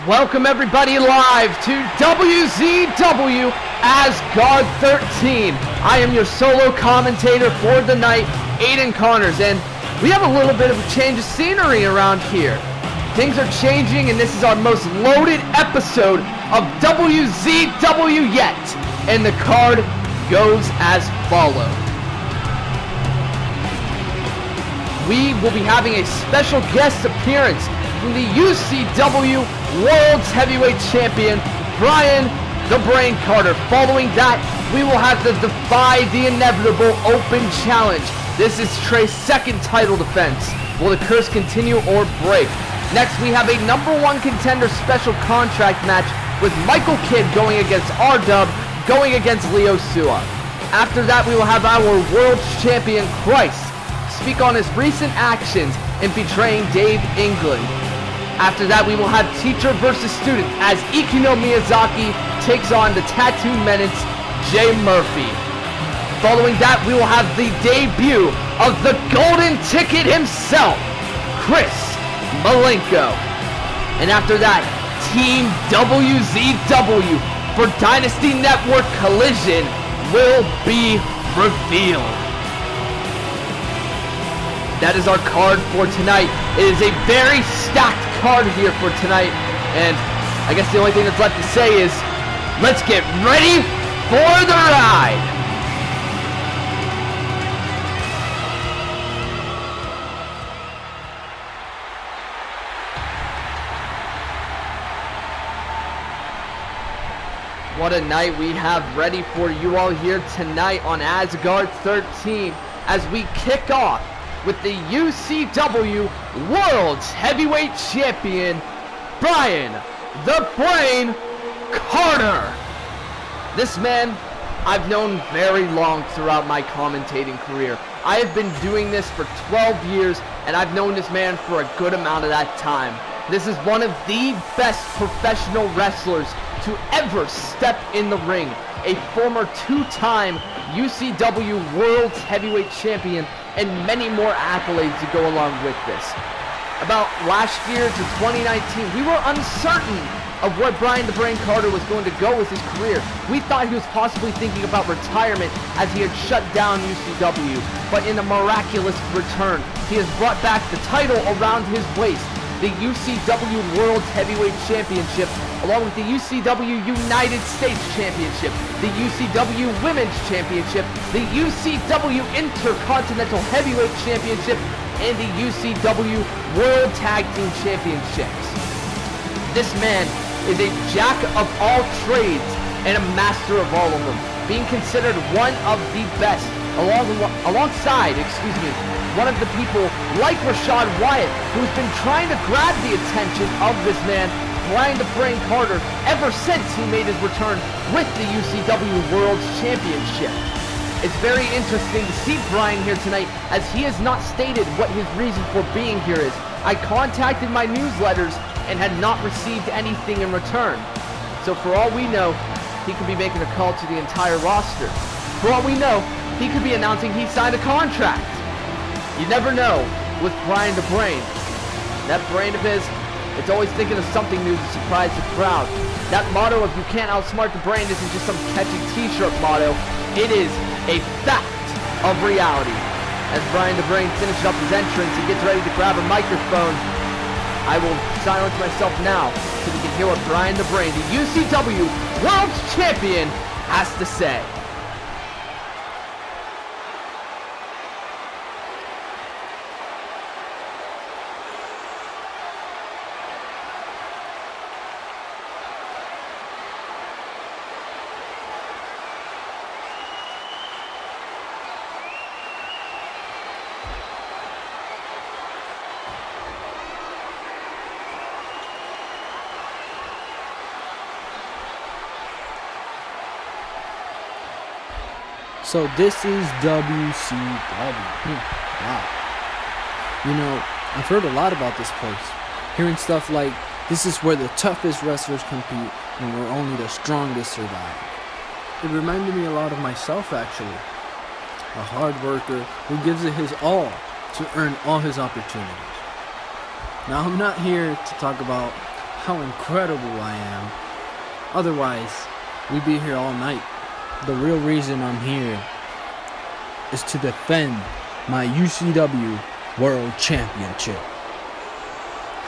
Welcome everybody live to WZW Asgard 13. I am your solo commentator for the night, Aiden Connors, and we have a little bit of a change of scenery around here. Things are changing, and this is our most loaded episode of WZW yet, and the card goes as follows. We will be having a special guest appearance from the WZW World's Heavyweight Champion, Brian the Brain Carter. Following that, we will have the Defy the Inevitable Open Challenge. This is Trey's second title defense. Will the curse continue or break? Next, we have a number one contender special contract match with Michael Kidd going against R-Dub, going against Leo Sua. After that, we will have our World Champion, Christ, speak on his recent actions in betraying Dave England. After that, we will have teacher versus student as Ikino Miyazaki takes on the Tattoo Menace, Jay Murphy. Following that, we will have the debut of the Golden Ticket himself, Chris Malenko. And after that, Team WZW for Dynasty Network Collision will be revealed. That is our card for tonight. It is a very stacked card here for tonight. And I guess the only thing that's left to say is, let's get ready for the ride. What a night we have ready for you all here tonight on Asgard 13 as we kick off with the WZW World's Heavyweight Champion, Brian the Brain Carter. This man I've known very long throughout my commentating career. I have been doing this for 12 years, and I've known this man for a good amount of that time. This is one of the best professional wrestlers to ever step in the ring. A former two-time WZW World's Heavyweight Champion, and many more accolades to go along with this. About last year to 2019, we were uncertain of where Brian the Brain Carter was going to go with his career. We thought he was possibly thinking about retirement as he had shut down WZW, but in a miraculous return, he has brought back the title around his waist, the WZW World Heavyweight Championship, along with the WZW United States Championship, the WZW Women's Championship, the WZW Intercontinental Heavyweight Championship, and the WZW World Tag Team Championships. This man is a jack of all trades and a master of all of them, being considered one of the best, alongside one of the people like Rashad Wyatt, who's been trying to grab the attention of this man, Brian the Brain Carter, ever since he made his return with the WZW World Championship. It's very interesting to see Brian here tonight, as he has not stated what his reason for being here is. I contacted my newsletters and had not received anything in return. So for all we know, he could be making a call to the entire roster. For all we know, he could be announcing he signed a contract. You never know with Brian the Brain. That brain of his, it's always thinking of something new to surprise the crowd. That motto of "you can't outsmart the brain" isn't just some catchy t-shirt motto. It is a fact of reality. As Brian the Brain finishes up his entrance and gets ready to grab a microphone, I will silence myself now so we can hear what Brian the Brain, the WZW World Champion, has to say. So this is WCW. Wow. You know, I've heard a lot about this place. Hearing stuff like, this is where the toughest wrestlers compete and where only the strongest survive. It reminded me a lot of myself, actually. A hard worker who gives it his all to earn all his opportunities. Now, I'm not here to talk about how incredible I am. Otherwise, we'd be here all night. The real reason I'm here is to defend my UCW World Championship.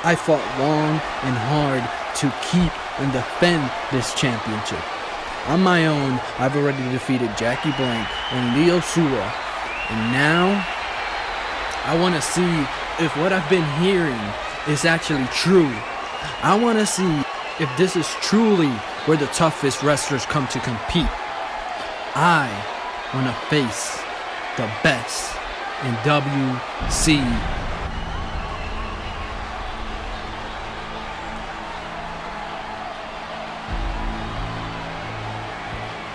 I fought long and hard to keep and defend this championship. On my own, I've already defeated Jackie Blank and Leo Sula. And now, I want to see if what I've been hearing is actually true. I want to see if this is truly where the toughest wrestlers come to compete. I want to face the best in WC.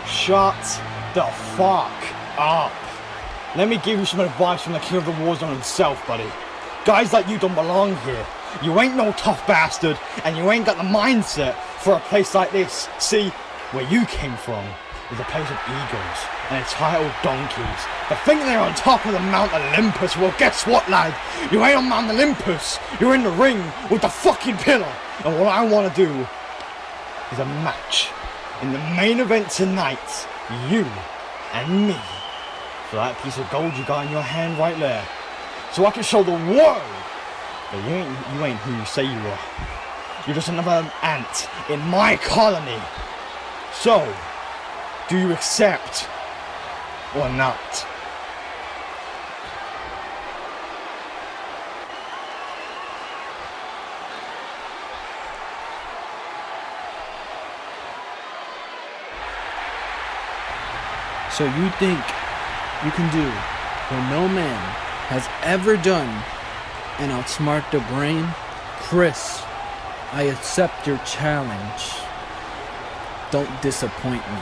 Shut the fuck up. Let me give you some advice from the king of the Warzone himself, buddy. Guys like you don't belong here. You ain't no tough bastard, and you ain't got the mindset for a place like this. See, where you came from is a place of egos and entitled donkeys. They think they're on top of the Mount Olympus. Well, guess what, lad? You ain't on Mount Olympus. You're in the ring with the fucking pillar. And what I want to do is a match in the main event tonight. You and me for that piece of gold you got in your hand right there. So I can show the world that you ain't who you say you are. You're just another ant in my colony. So, do you accept or not? So you think you can do what no man has ever done and outsmart the brain? Chris, I accept your challenge. Don't disappoint me.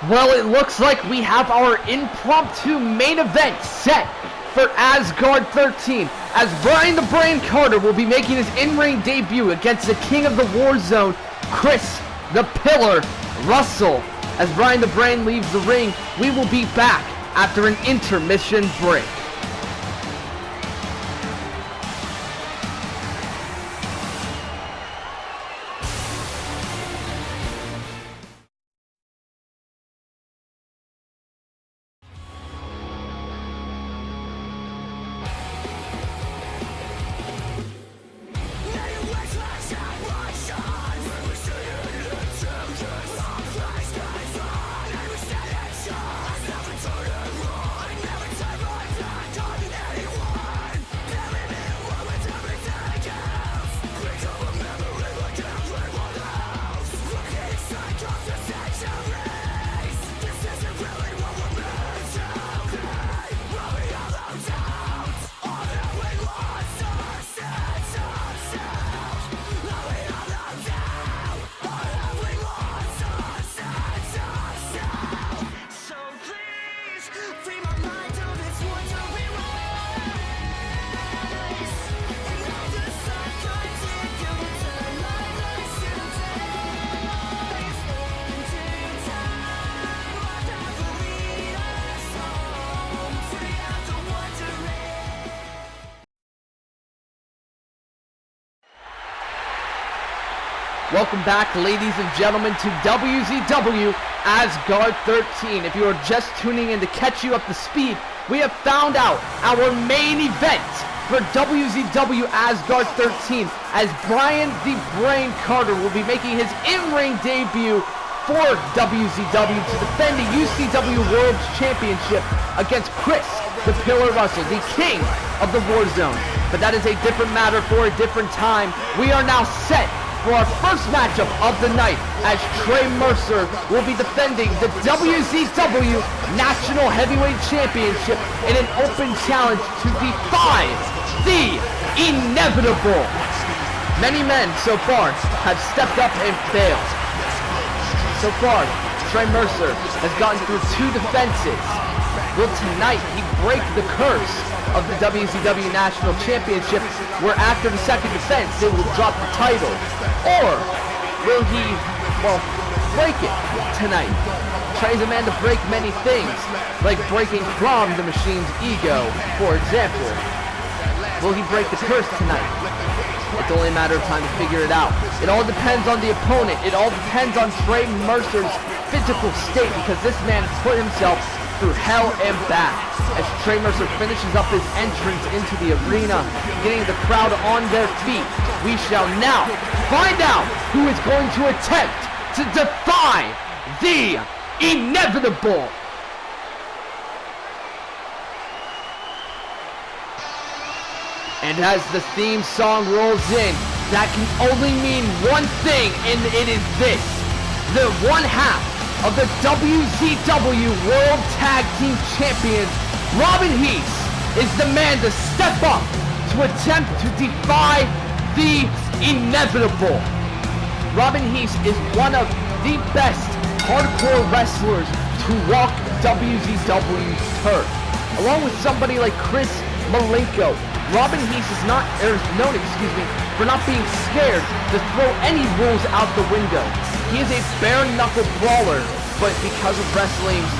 Well, it looks like we have our impromptu main event set for Asgard 13, as Brian the Brain Carter will be making his in-ring debut against the king of the Warzone, Chris the Pillar Russell. As Brian the Brain leaves the ring, we will be back after an intermission break. Welcome back, ladies and gentlemen, to WZW Asgard 13. If you are just tuning in to catch you up to speed, we have found out our main event for WZW Asgard 13, as Brian the Brain Carter will be making his in-ring debut for WZW to defend the UCW World Championship against Chris the Pillar Russell, the king of the Warzone. But that is a different matter for a different time. We are now set for our first matchup of the night, as Trey Mercer will be defending the WZW National Heavyweight Championship in an open challenge to defy the inevitable. Many men so far have stepped up and failed. So far, Trey Mercer has gotten through 2 defenses. Will tonight he break the curse of the WZW National Championship, where after the second defense they will drop the title? Or will he, well, break it tonight? Trey's a man to break many things, like breaking from the Machine's ego, for example. Will he break the curse tonight? It's only a matter of time to figure it out. It all depends on the opponent. It all depends on Trey Mercer's physical state, because this man has put himself through hell and back. As Trey Mercer finishes up his entrance into the arena, getting the crowd on their feet, we shall now find out who is going to attempt to defy the inevitable. And as the theme song rolls in, that can only mean one thing, and it is this. The one half of the WZW World Tag Team Champions, Robin Heath, is the man to step up to attempt to defy the inevitable. Robin Heath is one of the best hardcore wrestlers to walk WZW's turf. Along with somebody like Chris Malenko, Robin Heath is known for not being scared to throw any rules out the window. He is a bare-knuckle brawler, but because of wrestling's,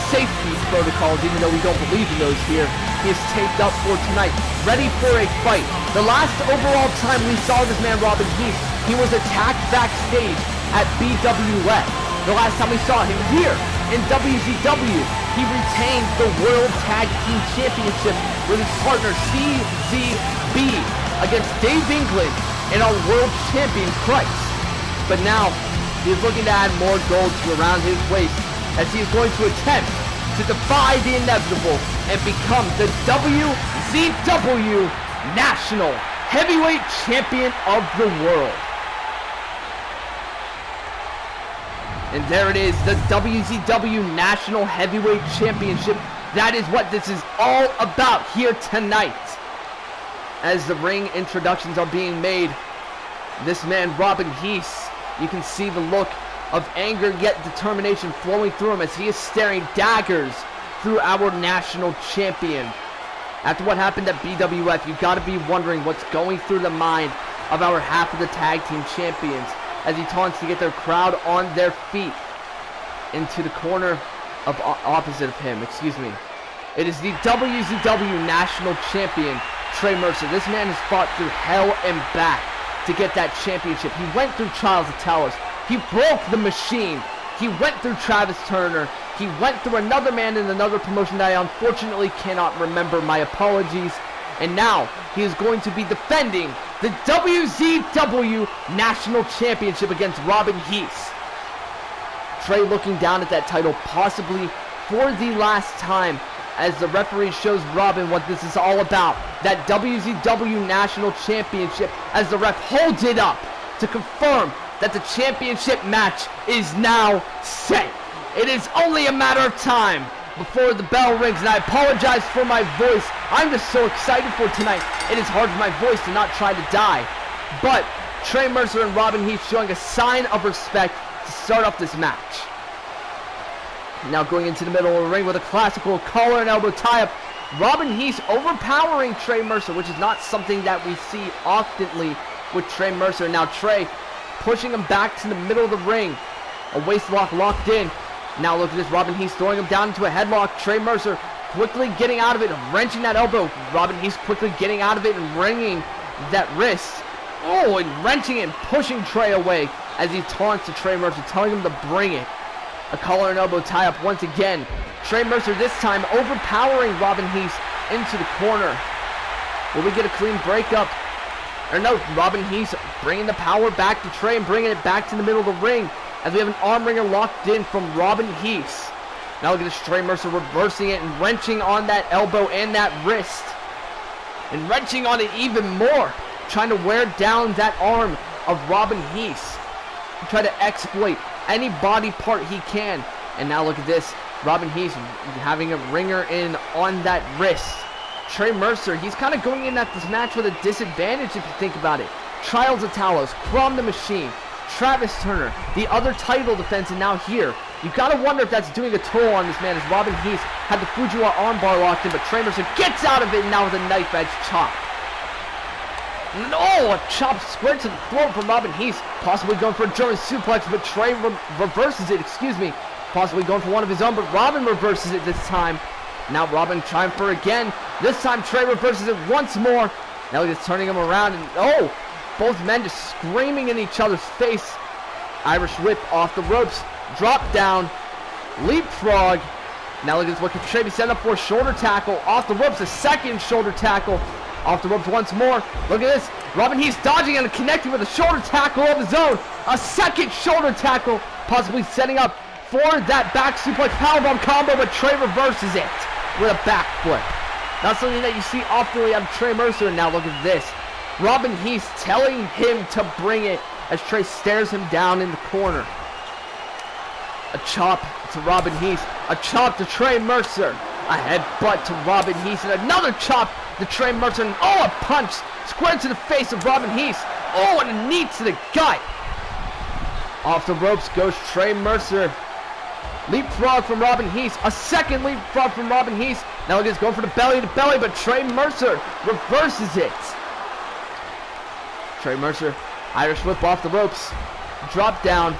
safety protocols, even though we don't believe in those here, he is taped up for tonight, ready for a fight. The last overall time we saw this man, Robin Heath, he was attacked backstage at BWF. The last time we saw him here in WZW, he retained the World Tag Team Championship with his partner CZB against Dave England and our World Champion Christ. But now, he is looking to add more gold to around his waist, as he is going to attempt to defy the inevitable and become the WZW National Heavyweight Champion of the world. And there it is, the WZW National Heavyweight Championship. That is what this is all about here tonight. As the ring introductions are being made, this man, Robin Heath, you can see the look of anger yet determination flowing through him as he is staring daggers through our national champion. After what happened at BWF, you gotta be wondering what's going through the mind of our half of the tag team champions as he taunts to get their crowd on their feet into the corner of opposite of him, It is the WZW National Champion, Trey Mercer. This man has fought through hell and back to get that championship. He went through trials of Talos. He broke the machine. He went through Travis Turner. He went through another man in another promotion that I unfortunately cannot remember. My apologies. And now he is going to be defending the WZW National Championship against Robin Heath. Trey looking down at that title possibly for the last time as the referee shows Robin what this is all about. That WZW National Championship as the ref holds it up to confirm that the championship match is now set. It is only a matter of time before the bell rings, and I apologize for my voice. I'm just so excited for tonight. It is hard for my voice to not try to die. But Trey Mercer and Robin Heath showing a sign of respect to start off this match. Now going into the middle of the ring with a classical collar and elbow tie-up. Robin Heath overpowering Trey Mercer, which is not something that we see oftenly with Trey Mercer. Now Trey pushing him back to the middle of the ring. A waist lock locked in. Now look at this, Robin Heath throwing him down into a headlock. Trey Mercer quickly getting out of it, wrenching that elbow. Robin Heath quickly getting out of it and wringing that wrist. Oh, and wrenching and pushing Trey away as he taunts to Trey Mercer, telling him to bring it. A collar and elbow tie-up once again. Trey Mercer this time overpowering Robin Heath into the corner. Will we get a clean breakup? Or no, Robin Heath bringing the power back to Trey and bringing it back to the middle of the ring as we have an arm wringer locked in from Robin Heath. Now look at this, Trey Mercer reversing it and wrenching on that elbow and that wrist. And wrenching on it even more, trying to wear down that arm of Robin Heath. Try to exploit any body part he can. And now look at this, Robin Heath having a ringer in on that wrist. Trey Mercer, he's kind of going in at this match with a disadvantage if you think about it. Trials of Talos, Crom the Machine, Travis Turner, the other title defense, and now here. You gotta wonder if that's doing a toll on this man as Robin Heath had the Fujiwara armbar locked in, but Trey Mercer gets out of it now with a knife edge chop. No, a chop square to the throat from Robin Heath, possibly going for a German suplex, but Trey reverses it, possibly going for one of his own, but Robin reverses it this time. Now Robin trying for again. This time Trey reverses it once more. Now he's turning him around, and oh, both men just screaming in each other's face. Irish whip off the ropes, drop down, leapfrog. Now look at this, what could Trey be set up for? Shoulder tackle off the ropes, a second shoulder tackle off the ropes once more. Look at this, Robin Heath dodging and connecting with a shoulder tackle of his own. A second shoulder tackle, possibly setting up for that back suplex powerbomb combo, but Trey reverses it with a backflip. Not something that you see often out of Trey Mercer. And now look at this. Robin Heath telling him to bring it as Trey stares him down in the corner. A chop to Robin Heath. A chop to Trey Mercer. A headbutt to Robin Heath. And another chop to Trey Mercer. And oh, a punch square to the face of Robin Heath. Oh, and a knee to the gut. Off the ropes goes Trey Mercer. Leapfrog from Robin Heath. A second leapfrog from Robin Heath. Now he's going for the belly to belly, but Trey Mercer reverses it. Trey Mercer, Irish whip off the ropes. Drop down.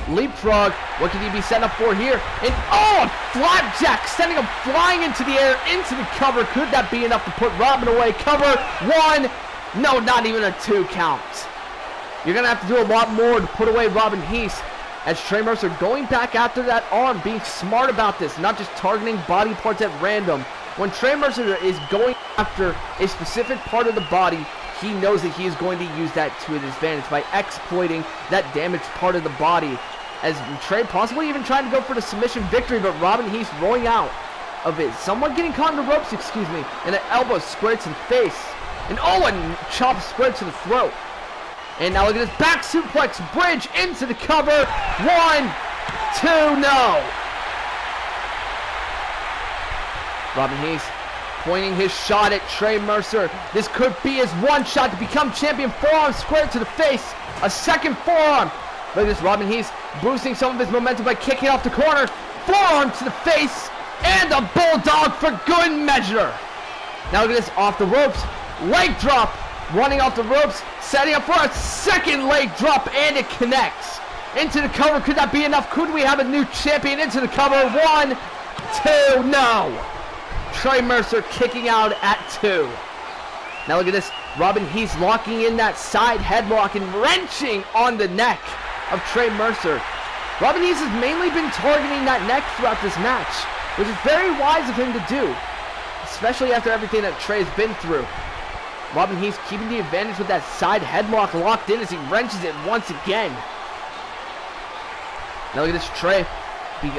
Leapfrog. What could he be setting up for here? And oh, a flapjack, sending him flying into the air, into the cover. Could that be enough to put Robin away? Cover. One. No, not even a 2 count. You're going to have to do a lot more to put away Robin Heath. As Trey Mercer going back after that arm, being smart about this, not just targeting body parts at random. When Trey Mercer is going after a specific part of the body, he knows that he is going to use that to his advantage by exploiting that damaged part of the body. As Trey possibly even trying to go for the submission victory, but Robin Heath rolling out of it. Someone getting caught in the ropes, excuse me, and an elbow square to the face. And oh, and chop square to the throat. And now look at this back suplex bridge into the cover. 1, 2, no. Robin Heath pointing his shot at Trey Mercer. This could be his one shot to become champion. Forearm square to the face. A second forearm. Look at this, Robin Heath boosting some of his momentum by kicking off the corner. Forearm to the face. And a bulldog for good measure. Now look at this, off the ropes. Leg drop. Running off the ropes, setting up for a second leg drop, and it connects. Into the cover, could that be enough? Could we have a new champion into the cover? 1, 2, no. Trey Mercer kicking out at 2. Now look at this, Robin Heath locking in that side headlock and wrenching on the neck of Trey Mercer. Robin Heath has mainly been targeting that neck throughout this match, which is very wise of him to do, especially after everything that Trey's been through. Robin Heath keeping the advantage with that side headlock locked in as he wrenches it once again. Now look at this, Trey.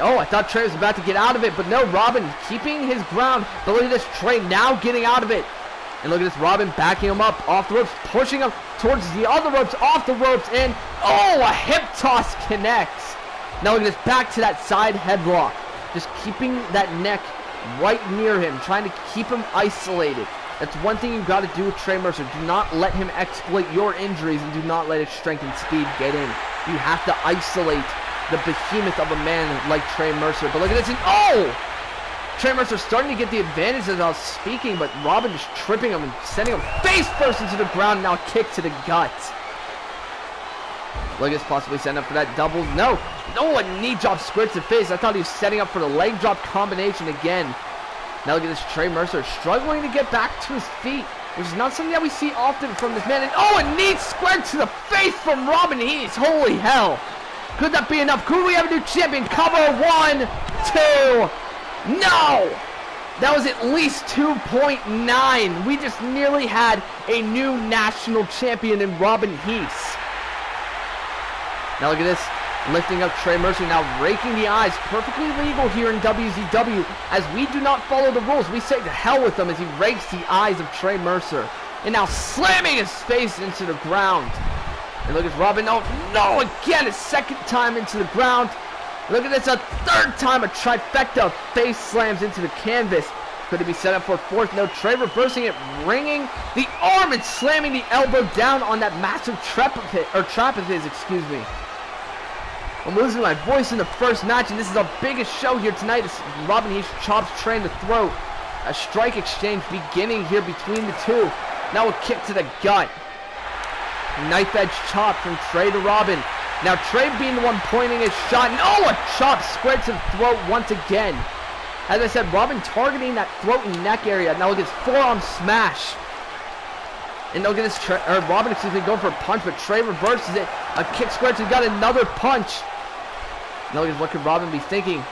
Oh, I thought Trey was about to get out of it, but no, Robin keeping his ground. But look at this, Trey now getting out of it. And look at this, Robin backing him up off the ropes, pushing him towards the other ropes, off the ropes, and oh, a hip toss connects. Now look at this, back to that side headlock. Just keeping that neck right near him, trying to keep him isolated. That's one thing you've got to do with Trey Mercer. Do not let him exploit your injuries, and do not let his strength and speed get in. You have to isolate the behemoth of a man like Trey Mercer. But look at this, and oh! Trey Mercer starting to get the advantage as I was speaking, but Robin just tripping him and sending him face first into the ground, and now a kick to the gut. Look at this, possibly setting up for that double. No, a knee drop square to the face. I thought he was setting up for the leg drop combination again. Now look at this, Trey Mercer struggling to get back to his feet, which is not something that we see often from this man. And oh, a knee square to the face from Robin Heath. Holy hell. Could that be enough? Could we have a new champion? Cover. 1, 2. No. That was at least 2.9. We just nearly had a new national champion in Robin Heath. Now look at this. Lifting up Trey Mercer, now raking the eyes. Perfectly legal here in WZW, as we do not follow the rules. We say to hell with them as he rakes the eyes of Trey Mercer. And now slamming his face into the ground. And look at Robin. Oh, no, again, a second time into the ground. Look at this, a third time, a trifecta. Face slams into the canvas. Could it be set up for a fourth? No, Trey reversing it, ringing the arm and slamming the elbow down on that massive trap of his, excuse me. I'm losing my voice in the first match, and this is our biggest show here tonight. As Robin Heath chops Trey in the throat. A strike exchange beginning here between the two. Now a kick to the gut. Knife edge chop from Trey to Robin. Now Trey being the one pointing his shot. And oh, a chop square to the throat once again. As I said, Robin targeting that throat and neck area. Now look at his forearm smash. And look at this, Robin, excuse me, going for a punch, but Trey reverses it. A kick square to got another punch. Now what could Robin be thinking?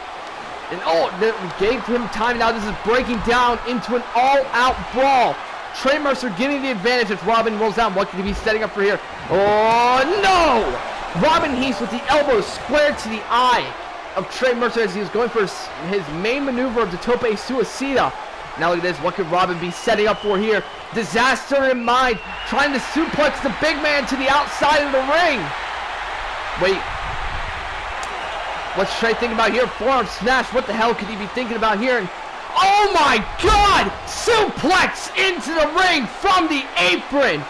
And they gave him time. Now this is breaking down into an all-out brawl. Trey Mercer getting the advantage as Robin rolls down. What could he be setting up for here? Oh, no! Robin Heath with the elbow squared to the eye of Trey Mercer as he was going for his main maneuver of the tope suicida. Now look at this. What could Robin be setting up for here? Disaster in mind. Trying to suplex the big man to the outside of the ring. Wait. What's Trey thinking about here? Forearm smash. What the hell could he be thinking about here? And oh my God! Suplex into the ring from the apron.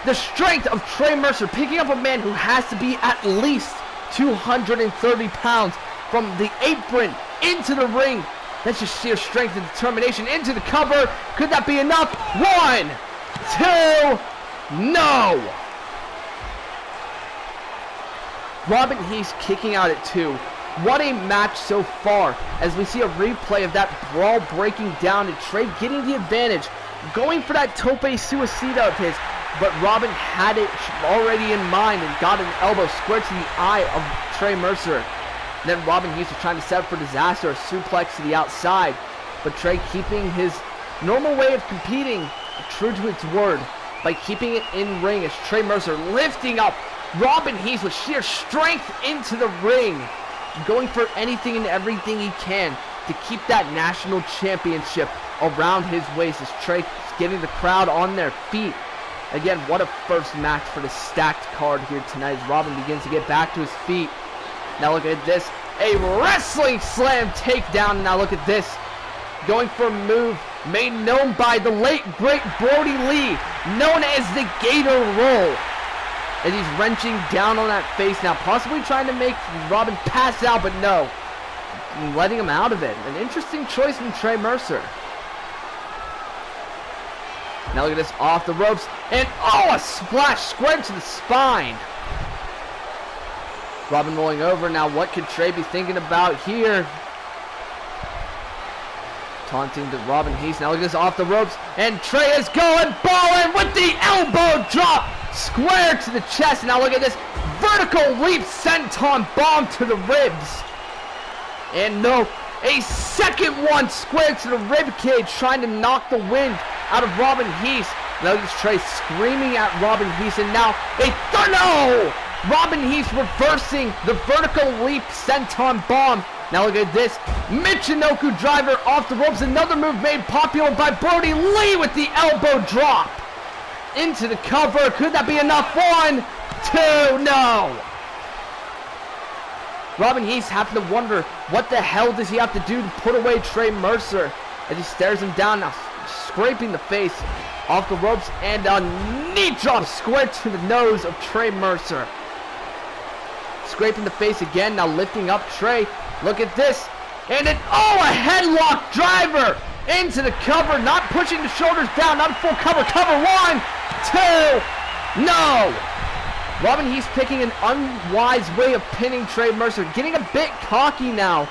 The strength of Trey Mercer picking up a man who has to be at least 230 pounds from the apron into the ring. That's just sheer strength and determination. Into the cover. Could that be enough? 1, 2, no! Robin Heath kicking out at 2. What a match so far as we see a replay of that brawl breaking down and Trey getting the advantage. Going for that tope suicida of his, but Robin had it already in mind and got an elbow square to the eye of Trey Mercer. Then Robin Heath was trying to set up for disaster, a suplex to the outside. But Trey keeping his normal way of competing true to its word by keeping it in ring as Trey Mercer lifting up Robin Heath with sheer strength into the ring. Going for anything and everything he can to keep that national championship around his waist as Trey getting the crowd on their feet. Again, what a first match for the stacked card here tonight as Robin begins to get back to his feet. Now look at this, a wrestling slam takedown. Now look at this, going for a move made known by the late great Brody Lee, known as the Gator Roll. As he's wrenching down on that face now, possibly trying to make Robin pass out, but no, letting him out of it. An interesting choice from Trey Mercer. Now look at this, off the ropes, and a splash square to the spine. Robin rolling over. Now what could Trey be thinking about here? Taunting to Robin Heath. Now look at this, off the ropes. And Trey is going balling with the elbow drop. Square to the chest. Now look at this. Vertical leap senton bomb to the ribs. And no, a second one square to the rib cage, trying to knock the wind out of Robin Heath. Now look at this, Trey screaming at Robin Heath. And now a no! Robin Heath reversing the vertical leap senton bomb. Now look at this. Michinoku driver off the ropes. Another move made popular by Brody Lee with the elbow drop. Into the cover. Could that be enough? 1, 2, no. Robin Heath having to wonder what the hell does he have to do to put away Trey Mercer as he stares him down now, scraping the face off the ropes, and a knee drop square to the nose of Trey Mercer. Scraping the face again, now lifting up Trey. Look at this. And a headlock driver into the cover, not pushing the shoulders down, not a full cover. Cover 1, 2, no. Robin Heath picking an unwise way of pinning Trey Mercer, getting a bit cocky now.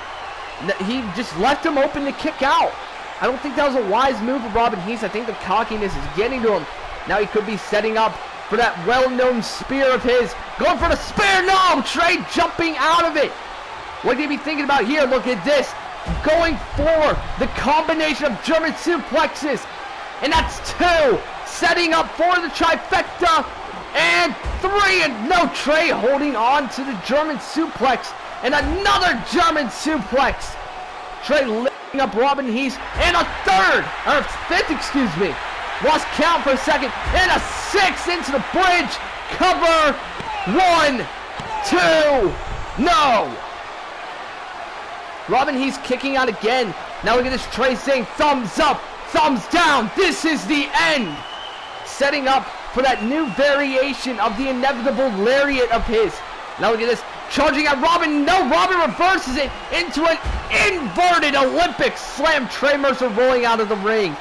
He just left him open to kick out. I don't think that was a wise move of Robin Heath. I think the cockiness is getting to him. Now he could be setting up for that well-known spear of his. Going for the spear. No! Trey jumping out of it. What could he be thinking about here? Look at this. Going for the combination of German suplexes. And that's 2. Setting up for the trifecta. And 3. And no, Trey holding on to the German suplex. And another German suplex. Trey lifting up Robin Heath. And a 5th, excuse me. Lost count for a second. And a 6 into the bridge. Cover. 1, 2. No. Robin Heath kicking out again. Now look at this. Trey saying thumbs up, thumbs down. This is the end. Setting up for that new variation of the inevitable lariat of his. Now look at this. Charging at Robin. No, Robin reverses it into an inverted Olympic slam. Trey Mercer rolling out of the ring.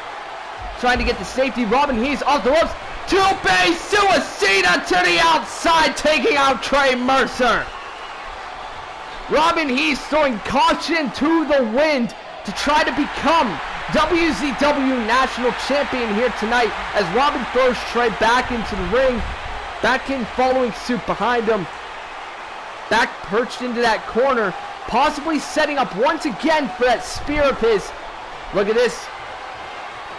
Trying to get the safety. Robin Heath off the ropes. Tope suicida to the outside, taking out Trey Mercer. Robin Heath throwing caution to the wind to try to become WZW National Champion here tonight as Robin throws Trey back into the ring. Back in following suit behind him. Back perched into that corner. Possibly setting up once again for that spear of his. Look at this.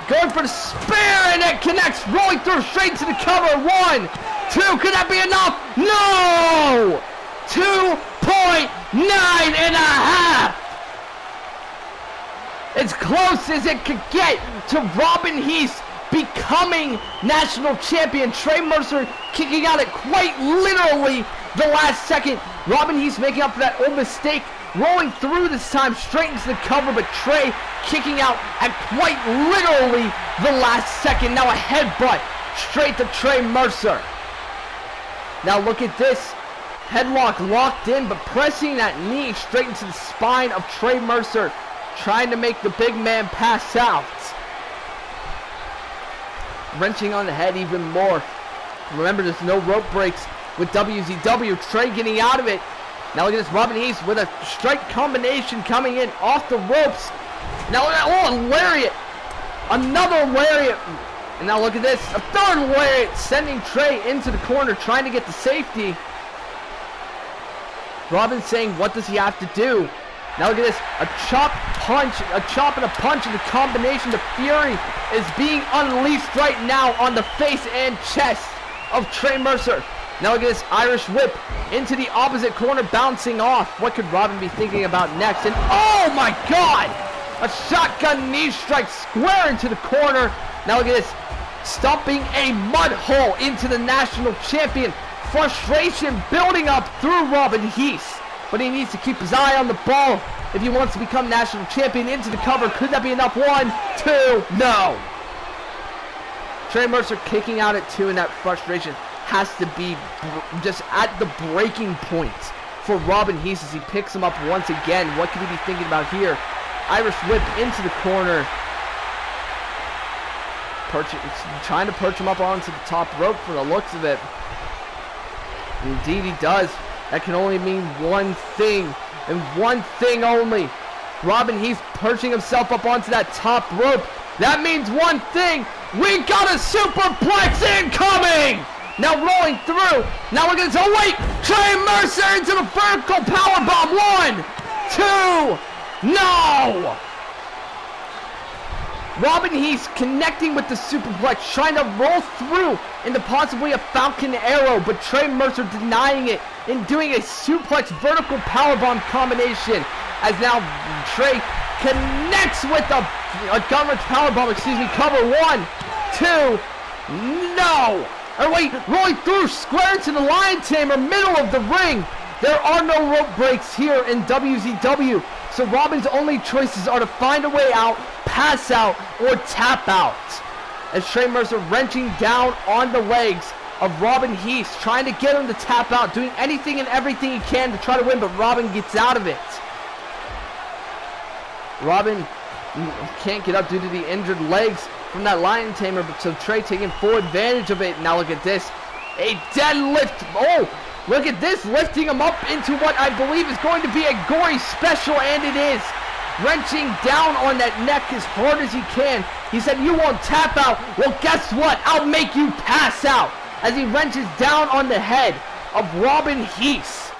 Going for the spear and it connects. Rolling through straight to the cover. 1, 2. Could that be enough? No! 2.9 1/2. As close as it could get to Robin Heath becoming national champion. Trey Mercer kicking out at quite literally the last second. Robin Heath making up for that old mistake. Rolling through this time straight into the cover, but Trey kicking out at quite literally the last second. Now a headbutt straight to Trey Mercer. Now look at this. Headlock locked in, but pressing that knee straight into the spine of Trey Mercer. Trying to make the big man pass out. Wrenching on the head even more. Remember, there's no rope breaks with WZW. Trey getting out of it. Now look at this. Robin Heath with a strike combination coming in off the ropes. Now look at that. Oh, a lariat. Another lariat. And now look at this. A third lariat sending Trey into the corner trying to get the safety. Robin saying, what does he have to do? Now look at this, a chop, punch, a chop and a punch, and the combination of fury is being unleashed right now on the face and chest of Trey Mercer. Now look at this Irish whip into the opposite corner, bouncing off. What could Robin be thinking about next? And oh my God! A shotgun knee strike square into the corner. Now look at this, stomping a mud hole into the national champion. Frustration building up through Robin Heath. But he needs to keep his eye on the ball if he wants to become national champion. Into the cover. Could that be enough? 1, 2. No. Trey Mercer kicking out at 2, and that frustration has to be just at the breaking point for Robin Heath as he picks him up once again. What could he be thinking about here? Irish whip into the corner. Trying to perch him up onto the top rope for the looks of it. Indeed he does. That can only mean one thing, and one thing only. Robin Heath perching himself up onto that top rope. That means one thing. We got a superplex incoming! Now rolling through. Now we're going to, oh wait! Trey Mercer into the vertical powerbomb. 1, 2, no! Robin Heath connecting with the superplex, trying to roll through into possibly a Falcon Arrow, but Trey Mercer denying it and doing a suplex vertical powerbomb combination. As now Trey connects with a Gunrich powerbomb, cover. 1, 2, no! Or wait, rolling through square into the Lion Tamer, middle of the ring. There are no rope breaks here in WZW. So Robin's only choices are to find a way out, pass out, or tap out. As Trey Mercer wrenching down on the legs of Robin Heath, trying to get him to tap out, doing anything and everything he can to try to win, but Robin gets out of it. Robin can't get up due to the injured legs from that Lion Tamer, but so Trey taking full advantage of it. Now look at this. A deadlift. Oh! Look at this, lifting him up into what I believe is going to be a gory special, and it is. Wrenching down on that neck as hard as he can. He said, you won't tap out. Well, guess what? I'll make you pass out. As he wrenches down on the head of Robin Heath.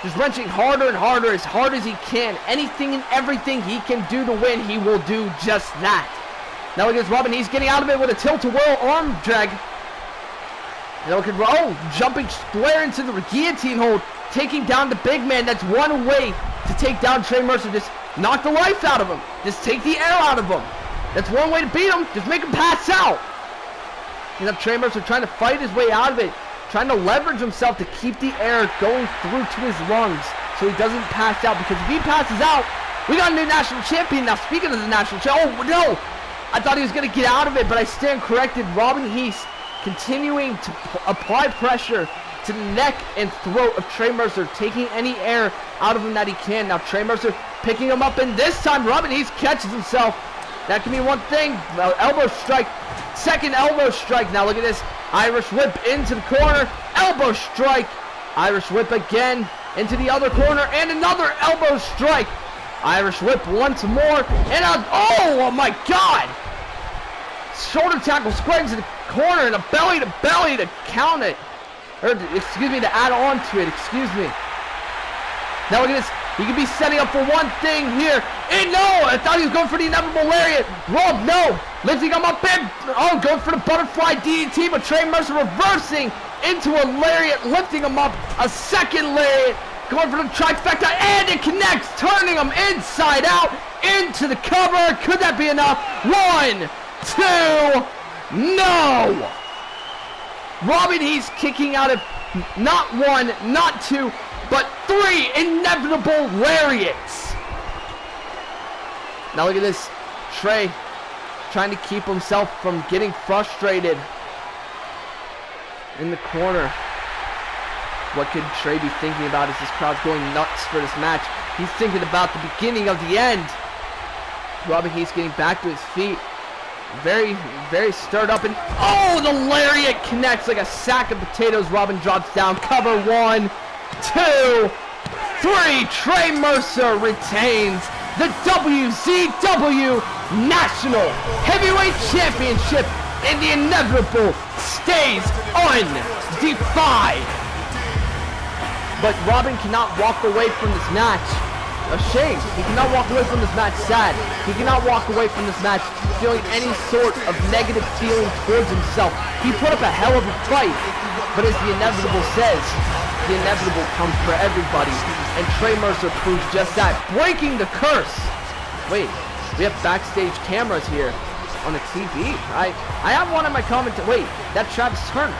Just wrenching harder and harder, as hard as he can. Anything and everything he can do to win, he will do just that. Now look at this, Robin Heath getting out of it with a tilt-a-whirl arm drag. And look at, oh, jumping square into the guillotine hold, taking down the big man. That's one way to take down Trey Mercer. Just knock the life out of him. Just take the air out of him. That's one way to beat him. Just make him pass out. You have Trey Mercer trying to fight his way out of it, trying to leverage himself to keep the air going through to his lungs so he doesn't pass out. Because if he passes out, we got a new national champion. Now, speaking of the national champion, oh, no. I thought he was going to get out of it, but I stand corrected. Robin Heath continuing to apply pressure to the neck and throat of Trey Mercer, taking any air out of him that he can. Now Trey Mercer picking him up, and this time Robin Heath catches himself. That can mean one thing. Elbow strike. Second elbow strike. Now look at this. Irish whip into the corner. Elbow strike. Irish whip again into the other corner, and another elbow strike. Irish whip once more, and oh my God! Shoulder tackle square into the corner, and a belly to belly to count it. Or, excuse me, to add on to it, excuse me. Now look at this. He could be setting up for one thing here. And no, I thought he was going for the inevitable lariat. Rob, no. Lifting him up in. Oh, going for the butterfly DDT, but Trey Mercer reversing into a lariat, lifting him up. A second lariat, going for the trifecta, and it connects, turning him inside out into the cover. Could that be enough? 1, 2, no. Robin, he's kicking out of not 1, not 2, but 3 inevitable lariats. Now look at this. Trey trying to keep himself from getting frustrated in the corner. What could Trey be thinking about as this crowd's going nuts for this match? He's thinking about the beginning of the end. Robin Hayes getting back to his feet. Very, very stirred up, and oh, the lariat connects like a sack of potatoes. Robin drops down. Cover 1, 2, 3. Trey Mercer retains the WZW National Heavyweight Championship, and the inevitable stays undefied. But Robin cannot walk away from this match ashamed. He cannot walk away from this match sad. He cannot walk away from this match feeling any sort of negative feeling towards himself. He put up a hell of a fight, but as the inevitable says, the inevitable comes for everybody, and Trey Mercer proves just that, breaking the curse. Wait, we have backstage cameras here on the TV. I have one in my comment. Wait, that's Travis Turner.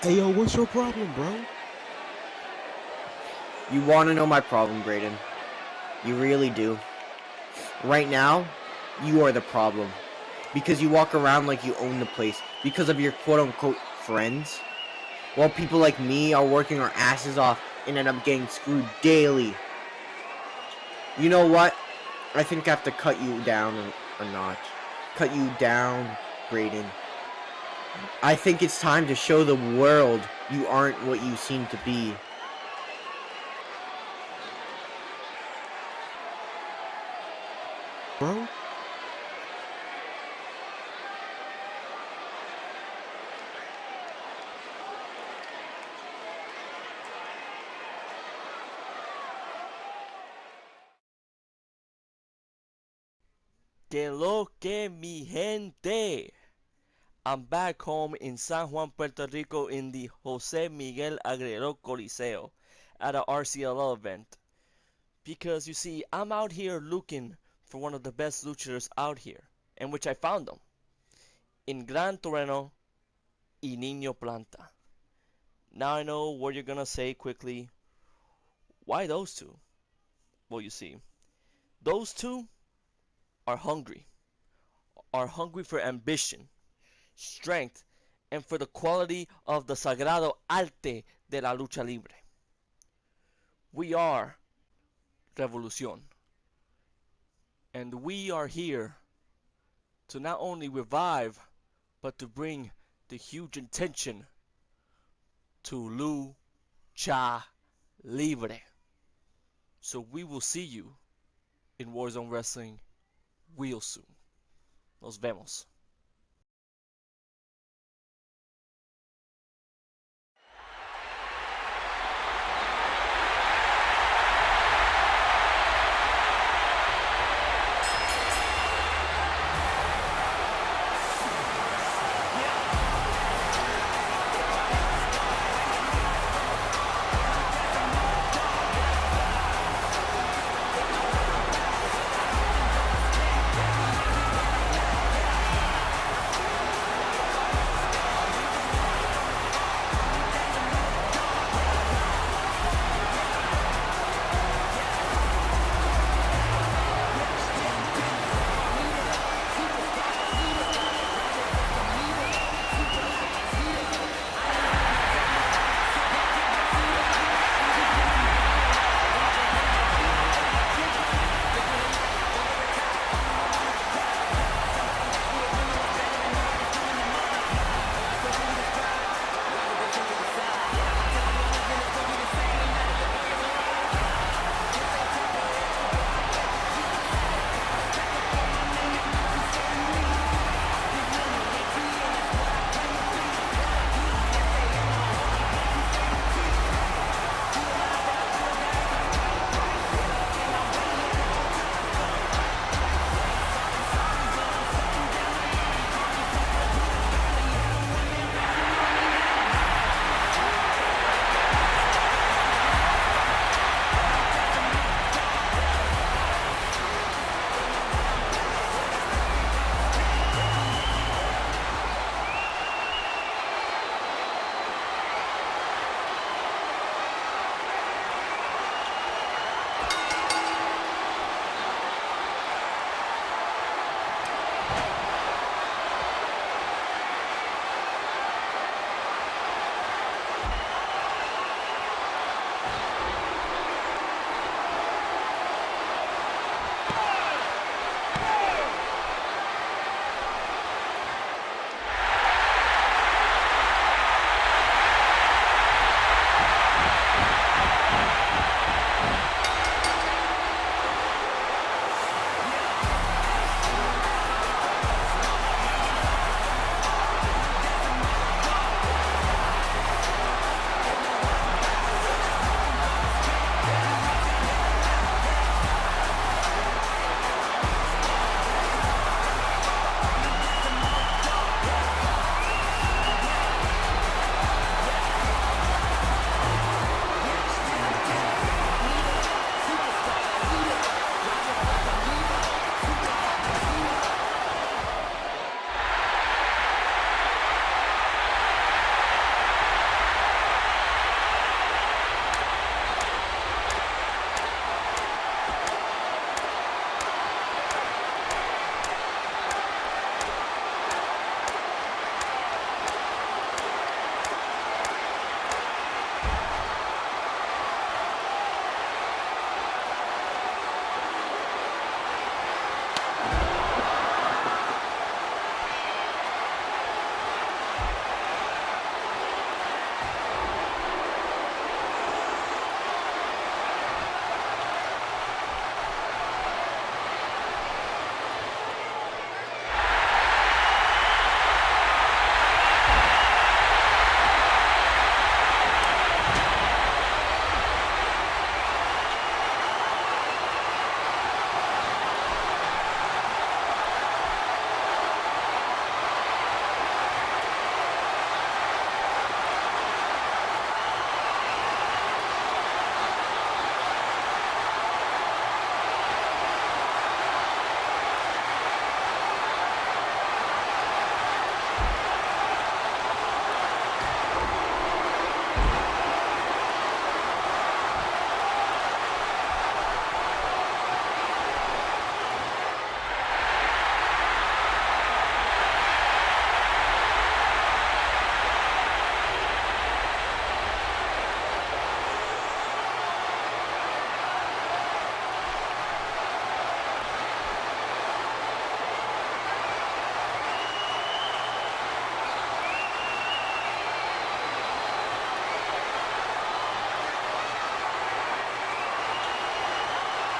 Hey, yo, what's your problem, bro? You want to know my problem, Brayden? You really do. Right now, you are the problem. Because you walk around like you own the place. Because of your quote-unquote friends. While people like me are working our asses off and end up getting screwed daily. You know what? I think I have to cut you down a notch. Cut you down, Brayden. I think it's time to show the world you aren't what you seem to be. Bro? Que lo que mi gente? I'm back home in San Juan, Puerto Rico in the Jose Miguel Agrero Coliseo at a RCLL event. Because you see, I'm out here looking for one of the best luchadors out here, in which I found them. In Gran Toreno y Niño Planta. Now I know what you're gonna say quickly. Why those two? Well, you see, those two are hungry for ambition, strength, and for the quality of the sagrado arte de la lucha libre. We are Revolución, and we are here to not only revive, but to bring the huge intention to lucha libre. So we will see you in Warzone Wrestling real soon. Nos vemos.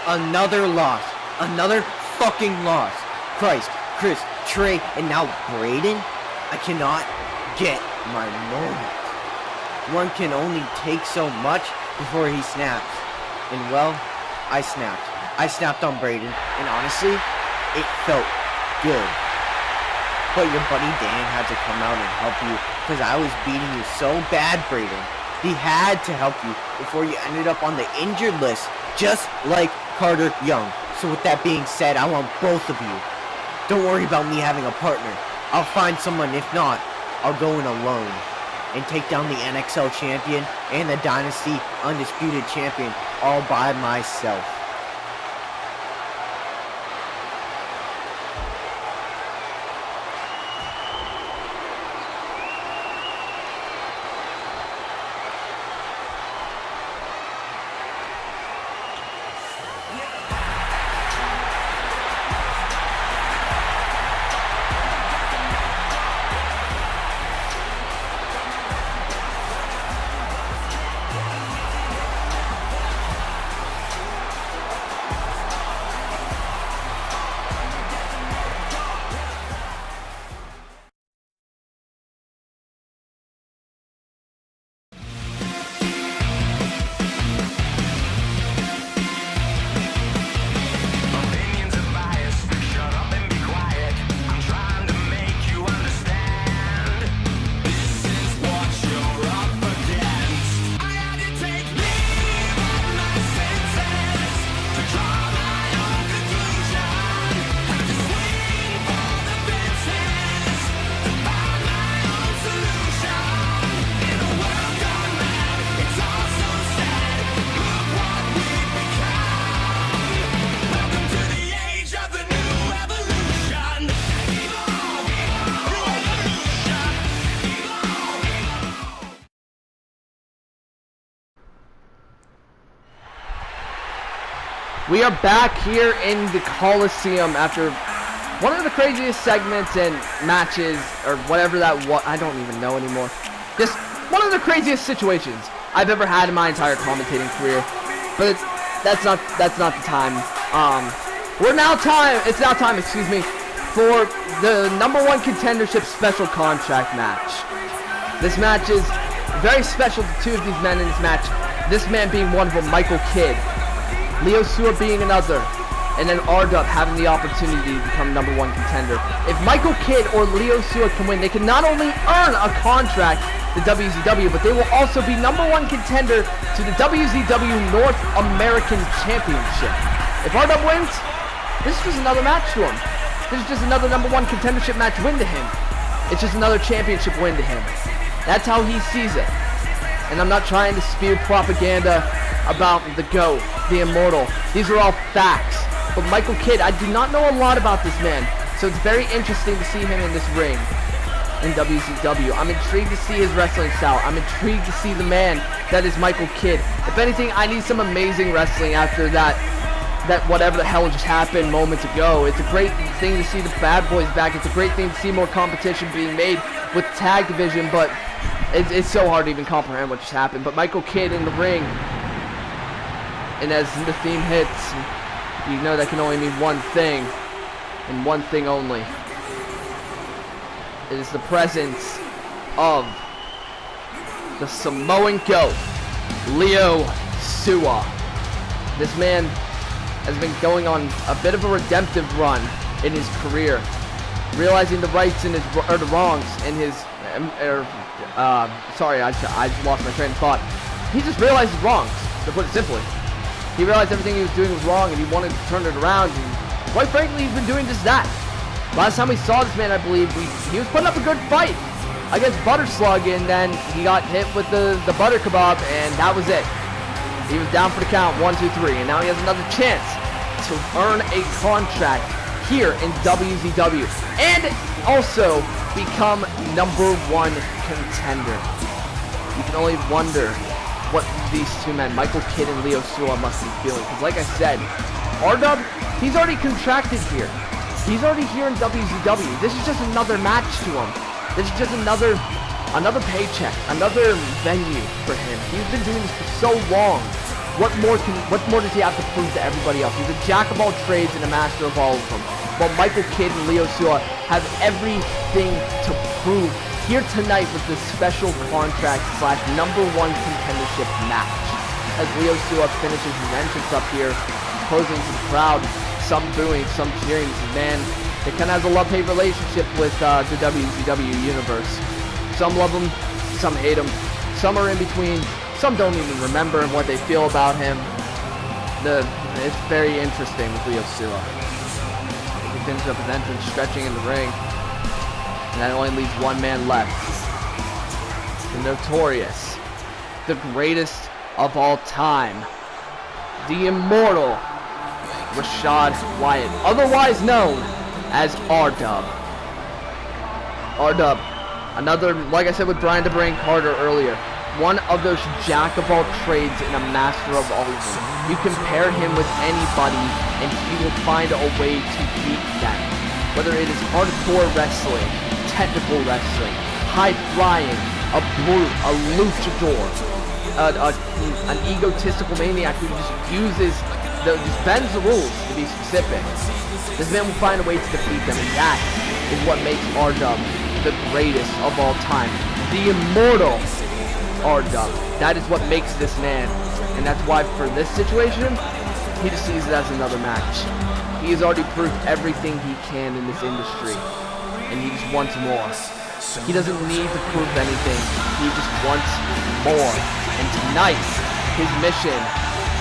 Another loss. Another fucking loss. Christ, Chris, Trey, and now Braden? I cannot get my moment. One can only take so much before he snaps. And well, I snapped. I snapped on Braden, and honestly, it felt good. But your buddy Dan had to come out and help you because I was beating you so bad, Braden. He had to help you before you ended up on the injured list, just like Carter Young. So with that being said, I want both of you. Don't worry about me having a partner. I'll find someone. If not, I'll go in alone and take down the NXL champion and the Dynasty Undisputed champion all by myself. We are back here in the Coliseum after one of the craziest segments and matches, or whatever that was. I don't even know anymore. Just one of the craziest situations I've ever had in my entire commentating career. But that's not the time. It's now time, excuse me, for the #1 contendership special contract match. This match is very special to two of these men in this match. This man being one of them, Michael Kidd. Leo Sua being another, and then R-Dub having the opportunity to become #1 contender. If Michael Kidd or Leo Sua can win, they can not only earn a contract to WZW, but they will also be #1 contender to the WZW North American Championship. If R-Dub wins, this is just another match to him. This is just another #1 contendership match win to him. It's just another championship win to him. That's how he sees it. And I'm not trying to spew propaganda about the GOAT, the Immortal. These are all facts. But Michael Kidd, I do not know a lot about this man, so it's very interesting to see him in this ring in WZW. I'm intrigued to see his wrestling style. I'm intrigued to see the man that is Michael Kidd. If anything, I need some amazing wrestling after that whatever the hell just happened moments ago. It's a great thing to see the Bad Boys back. It's a great thing to see more competition being made with the tag division, but it's so hard to even comprehend what just happened. But Michael Kidd in the ring, and as the theme hits, you know that can only mean one thing, and one thing only. It is the presence of the Samoan GOAT, Leo Sua. This man has been going on a bit of a redemptive run in his career, realizing the rights and the wrongs in his. Sorry, I lost my train of thought. He just realized his wrongs, to put it simply. He realized everything he was doing was wrong, and he wanted to turn it around. And quite frankly, he's been doing just that. Last time we saw this man, I believe, he was putting up a good fight against Butter Slug, and then he got hit with the butter kebab, and that was it. He was down for the count, 1, 2, 3, and now he has another chance to earn a contract here in WZW, and also become #1 contender. You can only wonder what these two men, Michael Kidd and Leo Sua, must be feeling. Because like I said, R-Dub, he's already contracted here. He's already here in WZW. This is just another match to him. This is just another paycheck, another venue for him. He's been doing this for so long. What more does he have to prove to everybody else? He's a jack of all trades and a master of all of them. While Michael Kidd and Leo Sua have everything to prove here tonight with this special contract / #1 contendership match. As Leo Sua finishes his entrance up here, posing to the crowd, some booing, some cheering. Man, it kind of has a love-hate relationship with the WZW universe. Some love him, some hate him, some are in between, some don't even remember what they feel about him. It's very interesting with Leo Sua. He finishes up his entrance, stretching in the ring, and that only leaves one man left. The notorious, the greatest of all time, the immortal Rashad Wyatt, otherwise known as R-Dub. R-Dub, another, like I said with Brian DeBrain Carter earlier, one of those jack of all trades and a master of all of them. You compare him with anybody and he will find a way to beat them. Whether it is hardcore wrestling, technical wrestling, high flying, a brute, a luchador, an egotistical maniac who just bends the rules to be specific. This man will find a way to defeat them, and that is what makes R-Dub the greatest of all time. The immortal R-Dub. That is what makes this man, and that's why for this situation, he just sees it as another match. He has already proved everything he can in this industry, and he just wants more. He doesn't need to prove anything, he just wants more. And tonight, his mission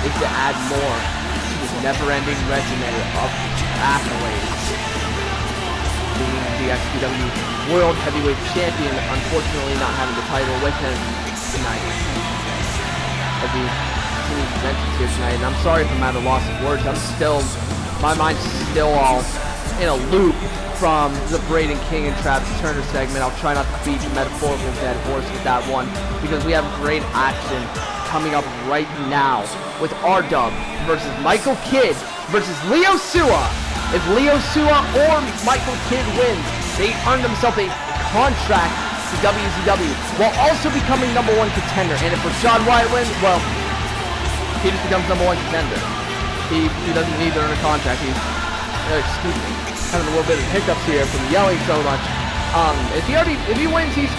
is to add more to his never-ending resume of accolades. Being the XPW World Heavyweight Champion, unfortunately not having the title with him tonight. As he continues his entrance here tonight, and I'm sorry if I'm at a loss of words. My mind's still all in a loop from the Braden King and Travis Turner segment. I'll try not to beat the metaphorical dead horse with that one, because we have great action coming up right now with R-Dub versus Michael Kidd versus Leo Sua. If Leo Sua or Michael Kidd wins, they earn themselves a contract to WZW while also becoming #1 contender. And if Rashad Wyatt wins, well, he just becomes #1 contender. He doesn't need to earn a contract. Excuse me, having a little bit of hiccups here from yelling so much. If he wins, he's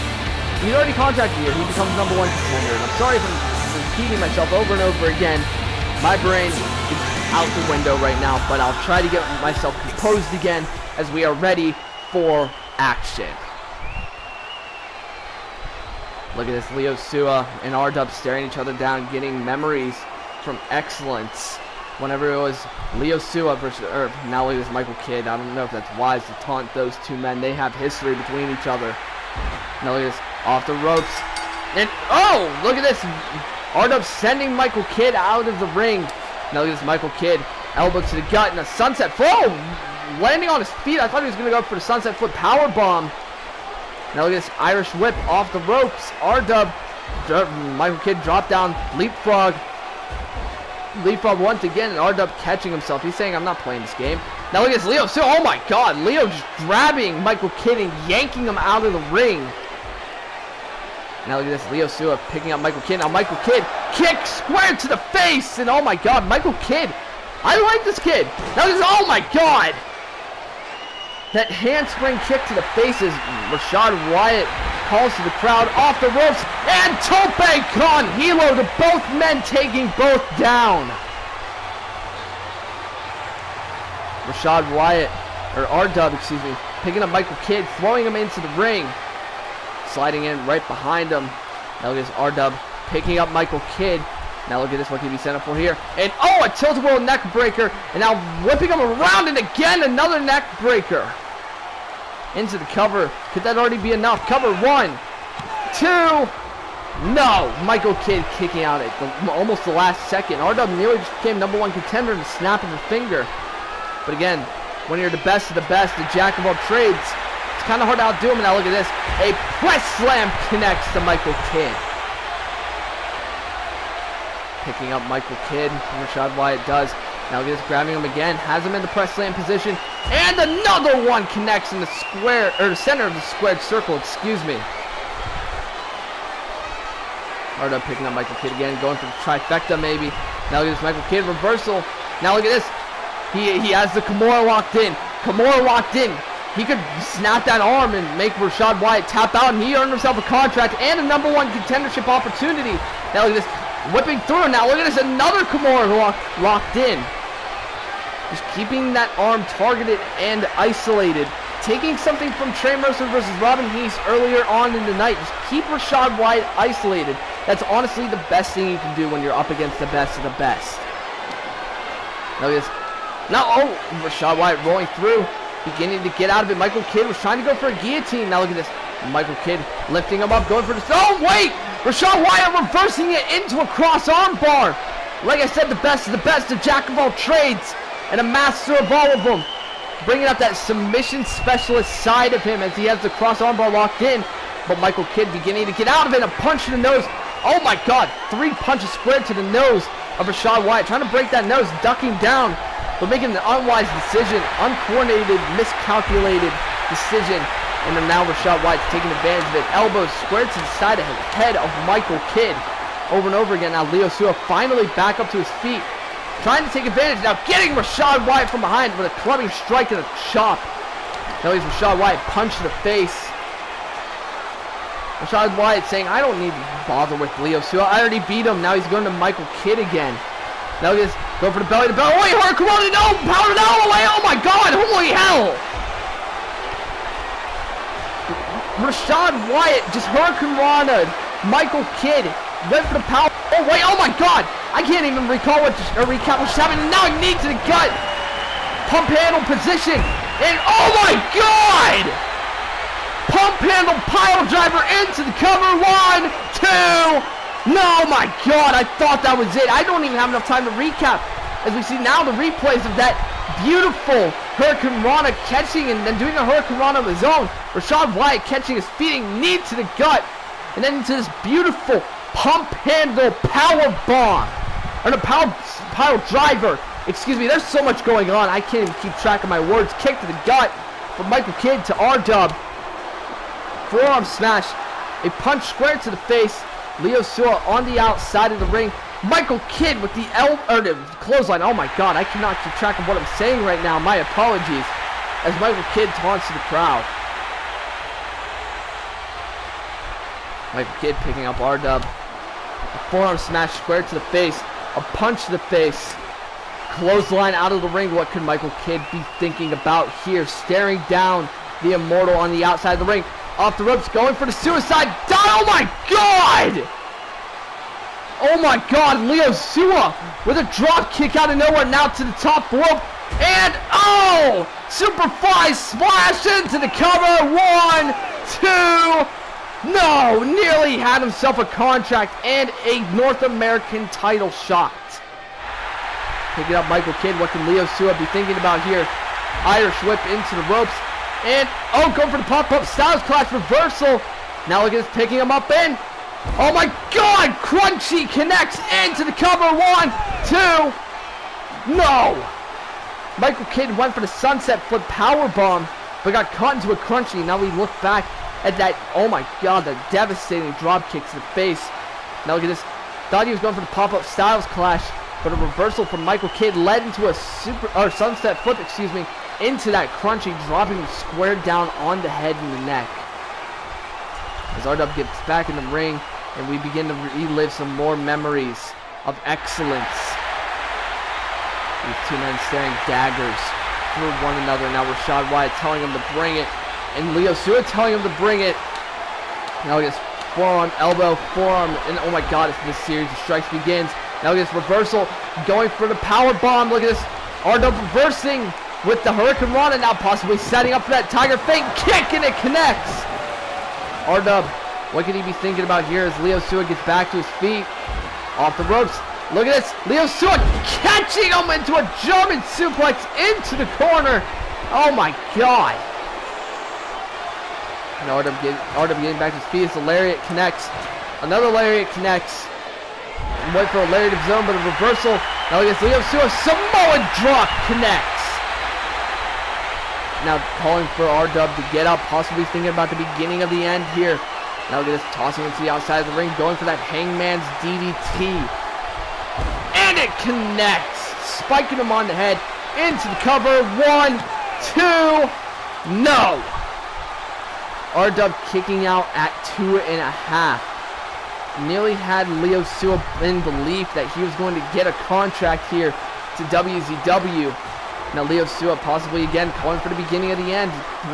already contracted here. He becomes #1 contender. And I'm sorry for repeating myself over and over again. My brain is out the window right now, but I'll try to get myself composed again as we are ready for action. Look at this, Leo Sua and R-Dub staring each other down, getting memories from excellence. Whenever it was Leo Sua versus, or now look at this Michael Kidd. I don't know if that's wise to taunt those two men. They have history between each other. Now look at this, off the ropes. And, oh, look at this. R-Dub sending Michael Kidd out of the ring. Now look at this Michael Kidd, elbow to the gut and a sunset flip. Landing on his feet. I thought he was going to go for the sunset flip power bomb. Now look at this Irish whip off the ropes. R-Dub, Michael Kidd dropped down, leapfrog once again, and R-Dub catching himself. He's saying, I'm not playing this game. Now look at this Leo Sua. Oh my god, Leo just grabbing Michael Kidd and yanking him out of the ring. Now look at this Leo Sua picking up Michael Kidd. Now Michael Kidd kick square to the face, and oh my god, Michael Kidd. I like this kid. Now this, oh my god. That handspring kick to the face as Rashad Wyatt calls to the crowd, off the ropes, and tope con hilo to both men, taking both down. Rashad Wyatt, or R-Dub, excuse me, picking up Michael Kidd, throwing him into the ring, sliding in right behind him. Now look at this R-Dub picking up Michael Kidd. Now look at this, what can he be set up for here? And oh, a tilt-a-whirl neck breaker, and now whipping him around, and again another neck breaker. Into the cover. Could that already be enough? Cover 1, 2. No, Michael Kidd kicking out at almost the last second. R-Dub nearly just became #1 contender in the snap of a finger. But again, when you're the best of the best, the jack of all trades, it's kind of hard to outdo him. And now look at this, a press slam connects to Michael Kidd. Picking up Michael Kidd, Rashad Wyatt does. Now look at this, grabbing him again, has him in the press slam position, and another one connects in the square, or the center of the squared circle, excuse me. R-Dub picking up Michael Kidd again, going for the trifecta maybe. Now look at this Michael Kidd reversal. Now look at this. He has the Kimura locked in. Kimura locked in. He could snap that arm and make Rashad Wyatt tap out, and he earned himself a contract and a #1 contendership opportunity. Now look at this, whipping through. Now look at this, another Kimura locked in. Just keeping that arm targeted and isolated. Taking something from Trey Mercer versus Robin Heath earlier on in the night. Just keep Rashad Wyatt isolated. That's honestly the best thing you can do when you're up against the best of the best. Now look at this. Now, oh, Rashad Wyatt rolling through. Beginning to get out of it. Michael Kidd was trying to go for a guillotine. Now look at this. Michael Kidd lifting him up, going for this. Oh, wait! Rashad Wyatt reversing it into a cross arm bar. Like I said, the best of the best, a jack of all trades, and a master of all of them. Bringing up that submission specialist side of him as he has the cross arm bar locked in. But Michael Kidd beginning to get out of it. A punch to the nose. Oh my God. 3 punches squared to the nose of Rashad Wyatt. Trying to break that nose, ducking down, but making an unwise decision, uncoordinated, miscalculated decision. And then now Rashad Wyatt's taking advantage of it. Elbows squared to the side of the head of Michael Kidd. Over and over again. Now Leo Sua finally back up to his feet. Trying to take advantage. Now getting Rashad Wyatt from behind with a clubbing strike and a chop. Now he's Rashad Wyatt, punch to the face. Rashad Wyatt saying, I don't need to bother with Leo Sua. I already beat him. Now he's going to Michael Kidd again. Now he's going for the belly to belly. Oh, wait, Hurricane, no, power down away. Oh my God, holy hell. Rashad Wyatt just Hurricane Michael Kidd went for the power. Oh wait, oh my God. I can't even recall recap what's happening. Now knee to the gut. Pump handle position. And oh my God. Pump handle pile driver into the cover. 1, 2. No, my God. I thought that was it. I don't even have enough time to recap. As we see now the replays of that beautiful Hurricane Rana catching and then doing a Hurricane Rana of his own. Rashad Wyatt catching his feeding knee to the gut. And then into this beautiful pump handle power bomb. Or the power driver. Excuse me, there's so much going on. I can't even keep track of my words. Kick to the gut from Michael Kidd to R-Dub. Forearm smash. A punch square to the face. Leo Sua on the outside of the ring. Michael Kidd with the the clothesline. Oh my God, I cannot keep track of what I'm saying right now. My apologies. As Michael Kidd taunts the crowd. Michael Kidd picking up R-Dub. A forearm smash square to the face. A punch to the face. Clothesline out of the ring. What could Michael Kidd be thinking about here? Staring down the Immortal on the outside of the ring. Off the ropes, going for the suicide dive. Oh my God! Oh my God, Leo Sua with a drop kick out of nowhere now to the top rope. And oh! Superfly splash into the cover. 1, 2. No! Nearly had himself a contract and a North American title shot. Picking up Michael Kidd. What can Leo Sua be thinking about here? Irish whip into the ropes. And oh, going for the pop-up Styles Clash reversal. Now look at this, picking him up in. Oh my God! Crunchy connects into the cover. 1, 2. No! Michael Kidd went for the sunset flip power bomb, but got caught into a crunchy. Now we look back at that. Oh my God! That devastating drop kick to the face. Now look at this. Thought he was going for the pop-up Styles Clash, but a reversal from Michael Kidd led into a sunset flip. Excuse me. Into that crunchy, dropping him square down on the head and the neck. As R-Dub gets back in the ring, and we begin to relive some more memories of excellence. These two men staring daggers through one another. Now Rashad Wyatt telling him to bring it, and Leo Sua telling him to bring it. Now this forearm, elbow, forearm, and oh my God, this series of strikes begins. Now this reversal, going for the power bomb. Look at this, R-Dub reversing with the Hurricane Rana, now possibly setting up for that Tiger Fate kick, and it connects. R-Dub, what could he be thinking about here as Leo Sua gets back to his feet? Off the ropes. Look at this. Leo Sua catching him into a German suplex into the corner. Oh my God. And R-Dub getting back to his feet as the lariat connects. Another lariat connects. And wait for a lariat of his own, but a reversal. Now look at Leo Sua. Samoan drop connects. Now calling for R-Dub to get up, possibly thinking about the beginning of the end here. Now look at this, tossing him to the outside of the ring, going for that Hangman's DDT. And it connects, spiking him on the head, into the cover. 1, 2, no. R-Dub kicking out at 2.5. Nearly had Leo Sua in belief that he was going to get a contract here to WZW. Now Leo Sua possibly again calling for the beginning of the end.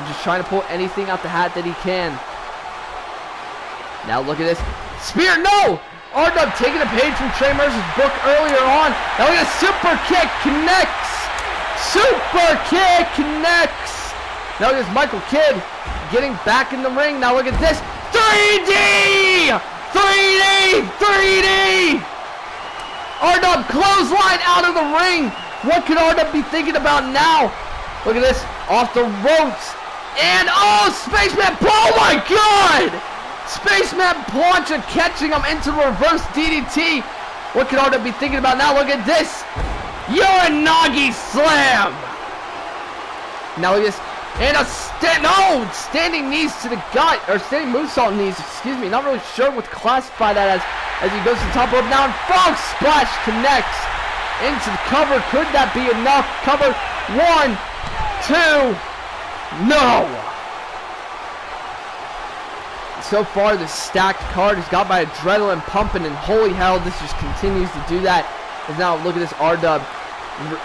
Just trying to pull anything out the hat that he can. Now look at this. Spear, no! R-Dub taking a page from Trey Mercer's book earlier on. Now look at this, super kick connects. Super kick connects. Now look at this, Michael Kidd getting back in the ring. Now look at this. 3D! 3D! 3D! R-Dub clothesline out of the ring. What could R-Dub be thinking about now? Look at this. Off the ropes. And oh, Spaceman. Oh my God! Spaceman Plancha catching him into reverse DDT. What could R-Dub be thinking about now? Look at this. Uranagi slam. Now look at this. And a standing knees to the gut, or standing moonsault knees, excuse me. Not really sure what to classify that as he goes to the top rope now. And frog splash connects into the cover. Could that be enough? Cover. 1, 2, no. So far, the stacked card has got my adrenaline pumping, and holy hell, this just continues to do that. And now look at this, R-Dub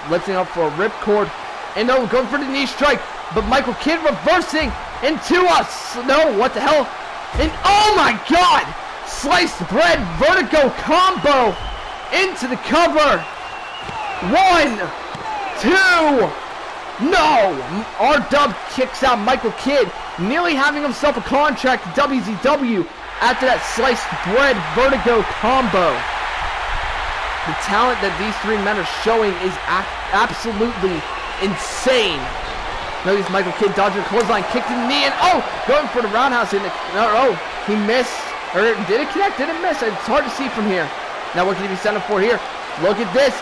lifting up for a ripcord, and no, going for the knee strike, but Michael Kidd reversing into us. No, what the hell? And oh my God, sliced bread vertigo combo into the cover. 1, 2. No! R-Dub kicks out Michael Kidd, nearly having himself a contract to WZW after that sliced bread vertigo combo. The talent that these three men are showing is absolutely insane. Notice Michael Kidd dodging a clothesline, kicked in the knee, and oh! Going for the roundhouse in the... Oh, he missed. Or did it connect? Did it miss? It's hard to see from here. Now what can he be sent up for here? Look at this.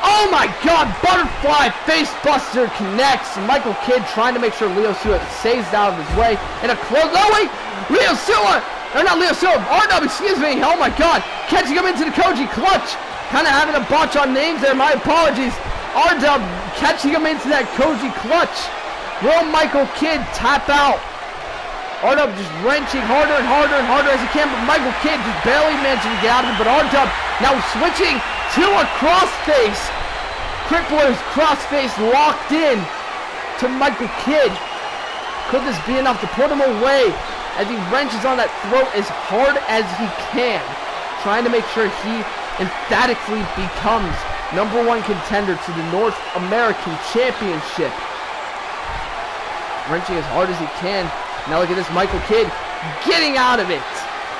Oh my God, butterfly facebuster connects. Michael Kidd trying to make sure Leo Sua saves out of his way. And a close, oh wait, Leo Sua, or not Leo Sua, R-Dub, excuse me. Oh my God, catching him into the Koji clutch. Kind of having a botch on names there, my apologies. R-Dub catching him into that Koji clutch. Will Michael Kidd tap out? R-Dub just wrenching harder and harder and harder as he can, but Michael Kidd just barely managing to get out of it. But R-Dub now switching to a crossface. Crippler's crossface locked in to Michael Kidd. Could this be enough to put him away as he wrenches on that throat as hard as he can, trying to make sure he emphatically becomes #1 contender to the North American Championship. Wrenching as hard as he can. Now look at this, Michael Kidd getting out of it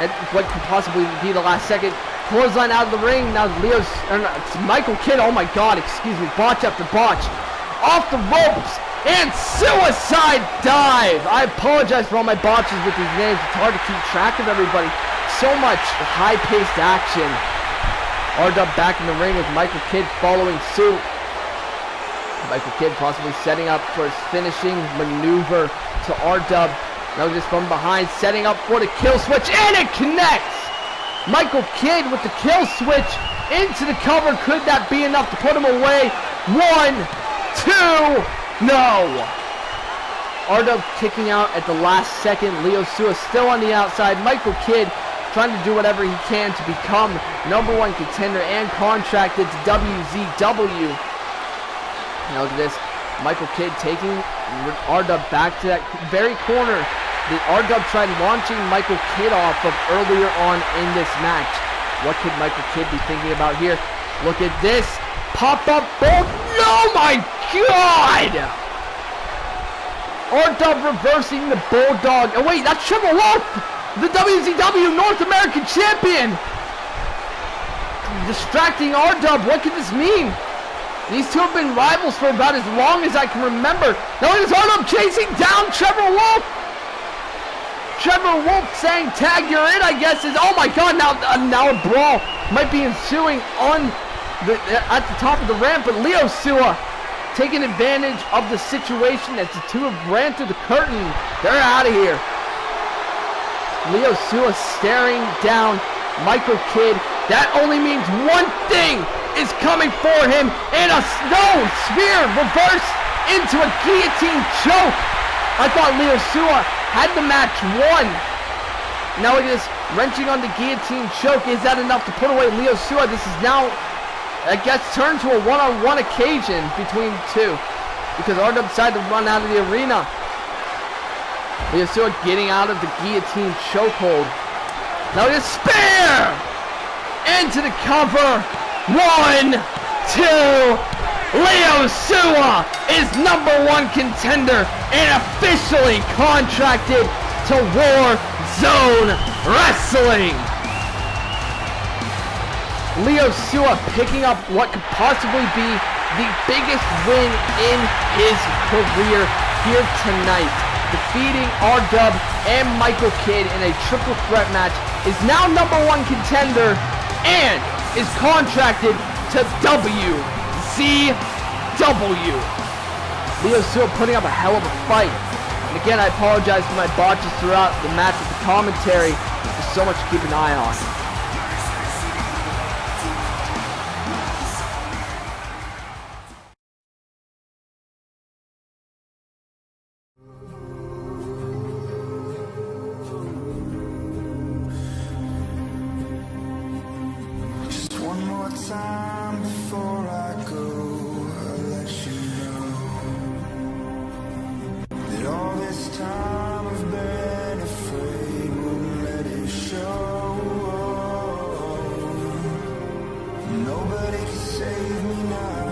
at what could possibly be the last second. Clothesline out of the ring. Now it's Michael Kidd. Oh my God, excuse me. Botch after botch. Off the ropes. And suicide dive. I apologize for all my botches with these names. It's hard to keep track of everybody. So much high-paced action. R-Dub back in the ring with Michael Kidd following suit. Michael Kidd possibly setting up for his finishing maneuver to R-Dub. Now just from behind, setting up for the kill switch. And it connects. Michael Kidd with the kill switch into the cover. Could that be enough to put him away? 1, 2, no. R-Dub kicking out at the last second. Leo Sua still on the outside. Michael Kidd trying to do whatever he can to become #1 contender and contracted to WZW. Now look at this. Michael Kidd taking R-Dub back to that very corner that R-Dub tried launching Michael Kidd off of earlier on in this match. What could Michael Kidd be thinking about here? Look at this. Pop-up bolt. Oh my God! R-Dub reversing the Bulldog. Oh wait, that's Trevor Wolf, the WZW North American Champion. Distracting R-Dub. What could this mean? These two have been rivals for about as long as I can remember. Now it is R-Dub chasing down Trevor Wolf. Trevor Wolf saying, "Tag, you're in," I guess. Is oh my God! Now a brawl might be ensuing on at the top of the ramp, but Leo Sua taking advantage of the situation as the two have ran through the curtain. They're out of here. Leo Sua staring down Michael Kidd. That only means one thing is coming for him, and a snow spear reversed into a guillotine choke. I thought Leo Sua had the match won. Now look at this, wrenching on the guillotine choke. Is that enough to put away Leo Sua? This is now, I guess, turned to a one-on-one occasion between two, because RW decided to run out of the arena. Leo Sua getting out of the guillotine chokehold. Now a spear! Into the cover. 1, 2. Leo Sua is #1 contender and officially contracted to War Zone Wrestling. Leo Sua picking up what could possibly be the biggest win in his career here tonight. Defeating R-Dub and Michael Kidd in a triple threat match, is now #1 contender and is contracted to WZW. Leo Sua putting up a hell of a fight. And again, I apologize for my botches throughout the match with the commentary. There's so much to keep an eye on. One more time before I go, I'll let you know that all this time I've been afraid wouldn't let it show. Nobody can save me now.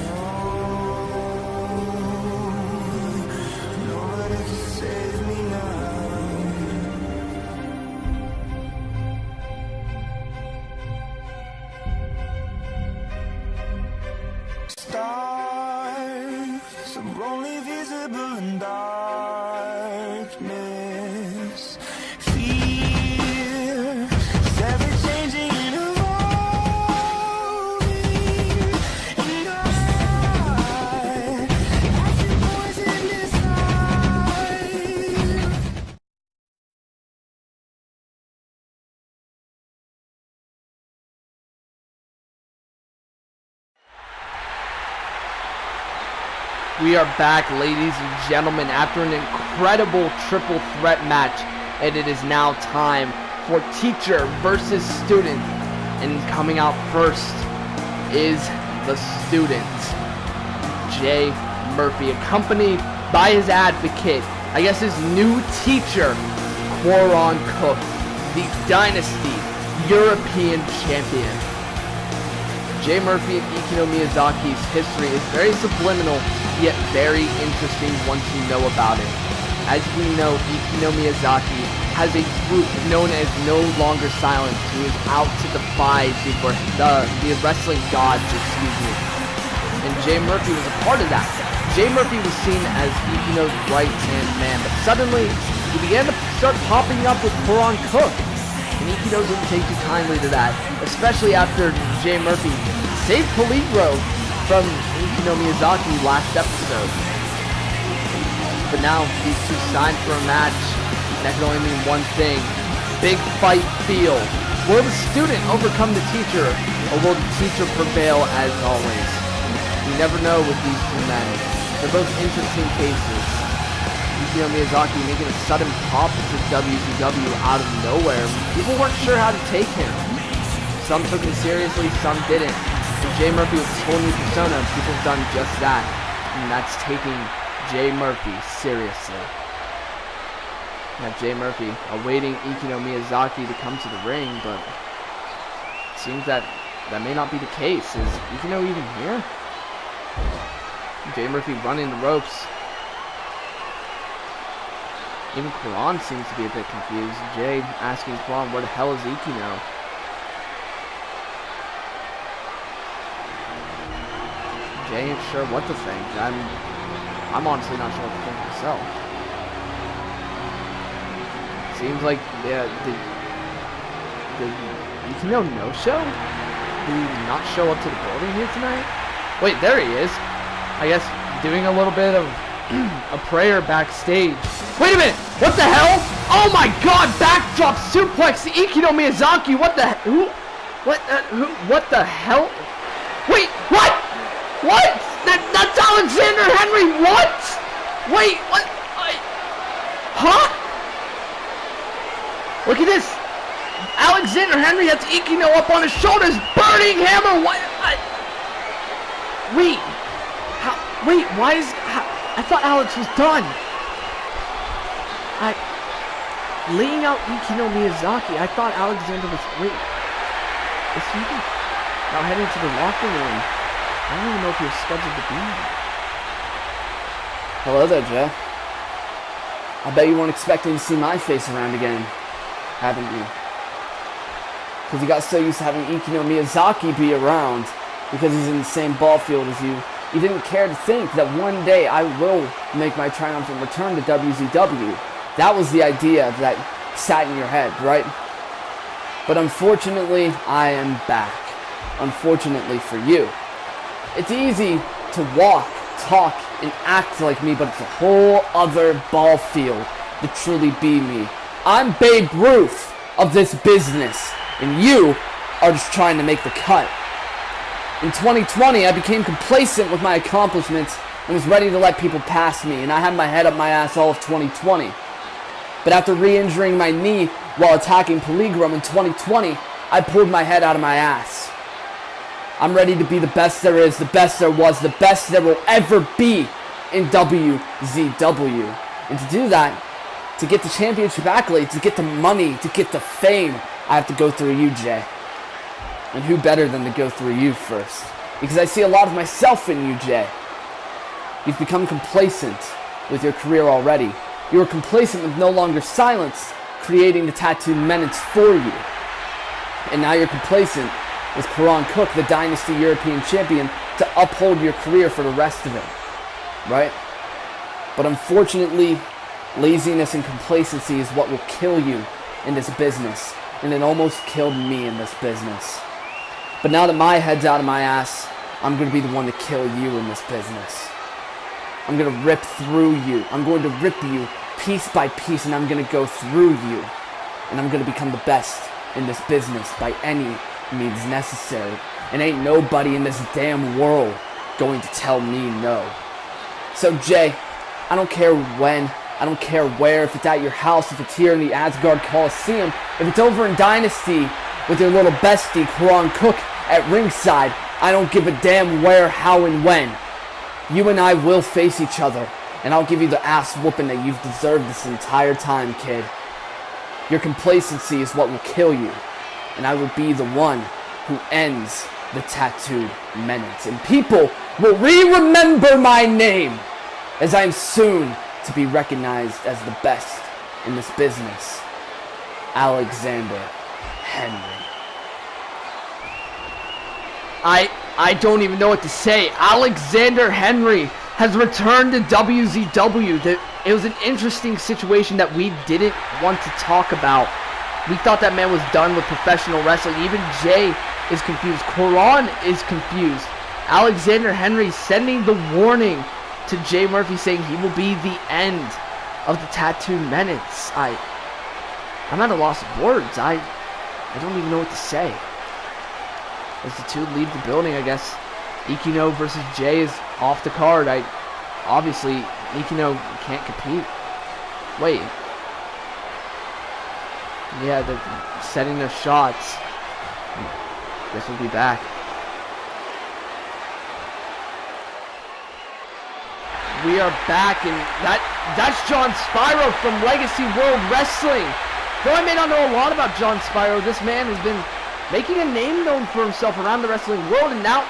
No, nobody can save me now. Stars are only visible in darkness. Fear is ever changing and evolving. And I feel poison inside. We are back, ladies and gentlemen, after an incredible triple threat match, and it is now time for teacher versus student. And coming out first is the student, Jay Murphy, accompanied by his advocate, I guess his new teacher, Quoron Cook, the Dynasty European Champion. Jay Murphy and Ikino Miyazaki's history is very subliminal, yet very interesting once you know about it. As we know, Ikino Miyazaki has a group known as No Longer Silence, who is out to defy the wrestling gods, and Jay Murphy was a part of that. Jay Murphy was seen as Ikino's right-hand man, but suddenly he began to start popping up with Quoron Cook. And Ikino didn't take too kindly to that, especially after Jay Murphy saved Peligro from Ikino Miyazaki last episode. But now these two signed for a match, and that can only mean one thing. Big fight feel. Will the student overcome the teacher, or will the teacher prevail as always? You never know with these two men. They're both interesting cases. Ikino Miyazaki making a sudden pop to WZW out of nowhere. People weren't sure how to take him. Some took him seriously, some didn't. And Jay Murphy with his whole new persona, people have done just that. And that's taking Jay Murphy seriously. Now Jay Murphy awaiting Ikino Miyazaki to come to the ring, but it seems that may not be the case. Is Ikino even here? Jay Murphy running the ropes. Even Quoron seems to be a bit confused. Jay asking Quoron, where the hell is Ikino? Jay ain't sure what to think. I'm honestly not sure what to think myself. Seems like the Ikino no-show? Did he not show up to the building here tonight? Wait, there he is. I guess doing a little bit of a prayer backstage. Wait a minute! What the hell? Oh my God! Backdrop suplex to Ikino Miyazaki. What the? Who? What the hell? Wait, what? What? That's Alexander Henry. What? Wait, what? Huh? Look at this. Alexander Henry has Ikino up on his shoulders. Burning hammer. What? Wait. Wait, why is... I thought Alex was done. Laying out Ikino Miyazaki, I thought Alexander was... Wait. Is he now heading to the locker room? I don't even know if he was scheduled to be here. Hello there, Joe. I bet you weren't expecting to see my face around again, haven't you? Because you got so used to having Ikino Miyazaki be around because he's in the same ball field as you, you didn't care to think that one day I will make my triumphant return to WZW. That was the idea that sat in your head, right? But unfortunately, I am back. Unfortunately for you. It's easy to walk, talk, and act like me, but it's a whole other ball field to truly be me. I'm Babe Ruth of this business, and you are just trying to make the cut. In 2020, I became complacent with my accomplishments and was ready to let people pass me, and I had my head up my ass all of 2020. But after re-injuring my knee while attacking Polygram in 2020, I pulled my head out of my ass. I'm ready to be the best there is, the best there was, the best there will ever be in WZW. And to do that, to get the championship accolades, to get the money, to get the fame, I have to go through you, Jay. And who better than to go through you first? Because I see a lot of myself in you, Jay. You've become complacent with your career already. You are complacent with no longer silence, creating the tattooed menace for you. And now you're complacent with Karan Cook, the Dynasty European Champion, to uphold your career for the rest of it. Right? But unfortunately, laziness and complacency is what will kill you in this business. And it almost killed me in this business. But now that my head's out of my ass, I'm going to be the one to kill you in this business. I'm going to rip through you. I'm going to rip you piece by piece, and I'm going to go through you. And I'm going to become the best in this business by any means necessary. And ain't nobody in this damn world going to tell me no. So Jay, I don't care when, I don't care where, if it's at your house, if it's here in the Asgard Coliseum, if it's over in Dynasty with your little bestie, Karan Cook, at ringside, I don't give a damn where, how, and when. You and I will face each other, and I'll give you the ass whooping that you've deserved this entire time, kid. Your complacency is what will kill you, and I will be the one who ends the tattooed menace. And people will remember my name, as I am soon to be recognized as the best in this business. Alexander Henry. I don't even know what to say. Alexander Henry has returned to WZW. It was an interesting situation that we didn't want to talk about. We thought that man was done with professional wrestling. Even Jay is confused. Karan is confused. Alexander Henry sending the warning to Jay Murphy, saying he will be the end of the tattooed menace. I'm at a loss of words. I don't even know what to say. As the two leave the building, I guess Ikino versus Jay is off the card. Obviously Ikino can't compete. Wait. Yeah, they're setting their shots. Guess we'll be back. We are back, and that's John Spyro from Legacy World Wrestling. Though I may not know a lot about John Spyro, this man has been making a name known for himself around the wrestling world, and now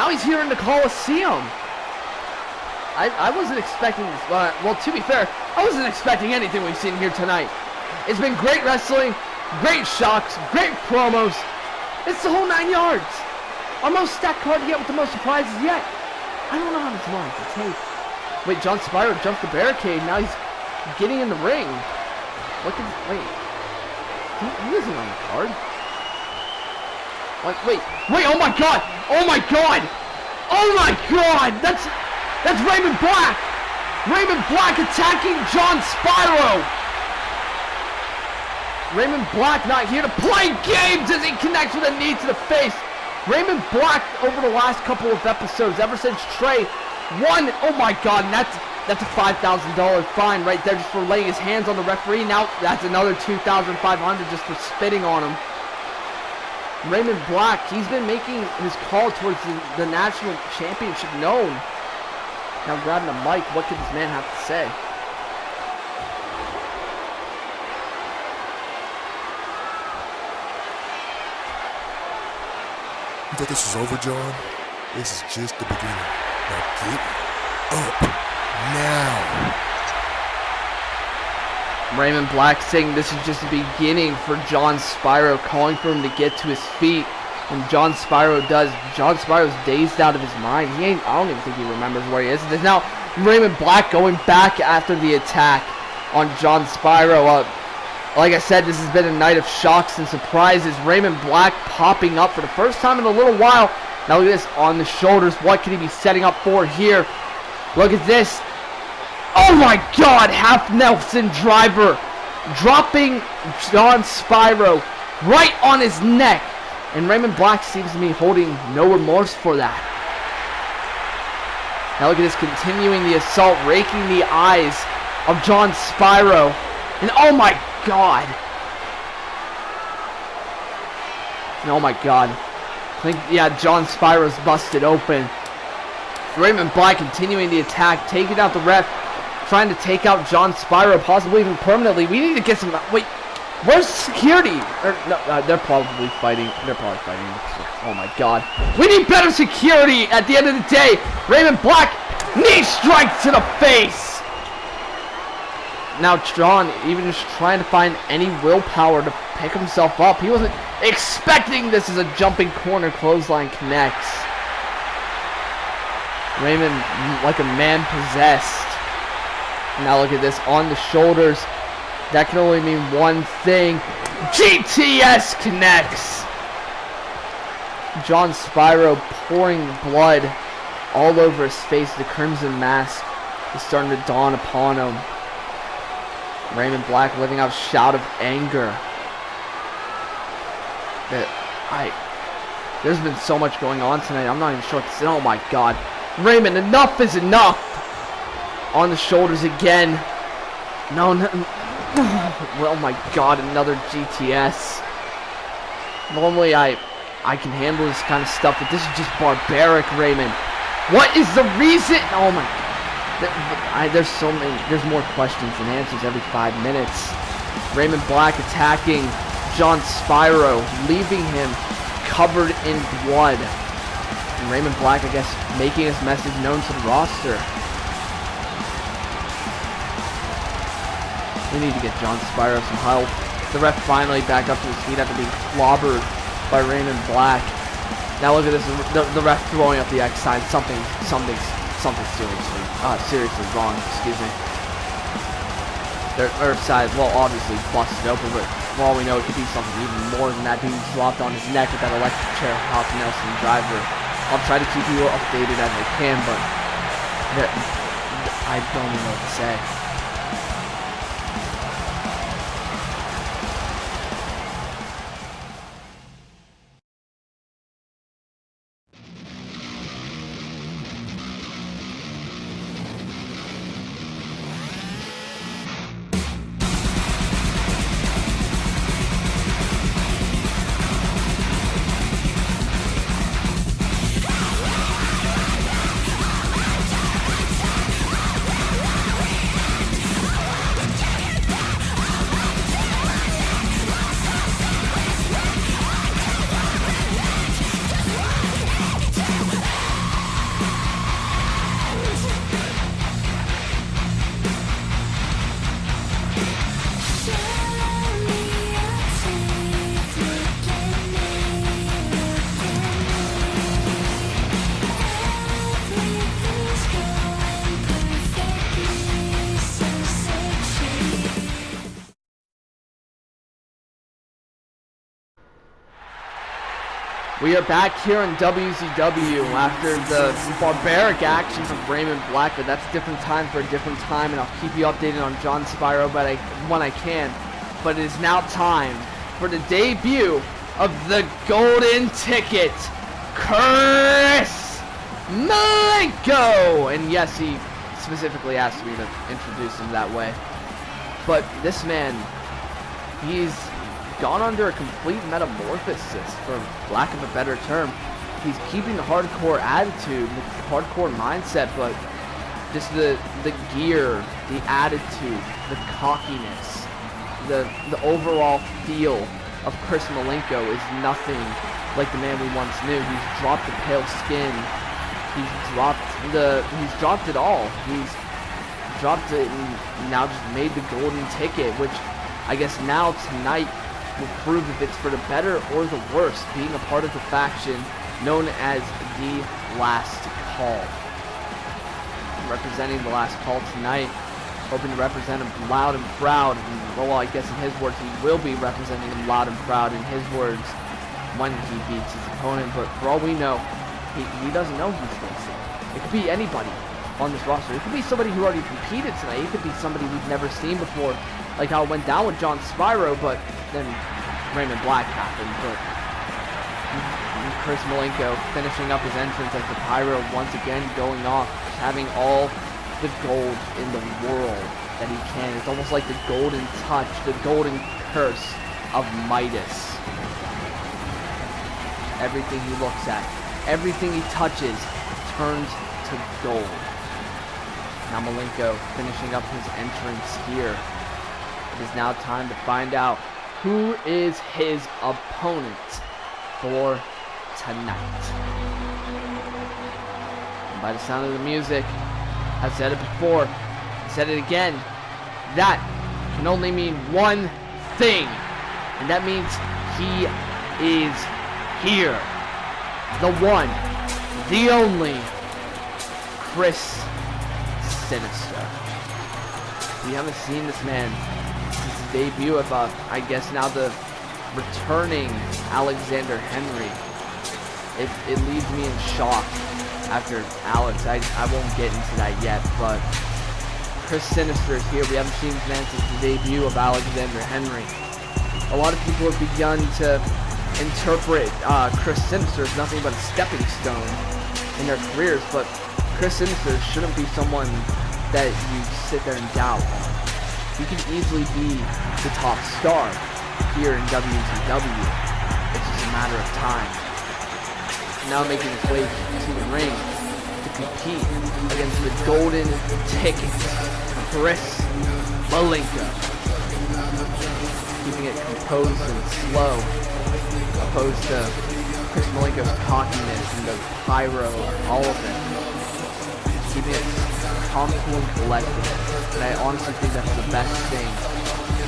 he's here in the Coliseum. I wasn't expecting this. Well, to be fair, I wasn't expecting anything we've seen here tonight. It's been great wrestling, great shocks, great promos. It's the whole 9 yards. Our most stacked card yet with the most surprises yet. I don't know how much more I can take. Wait, John Spyro jumped the barricade. Now he's getting in the ring. Wait. He isn't on the card. Wait, oh my god! Oh my god! Oh my god! That's Raymond Black! Raymond Black attacking John Spyro! Raymond Black not here to play games as he connects with a knee to the face. Raymond Black over the last couple of episodes, ever since Trey won, oh my god, and that's a $5,000 fine right there just for laying his hands on the referee. Now that's another $2,500 just for spitting on him. Raymond Black, he's been making his call towards the national championship known. Now grabbing the mic, what could this man have to say? You thought this was over, John? This is just the beginning. Now get up now. Raymond Black saying this is just the beginning for John Spyro, calling for him to get to his feet. And John Spyro does. John Spyro's dazed out of his mind. I don't even think he remembers where he is. There's now Raymond Black going back after the attack on John Spyro. Like I said, this has been a night of shocks and surprises. Raymond Black popping up for the first time in a little while. Now look at this on the shoulders. What could he be setting up for here? Look at this. Oh my god, half Nelson driver. Dropping John Spyro right on his neck. And Raymond Black seems to be holding no remorse for that. Now look at this, continuing the assault, raking the eyes of John Spyro. And oh my god. Oh my god. I think, yeah, John Spyro's busted open. Raymond Black continuing the attack, taking out the ref, trying to take out John Spyro, possibly even permanently. We need to get some... Wait, where's security? No, they're probably fighting. Oh my god. We need better security at the end of the day. Raymond Black, knee strike to the face. Now John even just trying to find any willpower to pick himself up. He wasn't expecting this as a jumping corner clothesline connects. Raymond like a man possessed. Now look at this on the shoulders. That can only mean one thing. GTS connects. John Spyro pouring blood all over his face. The crimson mask is starting to dawn upon him. Raymond Black letting out a shout of anger. There's been so much going on tonight. I'm not even sure what to say. Oh my god. Raymond, enough is enough. On the shoulders again. No. Oh my god, another GTS. Normally I can handle this kind of stuff, but this is just barbaric, Raymond. What is the reason? Oh my god. There's more questions than answers every 5 minutes. Raymond Black attacking John Spyro, leaving him covered in blood. And Raymond Black, I guess, making his message known to the roster. We need to get John Spyro some help. The ref finally back up to his feet after being clobbered by Raymond Black. Now look at this, the ref throwing up the X sign. Something's seriously wrong, excuse me. Their Earth side, well, obviously busted open, but for all we know, it could be something even more than that, being dropped on his neck with that electric chair Hop Nelson driver. I'll try to keep you updated as I can, but I don't even know what to say. We are back here in WZW after the barbaric actions of Raymond Black, but that's a different time for a different time, and I'll keep you updated on John Spyro when I can. But it is now time for the debut of the golden ticket, Chris Malenko. And yes, he specifically asked me to introduce him that way. But this man, he's gone under a complete metamorphosis, for lack of a better term. He's keeping the hardcore attitude, the hardcore mindset, but just the gear, the attitude, the cockiness, the overall feel of Chris Malenko is nothing like the man we once knew. He's dropped the pale skin. He's dropped it all. He's dropped it and now just made the golden ticket, which I guess now tonight will prove if it's for the better or the worse, being a part of the faction known as the Last Call. Representing the Last Call tonight, hoping to represent him loud and proud. And, well, I guess in his words, he will be representing him loud and proud in his words when he beats his opponent. But for all we know, he doesn't know who's facing. It could be anybody on this roster. It could be somebody who already competed tonight. It could be somebody we've never seen before, like how it went down with John Spyro, but then Raymond Black happened. But Chris Malenko finishing up his entrance as the Pyro once again going off, having all the gold in the world that he can. It's almost like the golden touch, the golden curse of Midas. Everything he looks at, everything he touches turns to gold. Now Malenko finishing up his entrance here. It is now time to find out who is his opponent for tonight. And by the sound of the music, I've said it before, I said it again, that can only mean one thing, and that means he is here. The one, the only, Chris Sinister. We haven't seen this man since his debut of, I guess now the returning Alexander Henry. It leaves me in shock after Alex. I won't get into that yet, but Chris Sinister is here. We haven't seen this man since the debut of Alexander Henry. A lot of people have begun to interpret Chris Sinister as nothing but a stepping stone in their careers, but Chris Sinister shouldn't be someone that you sit there and doubt. He can easily be the top star here in WZW. It's just a matter of time. Now making his way to the ring to compete against the golden ticket, Chris Malenko. Keeping it composed and slow, opposed to Chris Malenko's cockiness and the pyro, all of it. Keeping it calm, cool, and collected. And I honestly think that's the best thing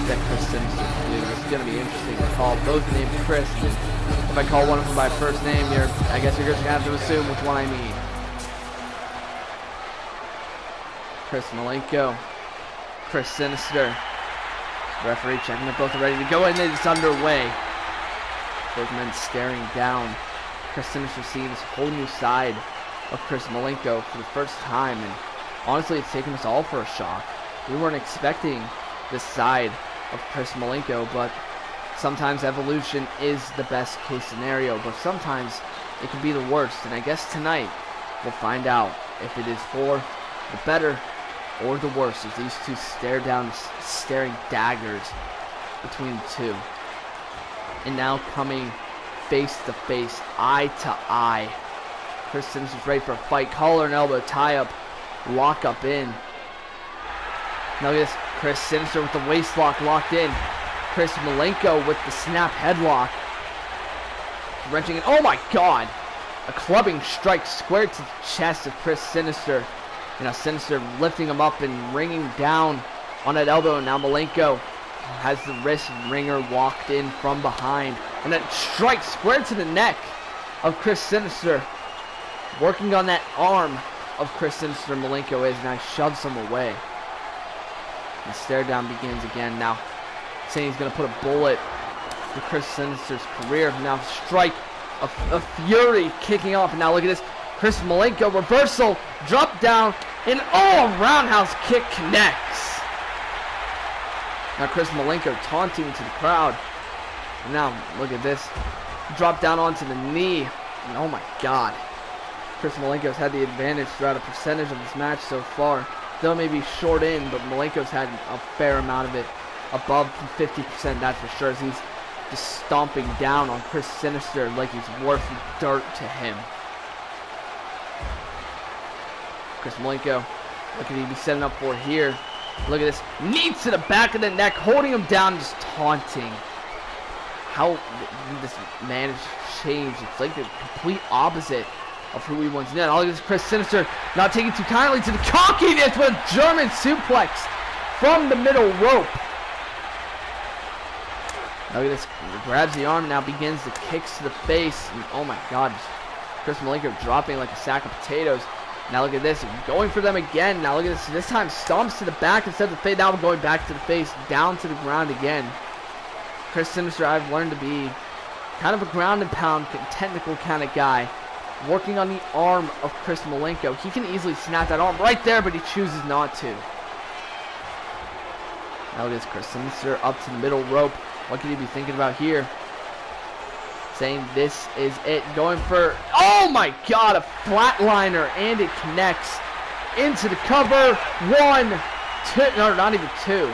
that Chris Sinister can do. It's going to be interesting to call both named Chris. If I call one of them by first name, I guess you're just going to have to assume which one I mean. Chris Malenko, Chris Sinister. Referee checking if both are ready to go, and it's underway. Both men staring down. Chris Sinister seeing this whole new side of Chris Malenko for the first time, and honestly, it's taken us all for a shock. We weren't expecting this side of Chris Malenko, but sometimes evolution is the best case scenario, but sometimes it can be the worst, and I guess tonight we'll find out if it is for the better or the worse as these two stare down, staring daggers between the two. And now coming face to face, eye to eye. Chris Sinister's ready for a fight. Collar and elbow tie up, lock up in. Now look at this, Chris Sinister with the waist lock locked in. Chris Malenko with the snap headlock. Wrenching it. Oh my god! A clubbing strike square to the chest of Chris Sinister. You know, Sinister lifting him up and ringing down on that elbow. Now Malenko has the wrist ringer walked in from behind. And that strike square to the neck of Chris Sinister. Working on that arm of Chris Sinister, Malenko is now shoves him away. The stare down begins again. Now saying he's going to put a bullet to Chris Sinister's career. Now strike of fury kicking off. And now look at this. Chris Malenko reversal, drop down, and roundhouse kick connects. Now Chris Malenko taunting to the crowd. And now look at this. Drop down onto the knee. And oh my God. Chris Malenko's had the advantage throughout a percentage of this match so far. Still maybe short in, but Malenko's had a fair amount of it. Above 50%, that's for sure. As he's just stomping down on Chris Sinister like he's worth dirt to him. Chris Malenko, what could he be setting up for here? Look at this. Knee to the back of the neck, holding him down, just taunting. How this man has changed. It's like the complete opposite of who he once knew. Look at this Chris Sinister not taking too kindly to the cockiness with a German suplex from the middle rope. Look at this. He grabs the arm, now begins the kicks to the face. And oh my God. Chris Malenko dropping like a sack of potatoes. Now look at this. Going for them again. Now look at this. This time stomps to the back instead of the face. Now going back to the face. Down to the ground again. Chris Sinister, I've learned to be kind of a ground and pound, technical kind of guy. Working on the arm of Chris Malenko. He can easily snap that arm right there, but he chooses not to. Now look at this. Chris Sinister up to the middle rope. What could he be thinking about here? Saying this is it. Going for, oh my God, a flatliner, and it connects into the cover. 1, 2, no, not even 2.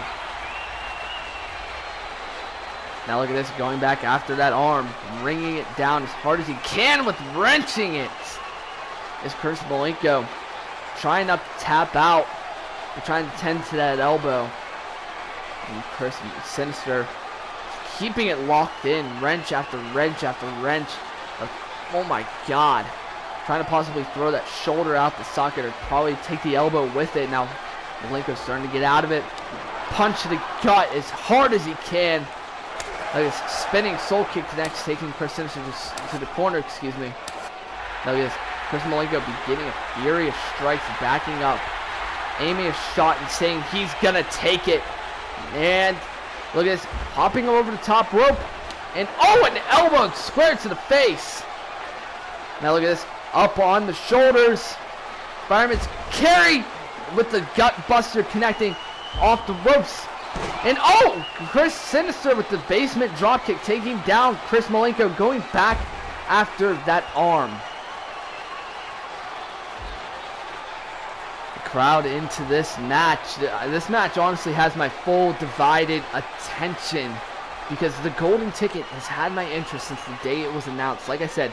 Now look at this, going back after that arm, ringing it down as hard as he can with wrenching it. Is Chris Malenko trying not to tap out, but trying to tend to that elbow. And Chris Sinister keeping it locked in, wrench after wrench after wrench. Oh my God. Trying to possibly throw that shoulder out the socket or probably take the elbow with it. Now Malenko's starting to get out of it. Punch to the gut as hard as he can. Like a spinning soul kick next, taking Chris Sinister to the corner, excuse me. Now this, Chris Malenko beginning a furious strikes, backing up, aiming a shot and saying he's gonna take it. And look at this, hopping over the top rope. And oh, an elbow square to the face. Now look at this, up on the shoulders. Fireman's carry with the gut buster connecting off the ropes. And oh, Chris Sinister with the basement dropkick taking down Chris Malenko, going back after that arm. The crowd into this match. This match honestly has my full divided attention because the golden ticket has had my interest since the day it was announced. Like I said,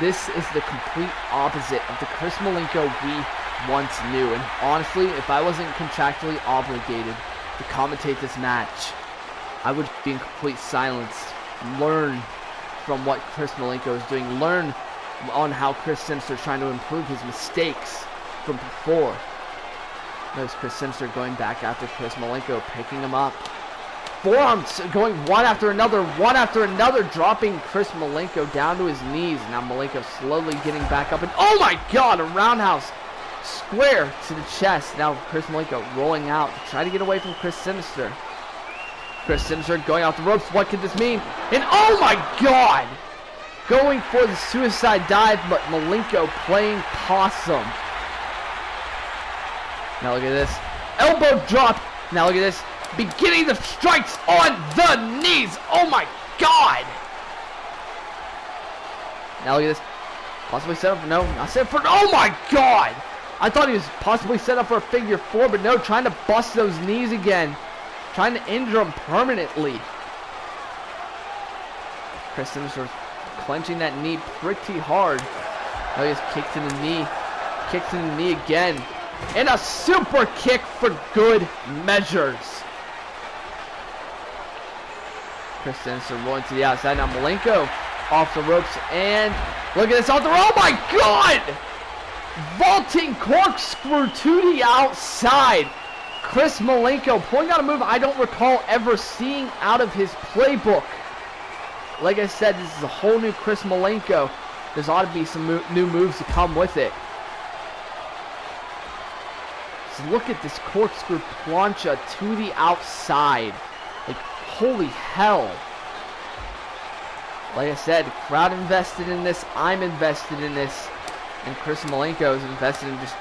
this is the complete opposite of the Chris Malenko we once knew. And honestly, if I wasn't contractually obligated to commentate this match, I would be in complete silence. Learn from what Chris Malenko is doing. Learn on how Chris Sinister is trying to improve his mistakes from before. Notice Chris Sinister going back after Chris Malenko, picking him up. Forearms going one after another, dropping Chris Malenko down to his knees. Now Malenko slowly getting back up, and oh my God, a roundhouse square to the chest. Now Chris Malenko rolling out to try to get away from Chris Sinister. Chris Sinister going out the ropes. What could this mean? And oh my God! Going for the suicide dive, but Malenko playing possum. Now look at this. Elbow drop. Now look at this. Beginning the strikes on the knees. Oh my God! Now look at this. Possibly set up for, no, not set up for, oh my God! I thought he was possibly set up for a figure 4, but no, trying to bust those knees again. Trying to injure him permanently. Chris Sinister clenching that knee pretty hard. Oh, he just kicked in the knee. Kicked in the knee again. And a super kick for good measures. Chris Sinister rolling to the outside. Now Malenko off the ropes. And look at this off the rope. Oh my God! Vaulting corkscrew to the outside. Chris Malenko pulling out a move I don't recall ever seeing out of his playbook. Like I said, this is a whole new Chris Malenko. There's ought to be some new moves to come with it. So look at this corkscrew plancha to the outside. Like, holy hell. Like I said, the crowd invested in this. I'm invested in this. And Chris Malenko is invested in just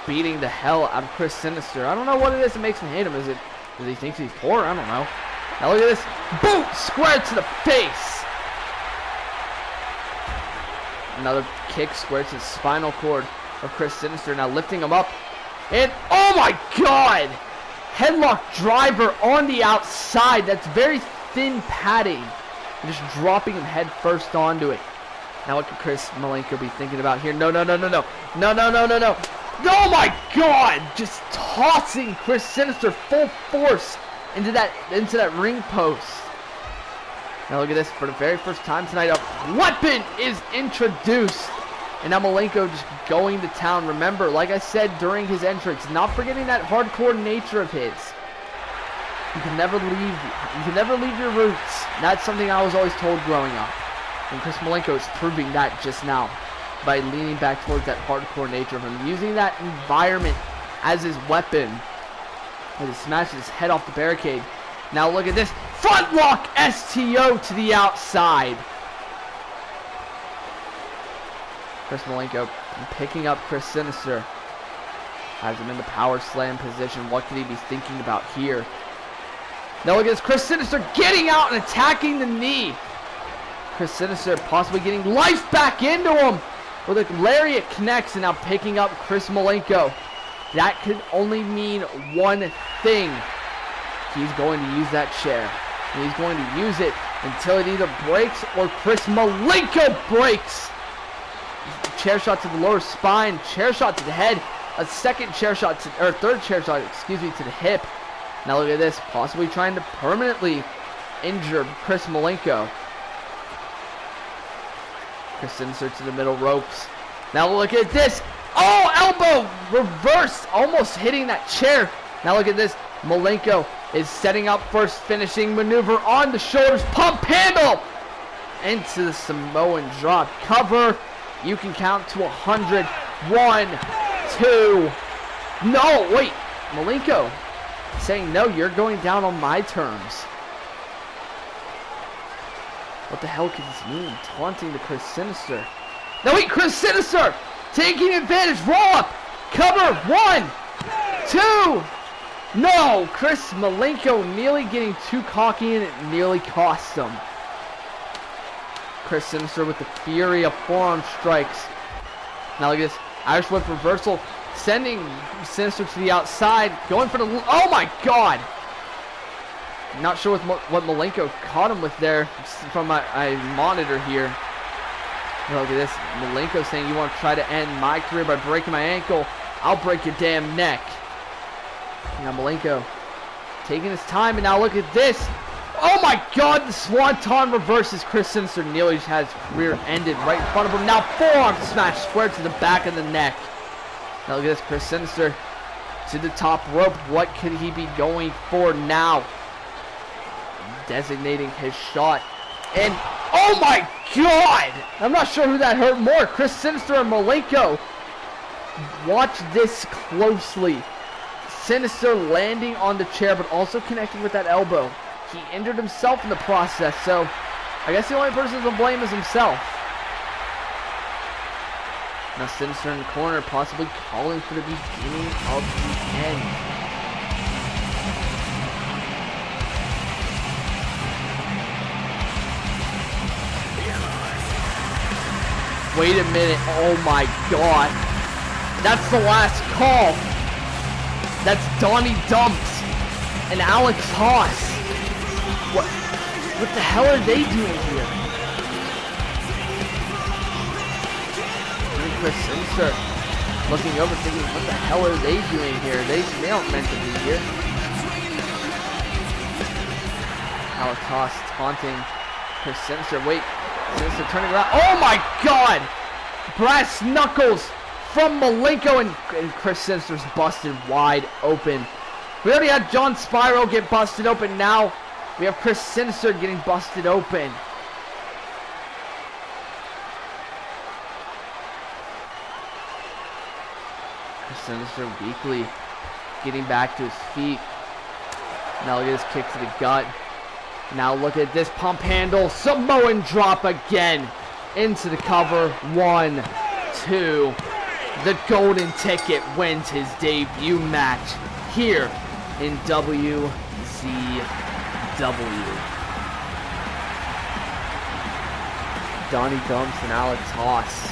beating the hell out of Chris Sinister. I don't know what it is that makes me hate him. Is it Does he think he's poor? I don't know. Now look at this. Boot square to the face. Another kick square to the spinal cord of Chris Sinister. Now lifting him up. And oh my god! Headlock driver on the outside. That's very thin padding. And just dropping him head first onto it. Now what could Chris Malenko be thinking about here? No. Oh my god! Just tossing Chris Sinister full force into that ring post. Now look at this. For the very first time tonight, a weapon is introduced. And now Malenko just going to town. Remember, like I said during his entrance, not forgetting that hardcore nature of his. You can never leave your roots. That's something I was always told growing up. And Chris Malenko is proving that just now by leaning back towards that hardcore nature of him, using that environment as his weapon. As he smashes his head off the barricade. Now look at this. Front lock STO to the outside. Chris Malenko picking up Chris Sinister. Has him in the power slam position. What could he be thinking about here? Now look at this. Chris Sinister getting out and attacking the knee. Chris Sinister possibly getting life back into him. With a lariat connects and now picking up Chris Malenko. That could only mean one thing. He's going to use that chair. And he's going to use it until it either breaks or Chris Malenko breaks. Chair shot to the lower spine. Chair shot to the head. A second chair shot to, or third chair shot, excuse me, to the hip. Now look at this. Possibly trying to permanently injure Chris Malenko. Chris Sinister to the middle ropes. Now look at this. Oh, elbow reversed, almost hitting that chair. Now look at this. Malenko is setting up for his finishing maneuver on the shoulders. Pump handle into the Samoan drop. Cover. You can count to 100. 1, 2. No, wait. Malenko saying, no, you're going down on my terms. What the hell could this mean? Taunting to Chris Sinister. No, wait, Chris Sinister taking advantage. Roll up. Cover. 1, 2. No, Chris Malenko nearly getting too cocky and it nearly cost him. Chris Sinister with the fury of forearm strikes. Now look at this. Irish whip reversal. Sending Sinister to the outside. Going for the... Oh my god! Not sure what Malenko caught him with there from my monitor here. Look at this. Malenko saying, you want to try to end my career by breaking my ankle? I'll break your damn neck. Now Malenko taking his time, and now look at this. Oh my god, the Swanton reverses. Chris Sinister nearly just has his career ended right in front of him. Now forearm smash square to the back of the neck. Now look at this. Chris Sinister to the top rope. What could he be going for now? Designating his shot. And oh my god! I'm not sure who that hurt more, Chris Sinister or Malenko. Watch this closely. Sinister landing on the chair, but also connecting with that elbow. He injured himself in the process, so I guess the only person to blame is himself. Now Sinister in the corner, possibly calling for the beginning of the end. Wait a minute, oh my god. That's the last call. That's Donnie Dumps and Alex Haas. What the hell are they doing here? Chris Sinister looking over thinking, what the hell are they doing here? They aren't meant to be here. Alex Haas taunting Chris Sinister. Wait, Sinister turning around. Oh my god! Brass knuckles from Malenko, and Chris Sinister's busted wide open. We already had John Spyro get busted open. Now we have Chris Sinister getting busted open. Chris Sinister weakly getting back to his feet. Now look at this kick to the gut. Now look at this pump handle. Samoan drop again. Into the cover. 1, 2. The Golden Ticket wins his debut match here in WZW. Donnie Dumps and Alex Haas.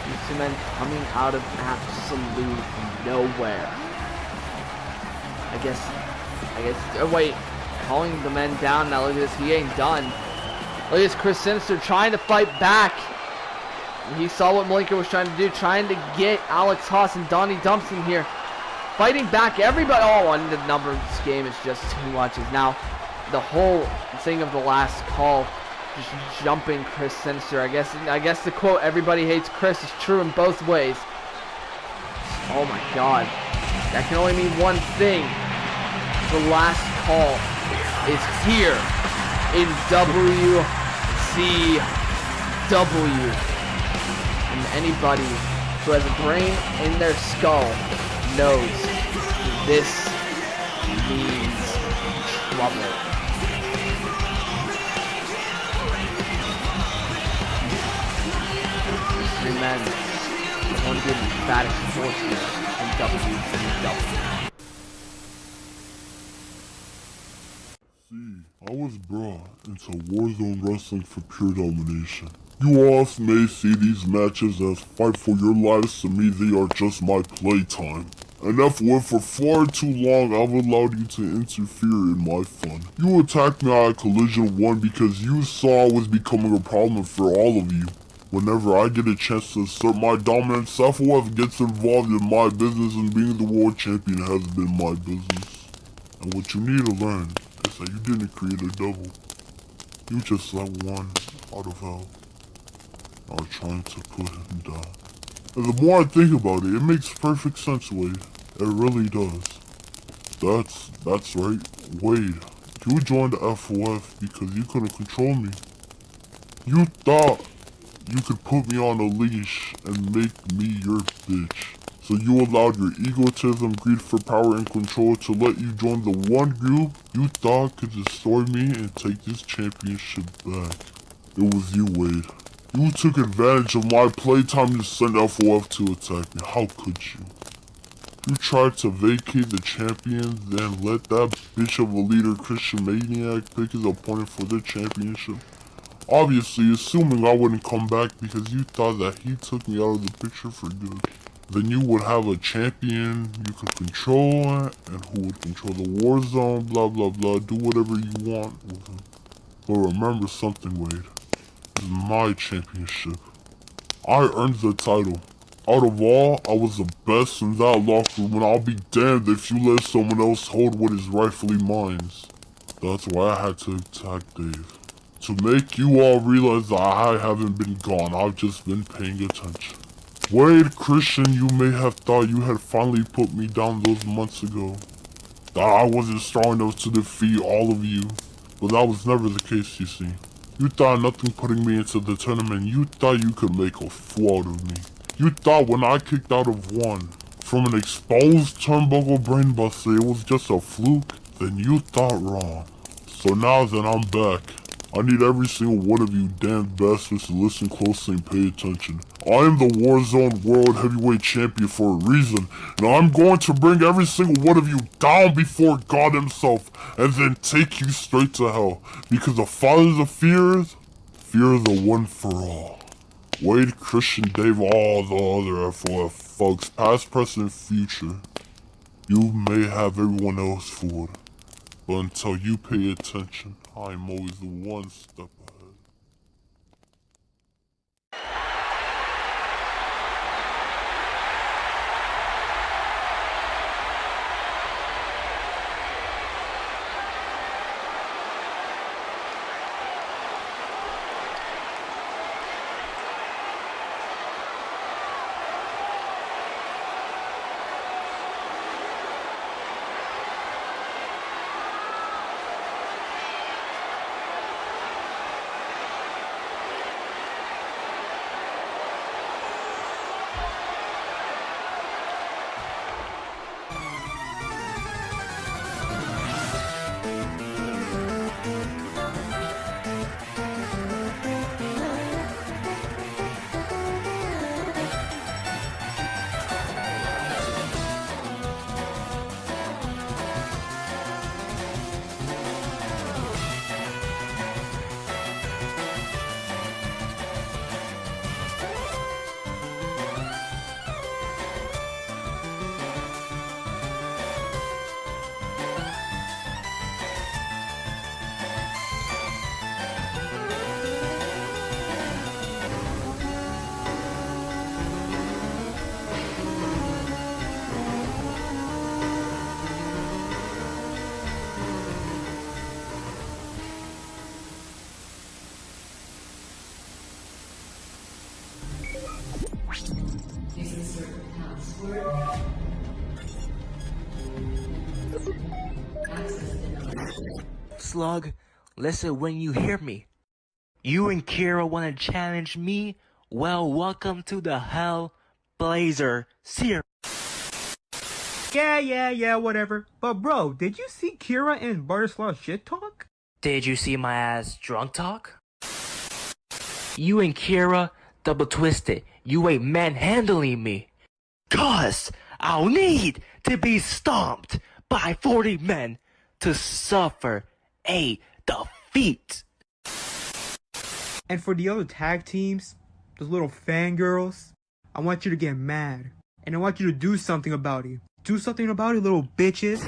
These two men coming out of absolute nowhere. I guess, oh wait, calling the men down. Now look at this, he ain't done. Look at this, Chris Sinister trying to fight back. He saw what Malenko was trying to do, trying to get Alex Haas and Donnie Dumps in here. Fighting back, everybody, oh, and the numbers game is just too much. Now, the whole thing of the last call, just jumping Chris Sinister. I guess the quote, everybody hates Chris, is true in both ways. Oh my god. That can only mean one thing. The last call is here in WZW. And anybody who has a brain in their skull knows this means trouble. These three men have one good emphatic force here in WZW. See, I was brought into Warzone Wrestling for pure domination. You all may see these matches as fight for your lives. To me, they are just my playtime. And therefore, for far too long, I've allowed you to interfere in my fun. You attacked me at Collision 1 because you saw I was becoming a problem for all of you. Whenever I get a chance to assert my dominance, FOF gets involved in my business, and being the world champion has been my business. And what you need to learn is that you didn't create a double. You just let one out of hell. Are trying to put him down. And the more I think about it, it makes perfect sense, Wade. It really does. That's right. Wade, you joined the FOF because you couldn't control me. You thought you could put me on a leash and make me your bitch. So you allowed your egotism, greed for power, and control to let you join the one group you thought could destroy me and take this championship back. It was you, Wade. You took advantage of my playtime to send FOF to attack me. How could you? You tried to vacate the champion, then let that bitch of a leader, Christian Maniac, pick his opponent for the championship. Obviously, assuming I wouldn't come back because you thought that he took me out of the picture for good. Then you would have a champion you could control and who would control the war zone, blah blah blah, do whatever you want with him. But remember something, Wade. This is my championship. I earned the title. Out of all, I was the best in that locker room, and I'll be damned if you let someone else hold what is rightfully mine. That's why I had to attack Dave. To make you all realize that I haven't been gone, I've just been paying attention. Wade, Christian, you may have thought you had finally put me down those months ago. That I wasn't strong enough to defeat all of you. But that was never the case, you see. You thought nothing putting me into the tournament. You thought you could make a fool out of me. You thought when I kicked out of one from an exposed turnbuckle brainbuster, it was just a fluke. Then you thought wrong. So now that I'm back, I need every single one of you damn bastards to listen closely and pay attention. I am the Warzone World Heavyweight Champion for a reason, and I'm going to bring every single one of you down before God himself, and then take you straight to hell. Because the fathers of fears, fear the one for all. Wade, Christian, Dave, all the other FOF folks, past, present, future. You may have everyone else fooled, but until you pay attention, I'm always the one step ahead. Slug, listen when you hear me. You and Kira want to challenge me? Well, welcome to the Hell Blazer series. Yeah, whatever. But bro, did you see Kira and Butterslaw shit talk? Did you see my ass drunk talk? You and Kira double twisted. You ain't manhandling me. 'Cause I'll need to be stomped by 40 men to suffer a defeat. And for the other tag teams, those little fangirls, I want you to get mad. And I want you to do something about it. Do something about it, little bitches.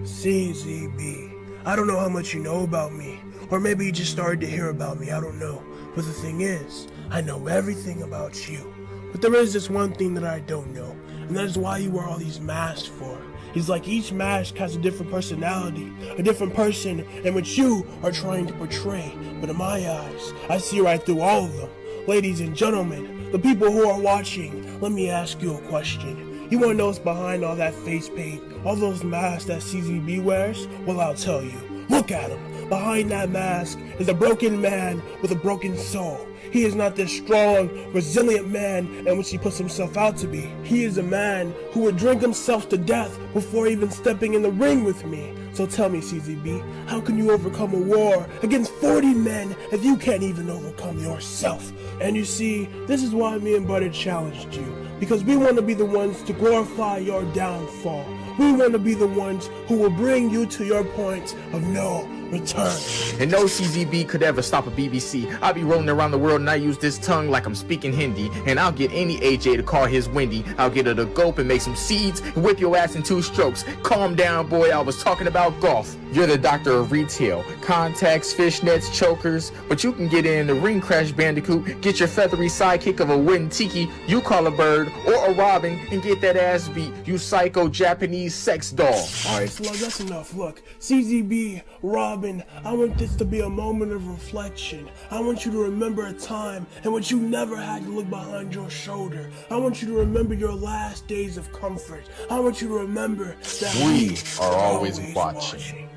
CZB. I don't know how much you know about me, or maybe you just started to hear about me, I don't know. But the thing is, I know everything about you. But there is this one thing that I don't know, and that is why you wear all these masks for. It's like each mask has a different personality, a different person in which you are trying to portray. But in my eyes, I see right through all of them. Ladies and gentlemen, the people who are watching, let me ask you a question. You want to know what's behind all that face paint, all those masks that CZB wears? Well, I'll tell you. Look at him. Behind that mask is a broken man with a broken soul. He is not this strong, resilient man in which he puts himself out to be. He is a man who would drink himself to death before even stepping in the ring with me. So tell me, CZB, how can you overcome a war against 40 men if you can't even overcome yourself? And you see, this is why me and Butter challenged you. Because we want to be the ones to glorify your downfall. We want to be the ones who will bring you to your point of no return. And no CZB could ever stop a BBC. I'll be rolling around the world and I use this tongue like I'm speaking Hindi. And I'll get any AJ to call his Wendy. I'll get her to gulp and make some seeds and whip your ass in 2 strokes. Calm down, boy, I was talking about golf. You're the doctor of retail. Contacts, fishnets, chokers. But you can get in the ring crash bandicoot, get your feathery sidekick of a wooden tiki, you call a bird or a robin and get that ass beat, you psycho Japanese sex doll. Alright, Slug, that's enough. Look, CZB, Robin, I want this to be a moment of reflection. I want you to remember a time in which you never had to look behind your shoulder. I want you to remember your last days of comfort. I want you to remember that we are always watching.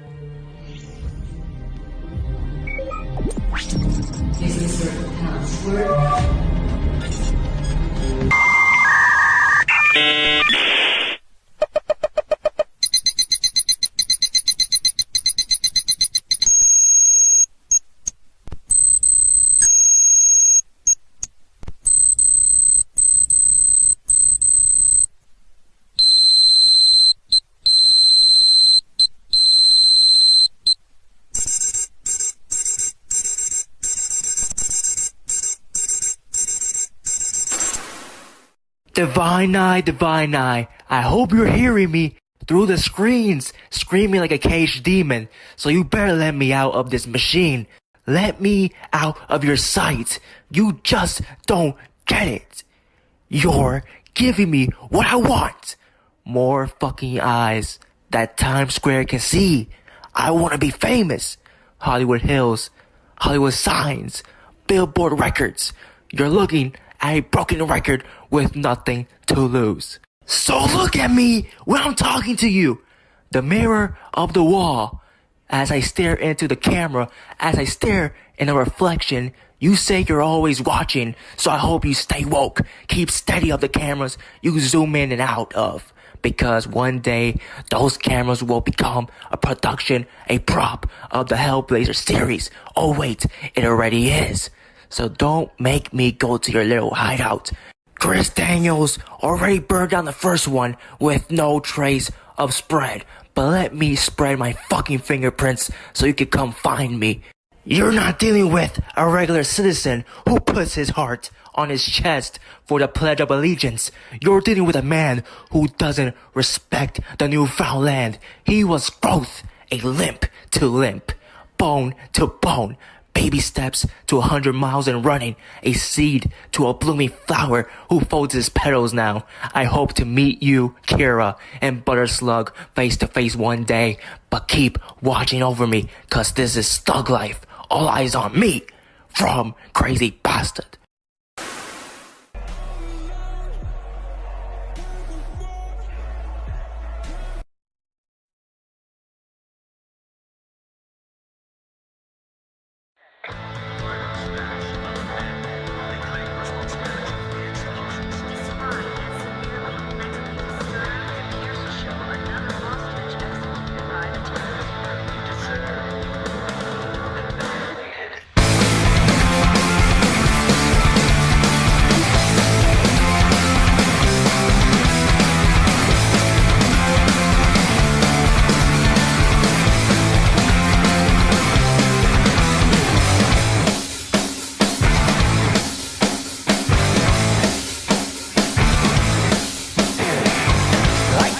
Is this your password? Divine Eye, I hope you're hearing me through the screens, screaming like a caged demon. So you better let me out of this machine. Let me out of your sight. You just don't get it. You're giving me what I want. More fucking eyes that Times Square can see. I want to be famous. Hollywood Hills, Hollywood signs, Billboard records. You're looking at a broken record with nothing to lose. So look at me when I'm talking to you. The mirror of the wall. As I stare into the camera, as I stare in a reflection, you say you're always watching, so I hope you stay woke. Keep steady of the cameras you zoom in and out of. Because one day, those cameras will become a production, a prop of the Hellblazer series. Oh wait, it already is. So don't make me go to your little hideout. Chris Daniels already burned down the first one with no trace of spread. But let me spread my fucking fingerprints so you can come find me. You're not dealing with a regular citizen who puts his heart on his chest for the Pledge of Allegiance. You're dealing with a man who doesn't respect the newfound land. He was growth, a limp to limp, bone to bone, Baby steps to 100 miles and running. A seed to a blooming flower who folds its petals now. I hope to meet you, Kira, and Butterslug face to face one day. But keep watching over me, cause this is Thug Life. All eyes on me. From Crazy Bastard.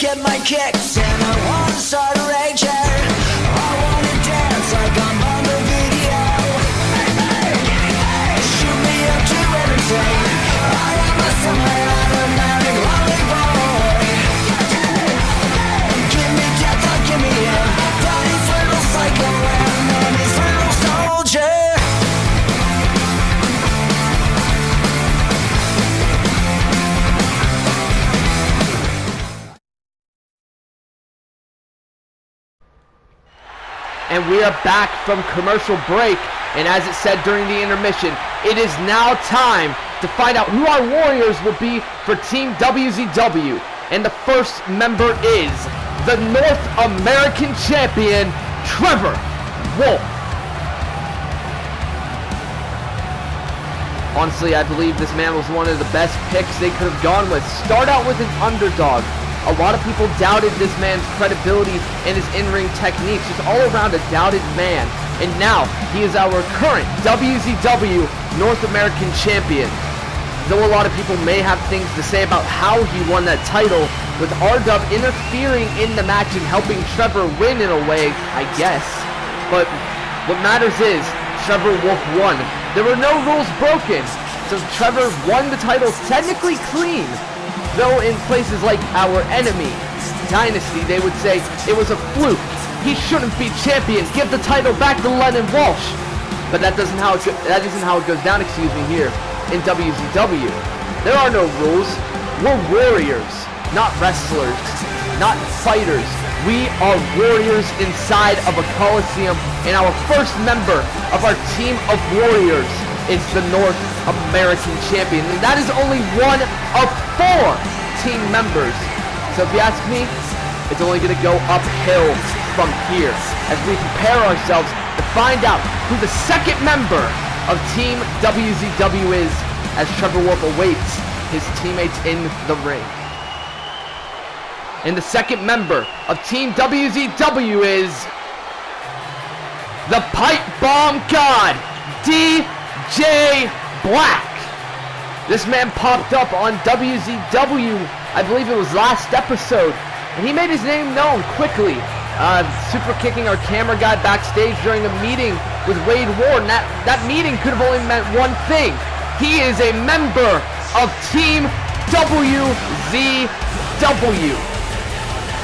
Get my kicks and I wanna start raging. I wanna dance like I'm on the video. Shoot me up to everything. I am a semi-automatic lollipop. Give me death or give me in. Daddy's little psycho and mommy's little soldier. And we are back from commercial break, and as it said during the intermission, it is now time to find out who our warriors will be for Team WZW. And the first member is the North American Champion, Trevor Wolf. Honestly, I believe this man was one of the best picks they could have gone with. Start out with an underdog. A lot of people doubted this man's credibility and his in-ring techniques. Just all around a doubted man. And now, he is our current WZW North American Champion. Though a lot of people may have things to say about how he won that title, with R-Dub interfering in the match and helping Trevor win in a way, I guess. But what matters is, Trevor Wolf won. There were no rules broken, so Trevor won the title technically clean. Though in places like our enemy, Dynasty, they would say it was a fluke. He shouldn't be champion. Give the title back to Lennon Walsh. But that isn't how it goes down, excuse me, here in WZW. There are no rules. We're warriors, not wrestlers, not fighters. We are warriors inside of a coliseum, and our first member of our team of warriors is the North American Champion. And that is only one of 4 team members. So if you ask me, it's only going to go uphill from here as we prepare ourselves to find out who the second member of Team WZW is, as Trevor Wolf awaits his teammates in the ring. And the second member of Team WZW is the Pipe Bomb God, DJ Black. This man popped up on WZW, I believe it was last episode, and he made his name known quickly. Super kicking our camera guy backstage during a meeting with Wade Ward, and that meeting could have only meant one thing. He is a member of Team WZW.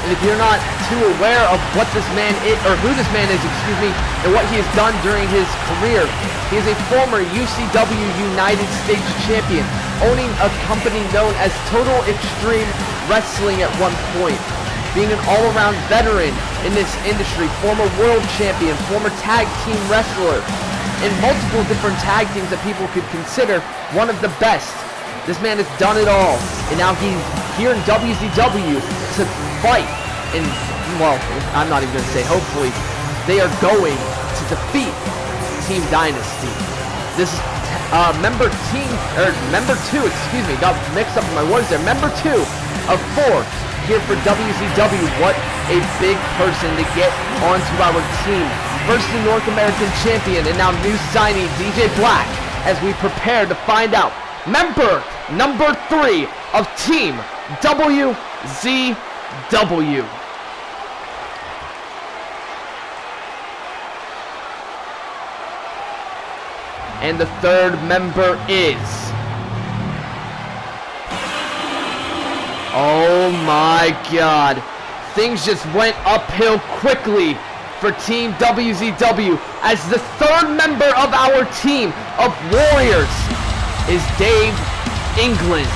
And if you're not too aware of what this man is, or who this man is, excuse me, and what he has done during his career, he is a former UCW United States champion, owning a company known as Total Extreme Wrestling at one point, being an all-around veteran in this industry, former world champion, former tag team wrestler, in multiple different tag teams that people could consider one of the best. This man has done it all, and now he's here in WZW to fight, and, well, I'm not even going to say hopefully, they are going to defeat Team Dynasty. This is member 2, excuse me, got mixed up in my words there, member 2 of 4 here for WZW. What a big person to get onto our team. First the North American Champion, and now new signee DJ Black, as we prepare to find out member number 3 of Team WZW. And the third member is... Oh my God. Things just went uphill quickly for Team WZW as the third member of our team of Warriors is Dave England.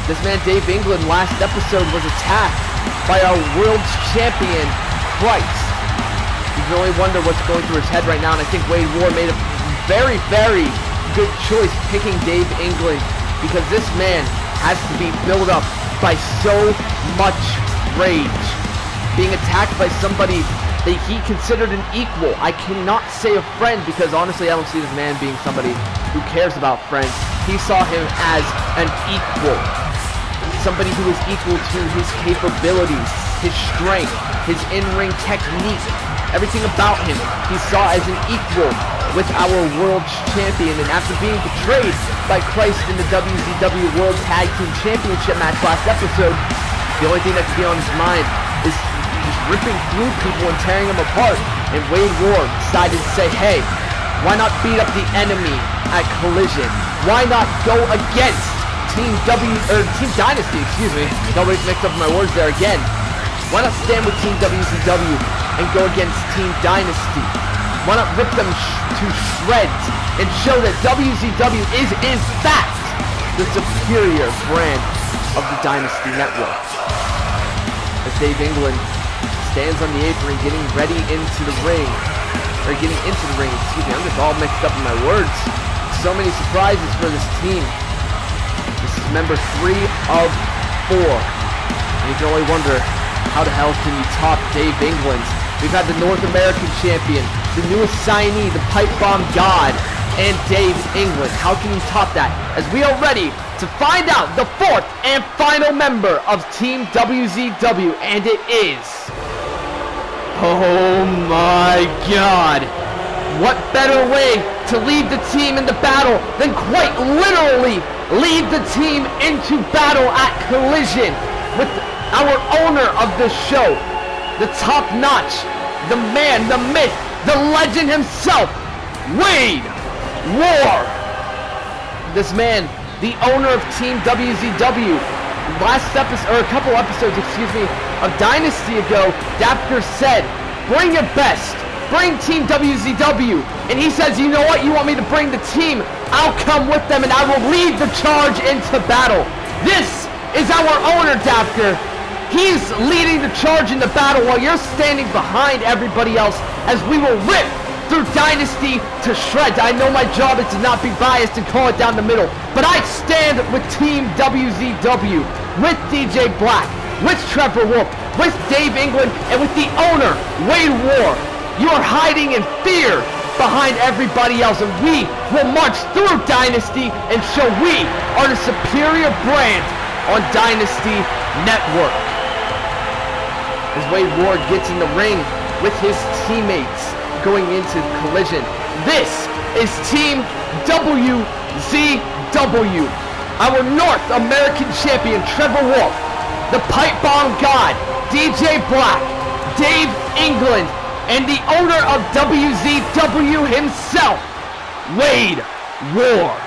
This man, Dave England, last episode was attacked by our world champion, Christ. You can only wonder what's going through his head right now, and I think Wade Ward made a very, very good choice picking Dave England because this man has to be built up by so much rage. Being attacked by somebody that he considered an equal. I cannot say a friend because honestly I don't see this man being somebody who cares about friends. He saw him as an equal. Somebody who is equal to his capabilities, his strength, his in-ring technique, everything about him he saw as an equal with our world champion. And after being betrayed by Christ in the WZW World Tag Team Championship match last episode, the only thing that could be on his mind is just ripping through people and tearing them apart. And Wade Ward decided to say, hey, why not beat up the enemy at Collision? Why not go against Team Dynasty, excuse me. Got mixed up my words there again. Why not stand with Team WZW and go against Team Dynasty? Why not rip them to shreds and show that WZW is in fact the superior brand of the Dynasty Network? As Dave England stands on the apron getting ready into the ring. Or getting into the ring, excuse me, I'm just all mixed up in my words. So many surprises for this team. This is member 3 of 4. And you can only wonder, how the hell can you top Dave England? We've had the North American champion, the newest signee, the Pipe Bomb God, and Dave England. How can you top that? As we are ready to find out the 4th and final member of Team WZW, and it is... Oh my God! What better way to lead the team into battle than quite literally lead the team into battle at Collision with our owner of the show, the top-notch, the man, the myth, the legend himself, Wade Ward. This man, the owner of Team WZW, last episode, or a couple episodes, excuse me, of Dynasty ago, Dapper said, bring your best, bring Team WZW, and he says, you know what, you want me to bring the team, I'll come with them and I will lead the charge into battle. This is our owner, Dapper. He's leading the charge in the battle while you're standing behind everybody else as we will rip through Dynasty to shreds. I know my job is to not be biased and call it down the middle, but I stand with Team WZW, with DJ Black, with Trevor Wolf, with Dave England, and with the owner, Wade Ward. You are hiding in fear behind everybody else, and we will march through Dynasty and show we are the superior brand on Dynasty Network. As Wade Ward gets in the ring with his teammates going into Collision, this is Team WZW. Our North American champion, Trevor Wolf, the Pipe Bomb God, DJ Black, Dave England, and the owner of WZW himself, Wade Ward.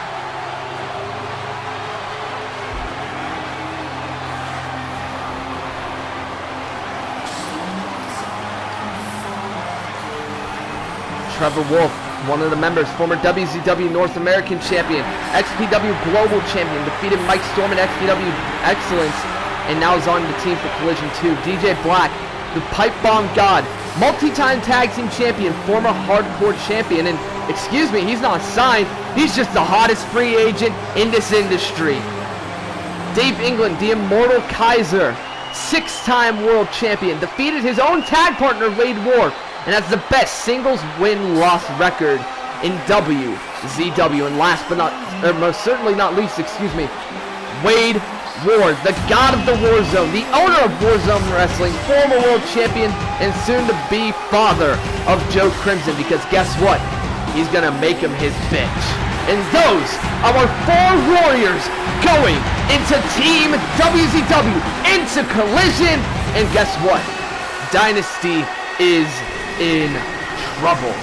Trevor Wolf, one of the members, former WZW North American champion, XPW Global champion, defeated Mike Storm in XPW Excellence, and now is on the team for Collision 2. DJ Black, the Pipe Bomb God, multi-time tag team champion, former hardcore champion, and excuse me, he's not signed, he's just the hottest free agent in this industry. Dave England, the Immortal Kaiser, 6-time world champion, defeated his own tag partner Wade Ward, and has the best singles win-loss record in WZW. And last but not, or most certainly not least, excuse me, Wade Ward, the god of the Warzone, the owner of Warzone Wrestling, former world champion, and soon-to-be father of Joe Crimson, because guess what? He's gonna make him his bitch. And those are our 4 warriors going into Team WZW, into Collision, and guess what? Dynasty is in trouble.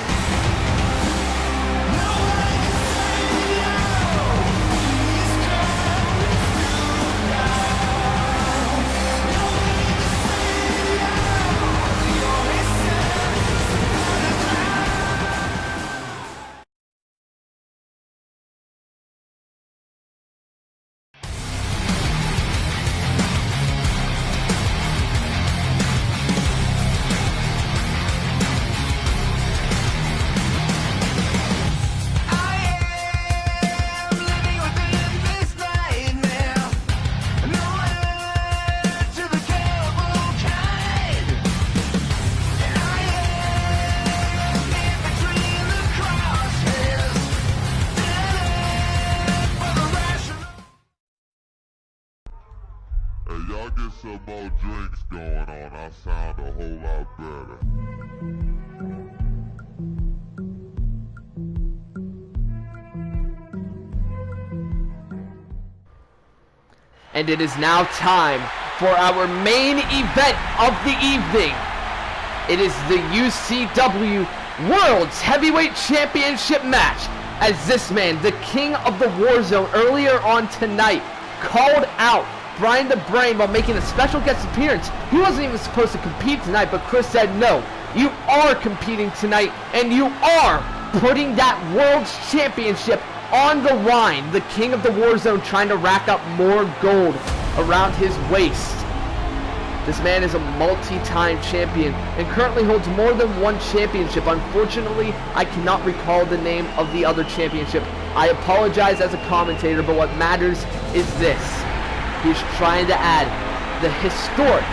some more drinks going on, I sound a whole lot better. And it is now time for our main event of the evening. It is the UCW World's Heavyweight Championship match, as this man, the king of the Warzone, earlier on tonight called out Brian the Brain while making a special guest appearance. He wasn't even supposed to compete tonight, but Chris said, no, you are competing tonight, and you are putting that World's Championship on the line. The king of the Warzone trying to rack up more gold around his waist. This man is a multi-time champion and currently holds more than one championship. Unfortunately, I cannot recall the name of the other championship. I apologize as a commentator, but what matters is this. He's trying to add the historic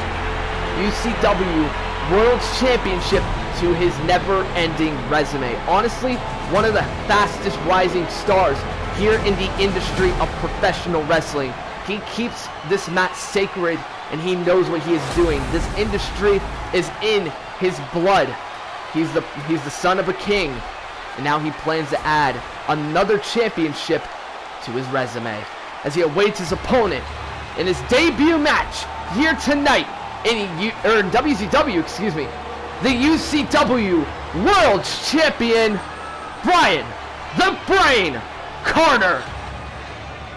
UCW World Championship to his never-ending resume. Honestly, one of the fastest rising stars here in the industry of professional wrestling. He keeps this match sacred, and he knows what he is doing. This industry is in his blood. He's the son of a king, and now he plans to add another championship to his resume as he awaits his opponent in his debut match here tonight in WZW, excuse me, the UCW World Champion, Brian the Brain Carter.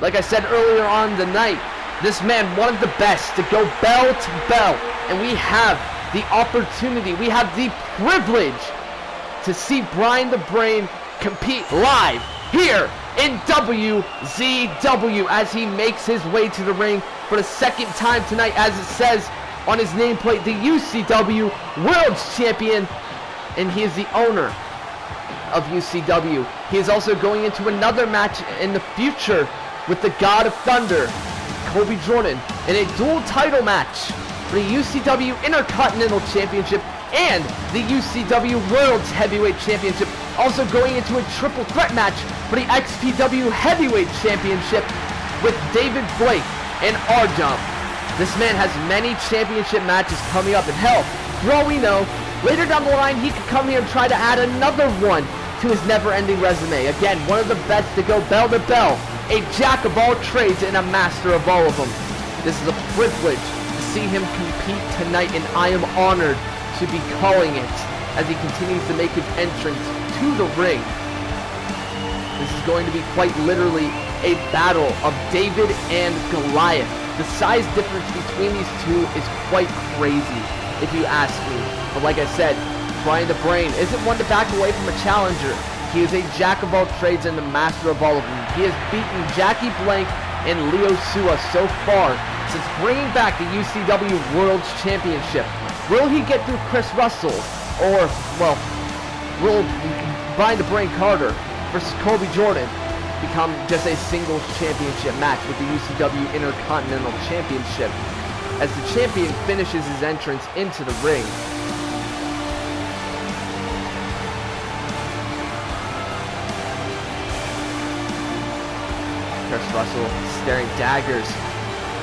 Like I said earlier on the night, this man, one of the best to go bell to bell, and we have the opportunity, we have the privilege to see Brian the Brain compete live here in WZW as he makes his way to the ring for the second time tonight, as it says on his nameplate, the UCW World Champion, and he is the owner of UCW. He is also going into another match in the future with the God of Thunder, Kobe Jordan, in a dual title match for the UCW Intercontinental Championship and the UCW World's Heavyweight Championship. Also going into a triple threat match for the XPW Heavyweight Championship with David Blake and R-Jump. This man has many championship matches coming up, and hell, for all we know, later down the line he could come here and try to add another one to his never-ending resume. Again, one of the best to go bell to bell, a jack of all trades and a master of all of them. This is a privilege to see him compete tonight, and I am honored to be calling it as he continues to make his entrance to the ring. This is going to be quite literally a battle of David and Goliath. The size difference between these two is quite crazy, if you ask me. But like I said, Brian the Brain isn't one to back away from a challenger. He is a jack of all trades and the master of all of them. He has beaten Jackie Blank and Leo Sua so far since bringing back the UCW World Championship. Will he get through Chris Russell? Or, well, will Brian the Brain Carter versus Kobe Jordan become just a singles championship match with the UCW Intercontinental Championship as the champion finishes his entrance into the ring? Chris Russell staring daggers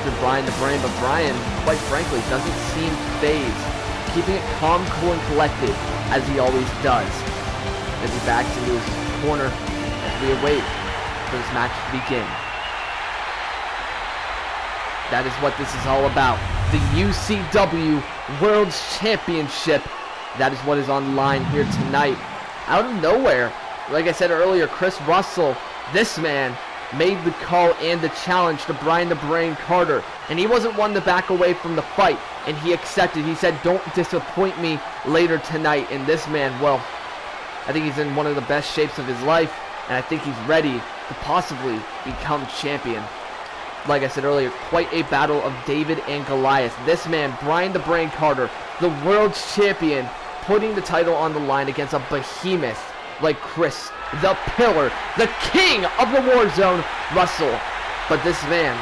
to Brian the Brain, but Brian, quite frankly, doesn't seem phased, keeping it calm, cool, and collected as he always does. As he backs into his corner as we await for this match to begin. That is what this is all about. The UCW World Championship. That is what is on the line here tonight. Out of nowhere, like I said earlier, Chris Russell, this man, made the call and the challenge to Brian the Brain Carter, and he wasn't one to back away from the fight, and he accepted. He said, don't disappoint me later tonight. And this man, well, I think he's in one of the best shapes of his life, and I think he's ready to possibly become champion. Like I said earlier, quite a battle of David and Goliath. This man, Brian the Brain Carter, the world champion, putting the title on the line against a behemoth like Chris, the Pillar, the king of the Warzone, Russell. But this man,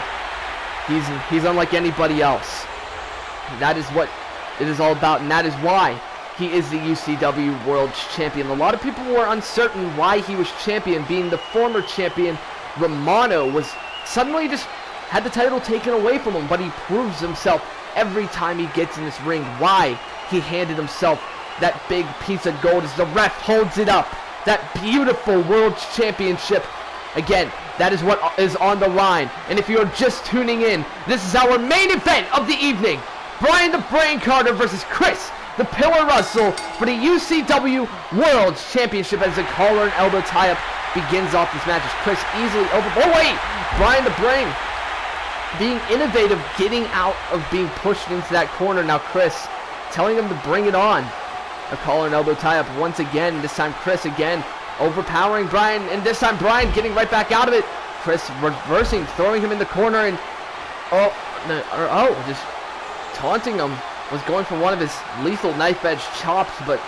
he's unlike anybody else. That is what it is all about, and that is why he is the UCW World Champion. A lot of people were uncertain why he was champion, being the former champion, Romano, was suddenly just had the title taken away from him, but he proves himself every time he gets in this ring. Why? He handed himself that big piece of gold as the ref holds it up. That beautiful World Championship. Again, that is what is on the line. And if you're just tuning in, this is our main event of the evening. Brian the Brain Carter versus Chris the Pillar Russell for the UCW World Championship as the collar and elbow tie-up begins off this match. As Chris easily over... Oh, wait! Brian the Brain being innovative, getting out of being pushed into that corner. Now Chris telling him to bring it on. A collar and elbow tie-up once again. This time Chris again overpowering Brian, and this time Brian getting right back out of it. Chris reversing, throwing him in the corner, and just taunting him. Was going for one of his lethal knife edge chops, but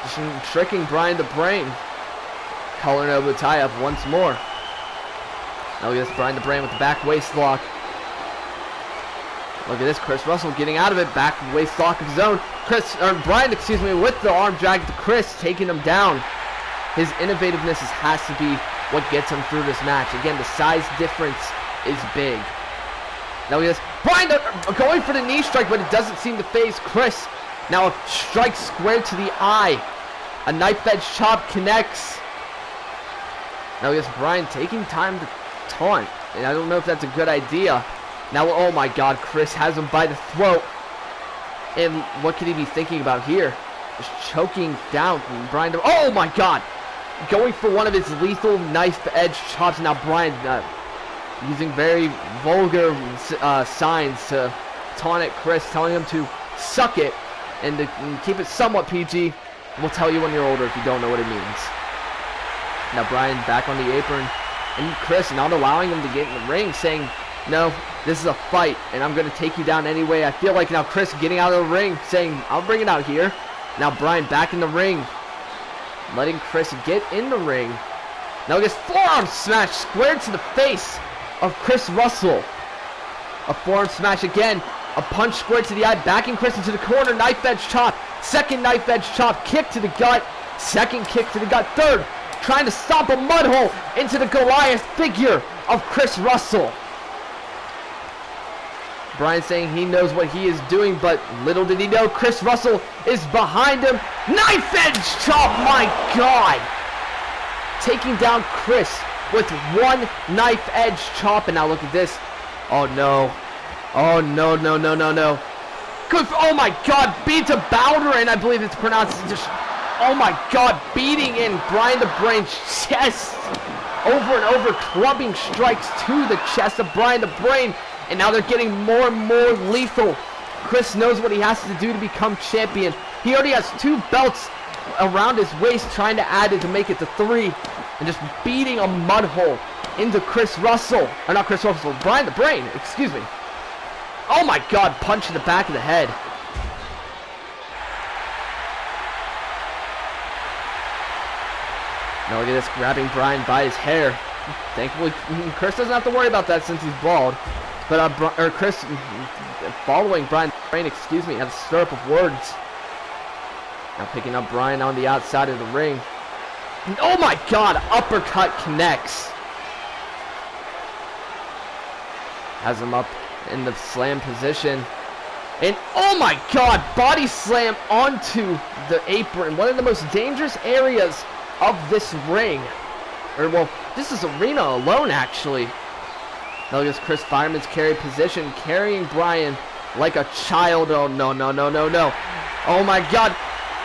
just tricking Brian the Brain. Collar and elbow tie-up once more. Now look at this, Brian the Brain with the back waist lock. Look at this, Chris Russell getting out of it, back waist lock of his own. Brian, with the arm drag to Chris, taking him down. His innovativeness has to be what gets him through this match. Again, the size difference is big. Now look at this, Brian going for the knee strike, but it doesn't seem to phase Chris. Now a strike square to the eye. A knife edge chop connects. Now look at this, Brian taking time to taunt, and I don't know if that's a good idea. Now, oh my God, Chris has him by the throat. And what could he be thinking about here? Just choking down Brian. Oh my God! Going for one of his lethal knife edge chops. Now Brian using very vulgar signs to taunt at Chris, telling him to suck it and to keep it somewhat PG. We'll tell you when you're older if you don't know what it means. Now Brian back on the apron, and Chris not allowing him to get in the ring, saying, no, this is a fight, and I'm going to take you down anyway. I feel like now Chris getting out of the ring, saying, I'll bring it out here. Now Brian back in the ring, letting Chris get in the ring. Now gets forearm smash squared to the face of Chris Russell. A forearm smash again. A punch squared to the eye, backing Chris into the corner. Knife edge chop. Second knife edge chop. Kick to the gut. Second kick to the gut. Third, trying to stop a mud hole into the Goliath figure of Chris Russell. Brian saying he knows what he is doing, but little did he know Chris Russell is behind him. Knife edge chop, my God! Taking down Chris with one knife edge chop, and now look at this. Oh no. Oh no, no, no, no, no. Good, oh my God, beat to Bowderin, I believe it's pronounced. Just, oh my God, beating in Brian the Brain's chest. Over and over, clubbing strikes to the chest of Brian the Brain. And now they're getting more and more lethal. Chris knows what he has to do to become champion. He already has 2 belts around his waist, trying to add it to make it to 3. And just beating a mud hole into Chris Russell. Or not Chris Russell, Brian the Brain, excuse me. Oh my God, punch in the back of the head. Now look at this, grabbing Brian by his hair. Thankfully, Chris doesn't have to worry about that since he's bald. But Chris, following Brian Brain, excuse me, has a stirrup of words. Now picking up Brian on the outside of the ring. And oh my God, uppercut connects. Has him up in the slam position. And oh my God, body slam onto the apron. One of the most dangerous areas of this ring. Or well, this is arena alone actually. Now look at Chris Fireman's carry position, carrying Brian like a child. Oh no, no, no, no, no. Oh my God.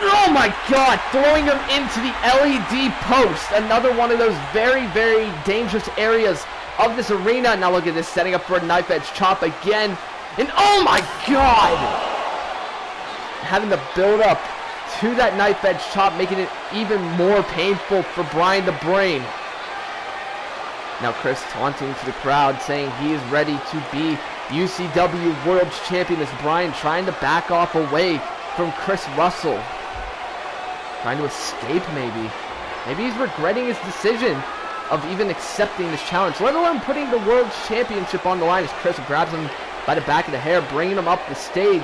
Oh my God, throwing him into the LED post. Another one of those very, very dangerous areas of this arena. Now look at this, setting up for a knife edge chop again. And oh my God! Having to build up to that knife edge chop, making it even more painful for Brian the Brain. Now Chris taunting to the crowd, saying he is ready to be UCW World Champion as Brian trying to back off away from Chris Russell. Trying to escape maybe. Maybe he's regretting his decision of even accepting this challenge, let alone putting the World Championship on the line as Chris grabs him by the back of the hair, bringing him up the stage.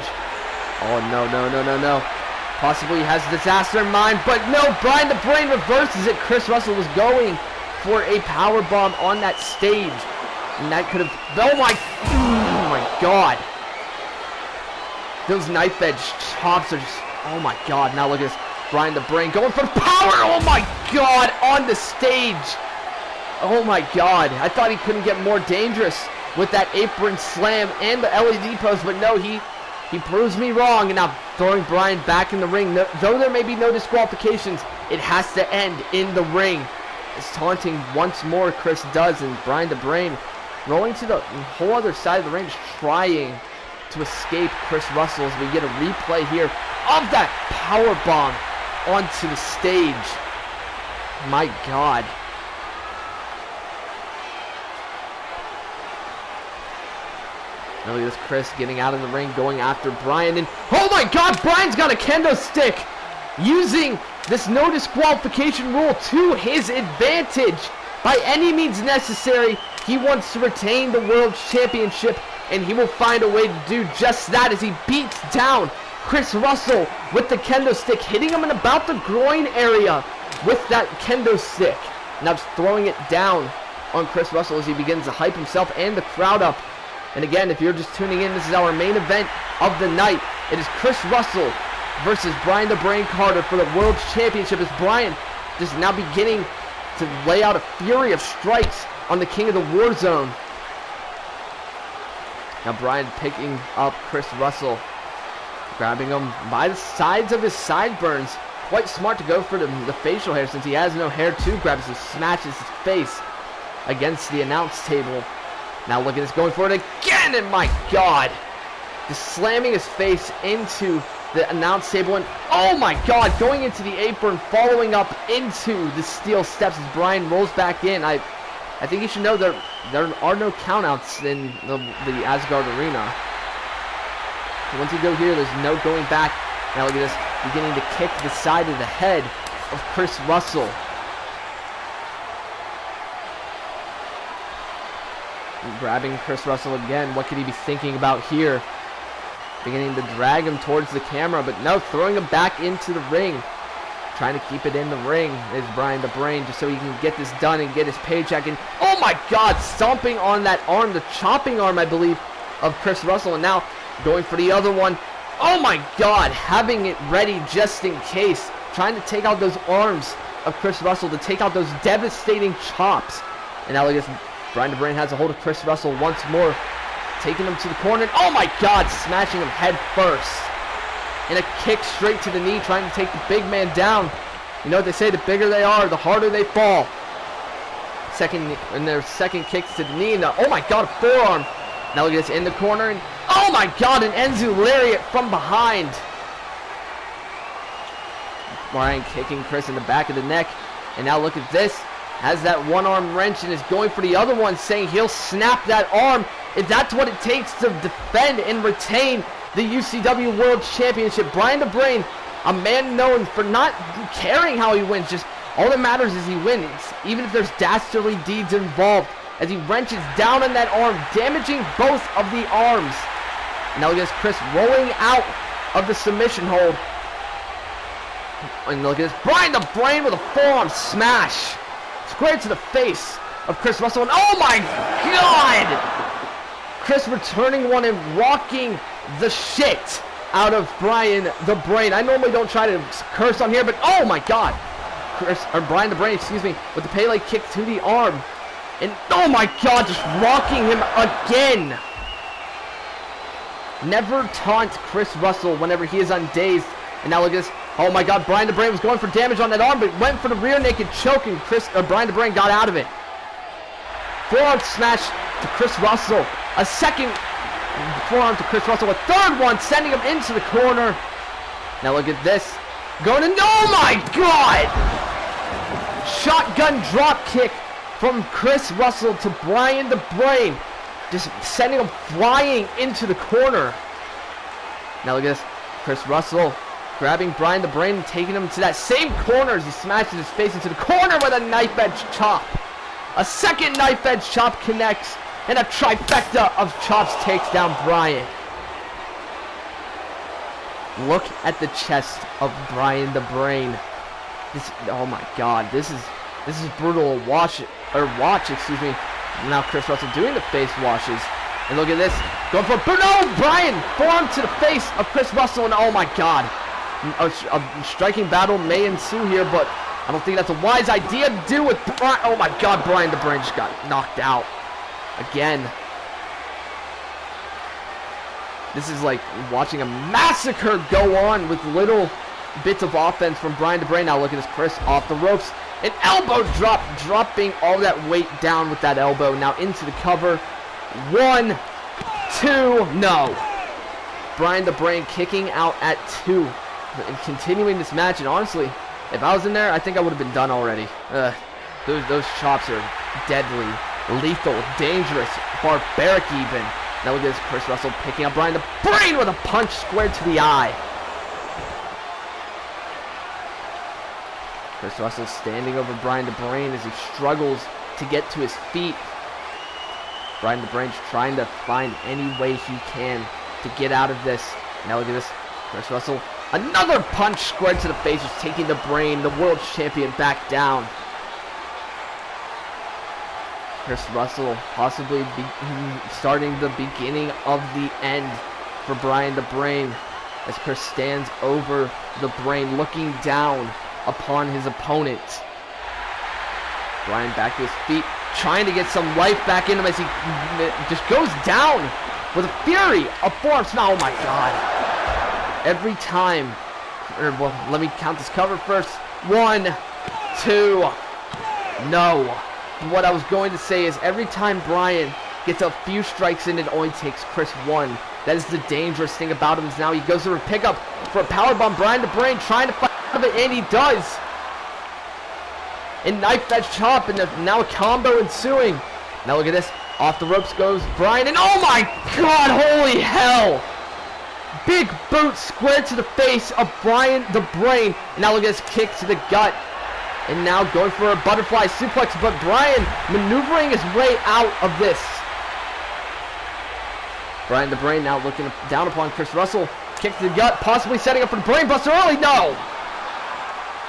Oh no, no, no, no, no. Possibly has disaster in mind, but no, Brian the Brain reverses it. Chris Russell was going for a power bomb on that stage, and that could have, oh my God. Those knife edge chops are just, oh my god. Now look at this. Brian the Brain going for power. Oh my god, on the stage. Oh my god. I thought he couldn't get more dangerous with that apron slam and the LED post, but no, he proves me wrong. And now throwing Brian back in the ring. No, though there may be no disqualifications, it has to end in the ring. It's taunting once more, Chris does, and Brian the Brain rolling to the whole other side of the ring, just trying to escape Chris Russell as we get a replay here of that power bomb onto the stage. My god. Now look at this, Chris getting out of the ring, going after Brian, and oh my god, Brian's got a kendo stick! Using this no disqualification rule to his advantage. By any means necessary, he wants to retain the World Championship, and he will find a way to do just that as he beats down Chris Russell with the kendo stick, hitting him in about the groin area with that kendo stick. Now just throwing it down on Chris Russell as he begins to hype himself and the crowd up. And again, if you're just tuning in, this is our main event of the night. It is Chris Russell versus Brian the Brain Carter for the World Championship, as Brian just now beginning to lay out a fury of strikes on the King of the War Zone. Now Brian picking up Chris Russell, grabbing him by the sides of his sideburns. Quite smart to go for the facial hair since he has no hair to grab as he smashes his face against the announce table. Now look at this, going for it again, and my god, just slamming his face into the announce table, and oh my god, going into the apron, following up into the steel steps as Brian rolls back in. I think you should know there are no countouts in the Asgard arena. Once you go here, there's no going back. Now look at this, beginning to kick the side of the head of Chris Russell. Grabbing Chris Russell again. What could he be thinking about here? Beginning to drag him towards the camera, but no, throwing him back into the ring. Trying to keep it in the ring is Brian the Brain, just so he can get this done and get his paycheck. And oh my god, stomping on that arm, the chopping arm, I believe, of Chris Russell. And now going for the other one. Oh my god, having it ready just in case. Trying to take out those arms of Chris Russell, to take out those devastating chops. And now look at this. Brian the Brain has a hold of Chris Russell once more, taking him to the corner. And oh my god, smashing him head first. And a kick straight to the knee, trying to take the big man down. You know what they say, the bigger they are, the harder they fall. Their second kicks to the knee, and oh my god, a forearm. Now look at this, in the corner, and oh my god, an Enzu lariat from behind. Brian kicking Chris in the back of the neck. And now look at this. Has that one arm wrench and is going for the other one, saying he'll snap that arm if that's what it takes to defend and retain the UCW World Championship. Brian the Brain, a man known for not caring how he wins, just all that matters is he wins, even if there's dastardly deeds involved, as he wrenches down on that arm, damaging both of the arms. Now look at this, Chris rolling out of the submission hold. And look at this, Brian the Brain with a forearm smash. Square to the face of Chris Russell, and oh my god! Chris returning one and rocking the shit out of Brian the Brain. I normally don't try to curse on here, but oh my god! Brian the Brain, excuse me, with the Pele kick to the arm. And oh my god, just rocking him again! Never taunt Chris Russell whenever he is undazed. And now look at this. Oh my god, Brian the Brain was going for damage on that arm, but went for the rear naked choke, and Brian the Brain got out of it. Forearm smash to Chris Russell. A second forearm to Chris Russell. A third one, sending him into the corner. Now look at this. Going in. Oh my god! Shotgun drop kick from Chris Russell to Brian the Brain. Just sending him flying into the corner. Now look at this. Chris Russell grabbing Brian the Brain and taking him to that same corner as he smashes his face into the corner with a knife edge chop. A second knife edge chop connects, and a trifecta of chops takes down Brian. Look at the chest of Brian the Brain. Oh my god, this is brutal. Watch, excuse me. Now Chris Russell doing the face washes And look at this. Going for no! Bryan! Forearm to the face of Chris Russell, and oh my god. A striking battle may ensue here, but I don't think that's a wise idea to do with Bryan. Oh my god, Bryan the Brain just got knocked out. Again. This is like watching a massacre go on with little bits of offense from Bryan the Brain. Now look at this, Chris off the ropes. An elbow drop, dropping all that weight down with that elbow. Now into the cover. 1, 2, no. Bryan the Brain kicking out at 2. And continuing this match, and honestly, if I was in there, I think I would have been done already. Those chops are deadly, lethal, dangerous, barbaric even. Now look at this, Chris Russell picking up Bryan the Brain with a punch squared to the eye. Chris Russell standing over Bryan the Brain as he struggles to get to his feet. Bryan the Brain's trying to find any way he can to get out of this. Now look at this, Chris Russell. Another punch squared to the face, just taking the Brain, the world champion, back down. Chris Russell possibly starting the beginning of the end for Bryan the Brain as Chris stands over the Brain, looking down upon his opponent. Bryan back to his feet, trying to get some life back in him as he just goes down with a fury of force. Oh my god. Every time, well, let me count this cover first. 1, 2, no. What I was going to say is every time Bryan gets a few strikes in, it only takes Chris 1. That is the dangerous thing about him is now he goes to pick up for a powerbomb. Bryan the Brain trying to fight out of it, and he does. And knife that chop, and now a combo ensuing. Now look at this. Off the ropes goes Bryan, and oh my god, holy hell! Big boot squared to the face of Bryan the Brain. And now look at this kick to the gut. And now going for a butterfly suplex, but Bryan maneuvering his way out of this. Bryan the Brain now looking down upon Chris Russell. Kick to the gut, possibly setting up for the Brain Buster early. No!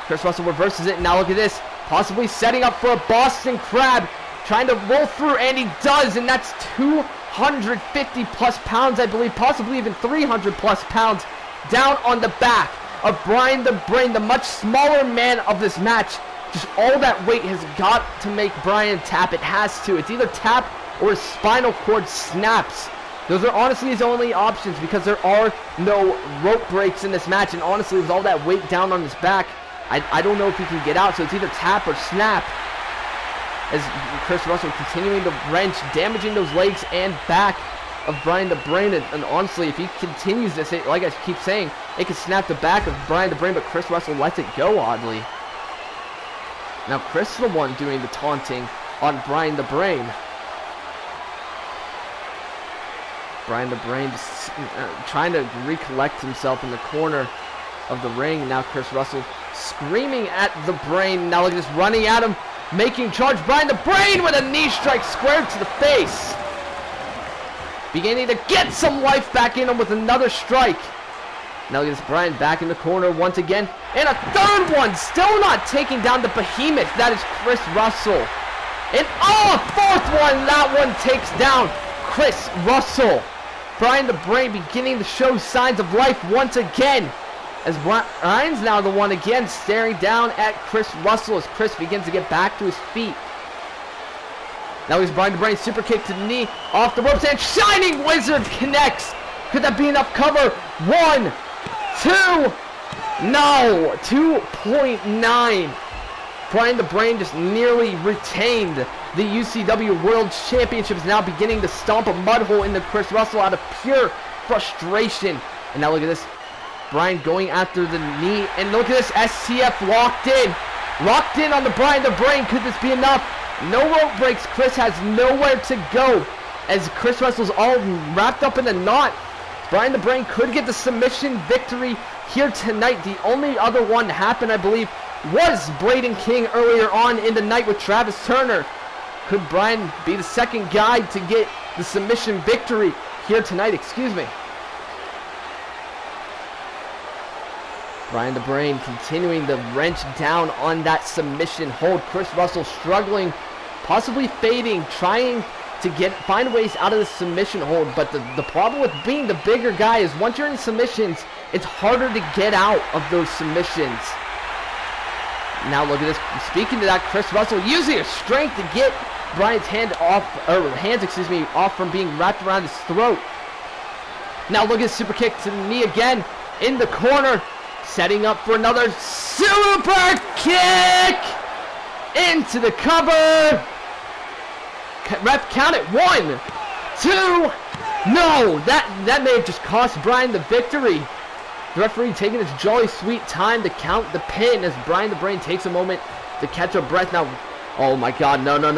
Chris Russell reverses it, and now look at this. Possibly setting up for a Boston Crab. Trying to roll through, and he does, and that's 250 plus pounds, I believe, possibly even 300 plus pounds down on the back of Bryan the Brain, the much smaller man of this match. Just all that weight has got to make Bryan tap. It has to. It's either tap or his spinal cord snaps. Those are honestly his only options because there are no rope breaks in this match, and honestly, with all that weight down on his back, I don't know if he can get out, so it's either tap or snap. As Chris Russell continuing to wrench, damaging those legs and back of Bryan the Brain. And honestly, if he continues this, like I keep saying, it could snap the back of Bryan the Brain, but Chris Russell lets it go oddly. Now Chris is the one doing the taunting on Bryan the Brain. Bryan the Brain just trying to recollect himself in the corner of the ring. Now Chris Russell screaming at the Brain. Now look at this, running at him. Making charge, Bryan the Brain with a knee strike squared to the face. Beginning to get some life back in him with another strike. Now look at this, Bryan back in the corner once again. And a third one, still not taking down the behemoth. That is Chris Russell. And oh, a fourth one, that one takes down Chris Russell. Bryan the Brain beginning to show signs of life once again. As Bryan's now the one again staring down at Chris Russell as Chris begins to get back to his feet. Now he's Bryan the Brain, super kick to the knee, off the ropes, and Shining Wizard connects. Could that be enough cover? 1, 2, no, 2.9. Bryan the Brain just nearly retained the UCW World Championship, is now beginning to stomp a mud hole into Chris Russell out of pure frustration. And now look at this. Bryan going after the knee, and look at this, STF locked in on the Bryan the Brain. Could this be enough? No rope breaks. Chris has nowhere to go as Chris Russell's all wrapped up in a knot. Bryan the Brain could get the submission victory here tonight. The only other one to happen, I believe, was Braden King earlier on in the night with Travis Turner. Could Bryan be the second guy to get the submission victory here tonight? Excuse me. Bryan the Brain continuing to wrench down on that submission hold. Chris Russell struggling, possibly fading, trying to find ways out of the submission hold. But the problem with being the bigger guy is once you're in submissions, it's harder to get out of those submissions. Now look at this. Speaking to that, Chris Russell using his strength to get Bryan's hands off from being wrapped around his throat. Now look at his super kick to the knee again in the corner, setting up for another super kick into the cover. Ref count it. 1, 2. No, that may have just cost Bryan the victory. The referee taking his jolly sweet time to count the pin as Bryan the Brain takes a moment to catch a breath. Now, oh my God, no, going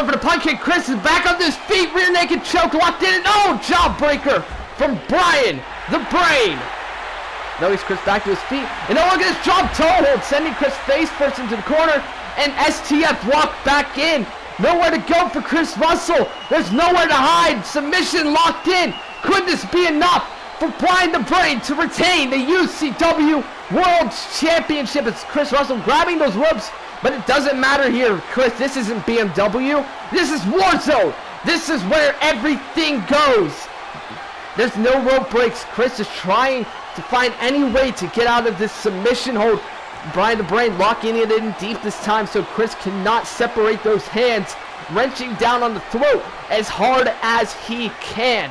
for the punch kick. Chris is back on his feet, rear naked choke, locked in, and oh, jawbreaker from Bryan the Brain. Now he's Chris back to his feet, and oh, look at this drop toe hold, sending Chris face first into the corner, and STF walk back in. Nowhere to go for Chris Russell. There's nowhere to hide. Submission locked in. Could this be enough for Bryan the Brain to retain the UCW World Championship? It's Chris Russell grabbing those ropes, but it doesn't matter here. Chris, this isn't BMW. This is Warzone. This is where everything goes. There's no rope breaks. Chris is trying to find any way to get out of this submission hold. Bryan the Brain locking it in deep this time, so Chris cannot separate those hands, wrenching down on the throat as hard as he can.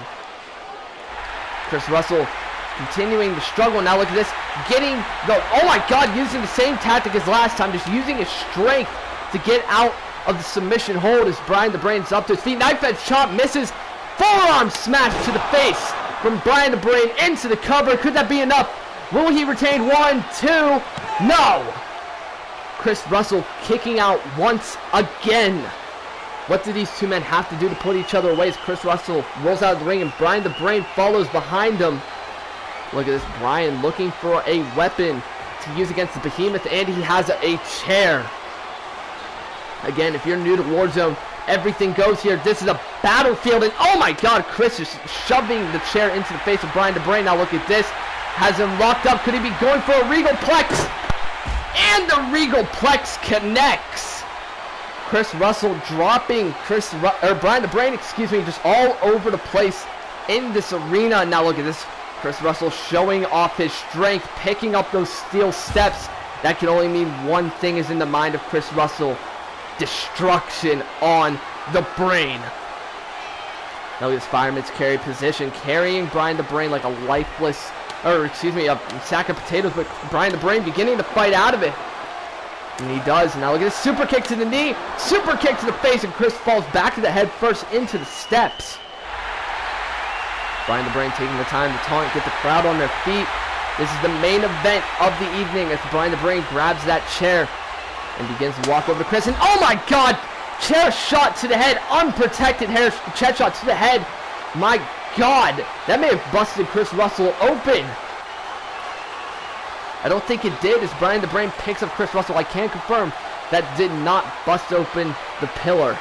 Chris Russell continuing the struggle. Now look at this, getting the, oh my God, using the same tactic as last time, just using his strength to get out of the submission hold as Bryan the Brain's up to his feet. Knife edge chop misses, forearm smash to the face from Bryan the Brain into the cover. Could that be enough? Will he retain? 1, 2, no! Chris Russell kicking out once again. What do these two men have to do to put each other away as Chris Russell rolls out of the ring and Bryan the Brain follows behind him? Look at this, Bryan looking for a weapon to use against the Behemoth, and he has a chair. Again, if you're new to Warzone, everything goes here. This is a battlefield, and oh my God, Chris is shoving the chair into the face of Bryan the Brain. Now look at this. Has him locked up. Could he be going for a Regal Plex? And the Regal Plex connects. Chris Russell dropping Bryan the Brain, just all over the place in this arena. Now look at this. Chris Russell showing off his strength, picking up those steel steps. That can only mean one thing is in the mind of Chris Russell. Destruction on the Brain. Now look at this fireman's carry position, carrying Bryan the Brain like a lifeless, a sack of potatoes, but Bryan the Brain beginning to fight out of it. And he does. Now look at this super kick to the knee, super kick to the face, and Chris falls back to the head first into the steps. Bryan the Brain taking the time to taunt, get the crowd on their feet. This is the main event of the evening as Bryan the Brain grabs that chair and begins to walk over to Chris. And oh my God! Chair shot to the head, unprotected chair shot to the head. My God, that may have busted Chris Russell open. I don't think it did as Bryan the Brain picks up Chris Russell. I can confirm that did not bust open the pillar.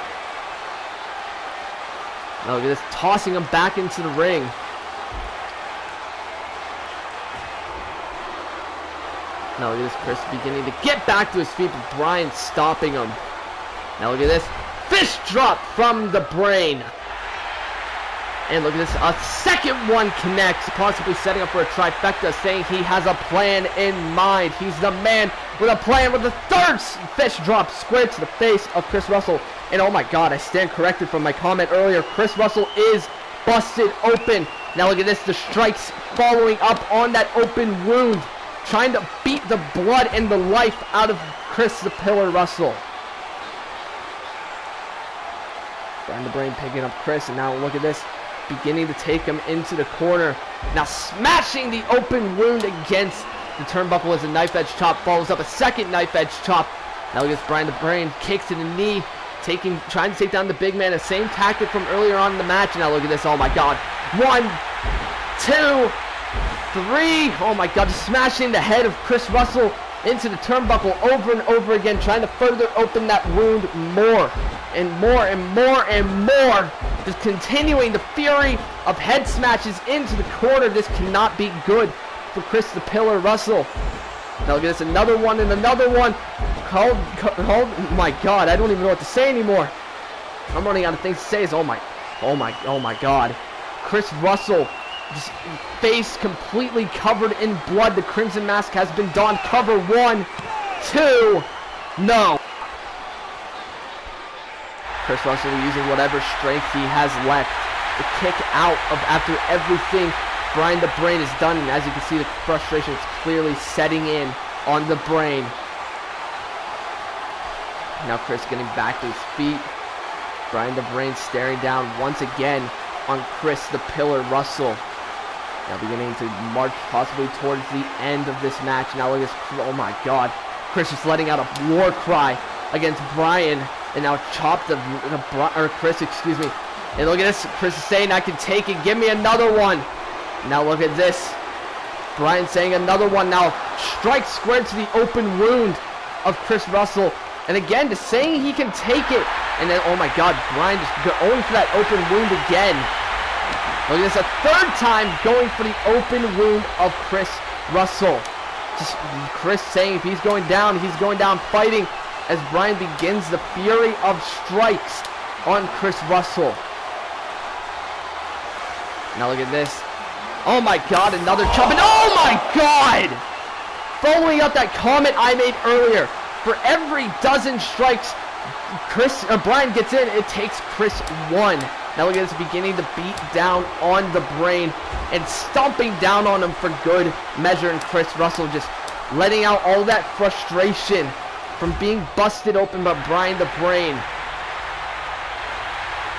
Now look at this, tossing him back into the ring. Now look at this, Chris beginning to get back to his feet, but Bryan stopping him. Now look at this, fist drop from the Brain. And look at this, a second one connects, possibly setting up for a trifecta, saying he has a plan in mind. He's the man with a plan, with the third fist drop square to the face of Chris Russell. And oh my God, I stand corrected from my comment earlier. Chris Russell is busted open. Now look at this, the strikes following up on that open wound, trying to beat the blood and the life out of Chris the Pillar Russell. Bryan the Brain picking up Chris, and now look at this, beginning to take him into the corner. Now smashing the open wound against the turnbuckle as a knife edge chop follows up a second knife edge chop. Now look at this, Bryan the Brain kicks to the knee, trying to take down the big man. The same tactic from earlier on in the match. Now look at this, oh my God. 1, 2, 3. Oh my God, just smashing the head of Chris Russell into the turnbuckle over and over again, trying to further open that wound more and more and more and more. Just continuing the fury of head smashes into the corner. This cannot be good for Chris the Pillar Russell. Now look at this, another one and another one. My God, I don't even know what to say anymore. I'm running out of things to say. Oh my God. Chris Russell, just face completely covered in blood. The Crimson Mask has been donned. Cover 1, 2, no. Chris Russell using whatever strength he has left. The kick out of after everything Brian the Brain is done. And as you can see, the frustration is clearly setting in on the Brain. Now Chris getting back to his feet. Brian the Brain staring down once again on Chris the Pillar Russell. Now beginning to march possibly towards the end of this match. Now look at this. Oh my God. Chris is letting out a war cry against Brian. And now chopped Chris, excuse me. And look at this. Chris is saying, I can take it. Give me another one. Now look at this. Brian saying another one. Now strike square to the open wound of Chris Russell. And again, just saying he can take it. And then, oh my God, Brian just going for that open wound again. Look at this, a third time going for the open wound of Chris Russell. Just Chris saying if he's going down fighting as Brian begins the fury of strikes on Chris Russell. Now look at this. Oh my God, another chop. And oh my God! Following up that comment I made earlier, for every dozen strikes Brian gets in, it takes Chris 1. Now look at this, beginning to beat down on the Brain and stomping down on him for good measure. And Chris Russell just letting out all that frustration from being busted open by Brian the Brain.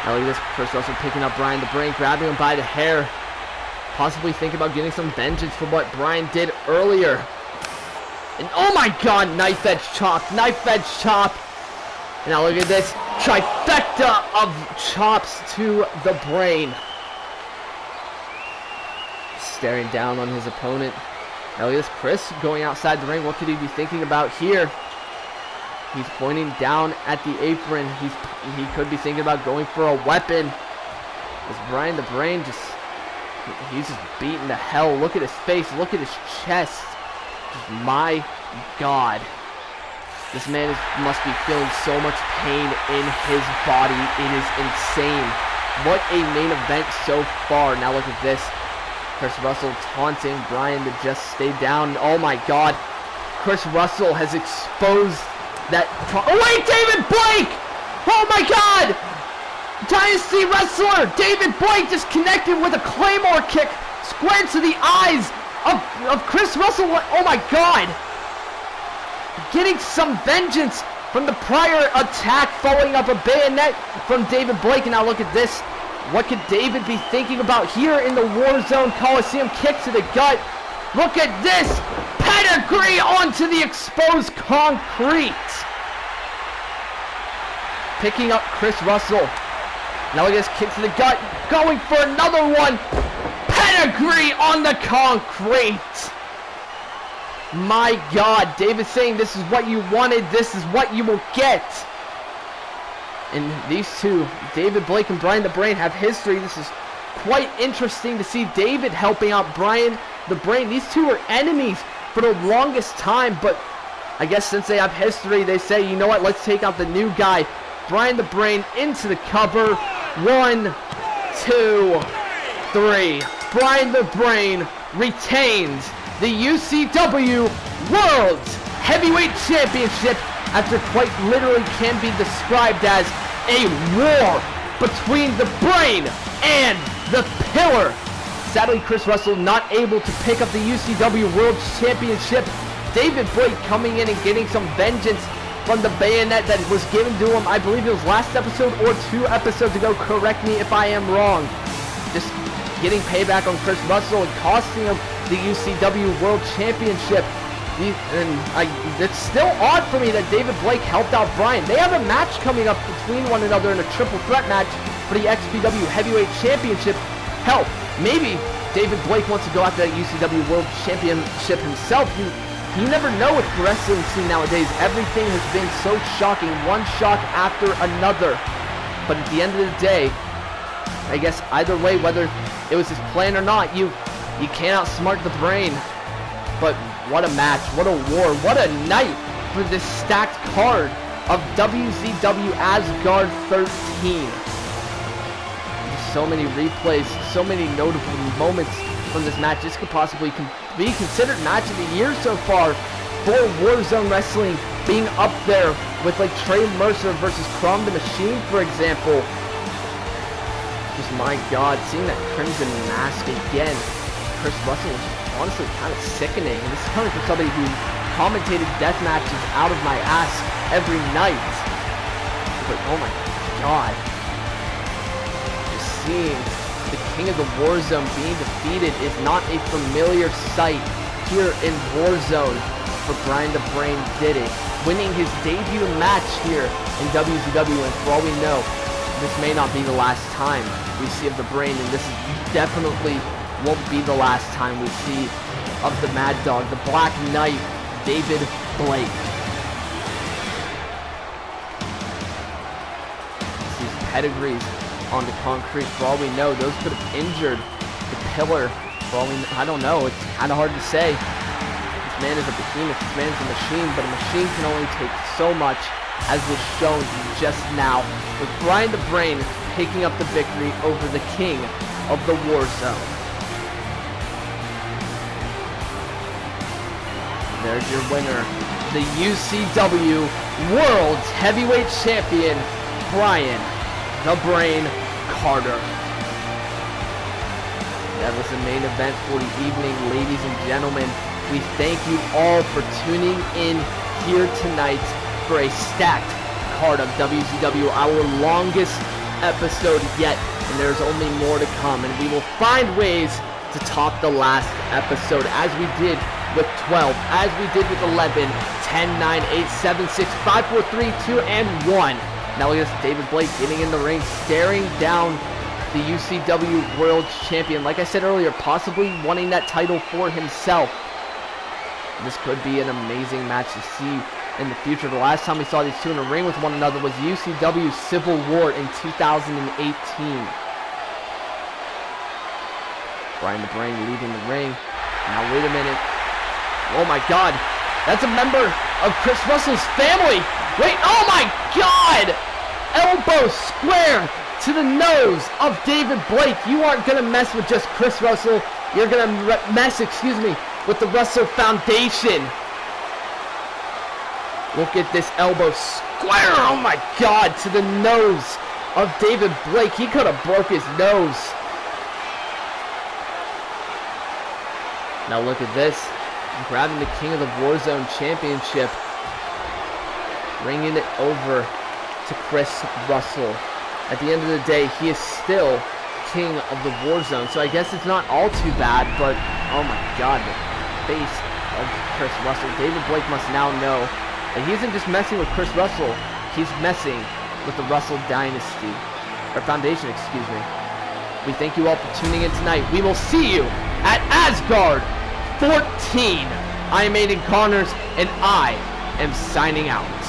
Now look at this, Chris Russell picking up Brian the Brain, grabbing him by the hair. Possibly thinking about getting some vengeance for what Brian did earlier. And oh my God, knife edge chop, knife edge chop. And now look at this, trifecta of chops to the Brain. Staring down on his opponent. Now look at this, Chris going outside the ring. What could he be thinking about here? He's pointing down at the apron. He could be thinking about going for a weapon. As Brian the Brain he's just beaten to hell. Look at his face, look at his chest. My God. This man must be feeling so much pain in his body. It is insane. What a main event so far. Now look at this. Chris Russell taunting Brian to just stay down. Oh my God. Chris Russell has exposed that. Oh wait, David Blake! Oh my God! Dynasty wrestler David Blake just connected with a Claymore kick square to the eyes of Chris Russell. Oh my God! Getting some vengeance from the prior attack, following up a bayonet from David Blake. And now look at this. What could David be thinking about here in the Warzone Coliseum? Kick to the gut. Look at this. Pedigree onto the exposed concrete. Picking up Chris Russell. Now look at this, kick to the gut. Going for another one. Pedigree on the concrete. My God, David saying this is what you wanted, this is what you will get. And these two, David Blake and Brian the Brain, have history. This is quite interesting to see David helping out Brian the Brain. These two are enemies for the longest time, but I guess since they have history, they say, you know what, let's take out the new guy. Brian the Brain into the cover. 1, 2, 3. Brian the Brain retains the UCW World Heavyweight Championship after quite literally can be described as a war between the Brain and the Pillar. Sadly, Chris Russell not able to pick up the UCW World Championship. David Blake coming in and getting some vengeance from the bayonet that was given to him, I believe it was last episode or 2 episodes ago. Correct me if I am wrong. Just getting payback on Chris Russell and costing him the UCW World Championship. It's still odd for me that David Blake helped out Brian. They have a match coming up between one another in a triple threat match for the XPW Heavyweight Championship. Hell, maybe David Blake wants to go after that UCW World Championship himself. You never know with the wrestling scene nowadays. Everything has been so shocking, one shock after another. But at the end of the day, I guess either way, whether it was his plan or not, you can't outsmart the Brain. But what a match, what a war, what a night for this stacked card of WZW Asgard 13. Just so many replays, so many notable moments from this match. This could possibly be considered match of the year so far for Warzone Wrestling, being up there with like Trey Mercer versus Crom the Machine, for example. Just my God, seeing that Crimson Mask again, Chris Russell was honestly kind of sickening. And this is coming from somebody who commentated death matches out of my ass every night. But oh my God, just seeing the King of the Warzone being defeated is not a familiar sight here in Warzone. For Brian the Brain did it, winning his debut match here in WZW, and for all we know, this may not be the last time we see of the Brain, and this definitely won't be the last time we see of the Mad Dog, the Black Knight, David Blake. These pedigrees on the concrete, for all we know, those could have injured the pillar. For all we know, I don't know, it's kind of hard to say. This man is a behemoth, this man is a machine, but a machine can only take so much, as was shown just now, with Brian the Brain picking up the victory over the King of the Warzone. There's your winner, the UCW World Heavyweight Champion, Brian the Brain Carter. That was the main event for the evening, ladies and gentlemen. We thank you all for tuning in here tonight for a stacked card of WZW, our longest episode yet, and there's only more to come, and we will find ways to top the last episode, as we did with 12, as we did with 11, 10, 9, 8, 7, 6, 5, 4, 3, 2, and 1. Now look at this, David Blake getting in the ring, staring down the UCW World Champion. Like I said earlier, possibly wanting that title for himself. This could be an amazing match to see in the future. The last time we saw these two in a ring with one another was UCW Civil War in 2018. Brian the Brain leaving the ring. Now wait a minute. Oh my God, that's a member of Chris Russell's family. Wait, oh my God! Elbow square to the nose of David Blake. You aren't gonna mess with just Chris Russell. You're gonna mess, with the Russell Foundation. Look at this elbow square, oh my God, to the nose of David Blake. He could have broke his nose. Now look at this, grabbing the King of the Warzone Championship, bringing it over to Chris Russell. At the end of the day, he is still King of the Warzone, so I guess it's not all too bad, but oh my God, the face of Chris Russell. David Blake must now know that he isn't just messing with Chris Russell, he's messing with the Russell Dynasty, or Foundation, excuse me. We thank you all for tuning in tonight. We will see you at Asgard 14. I am Aiden Connors, and I am signing out.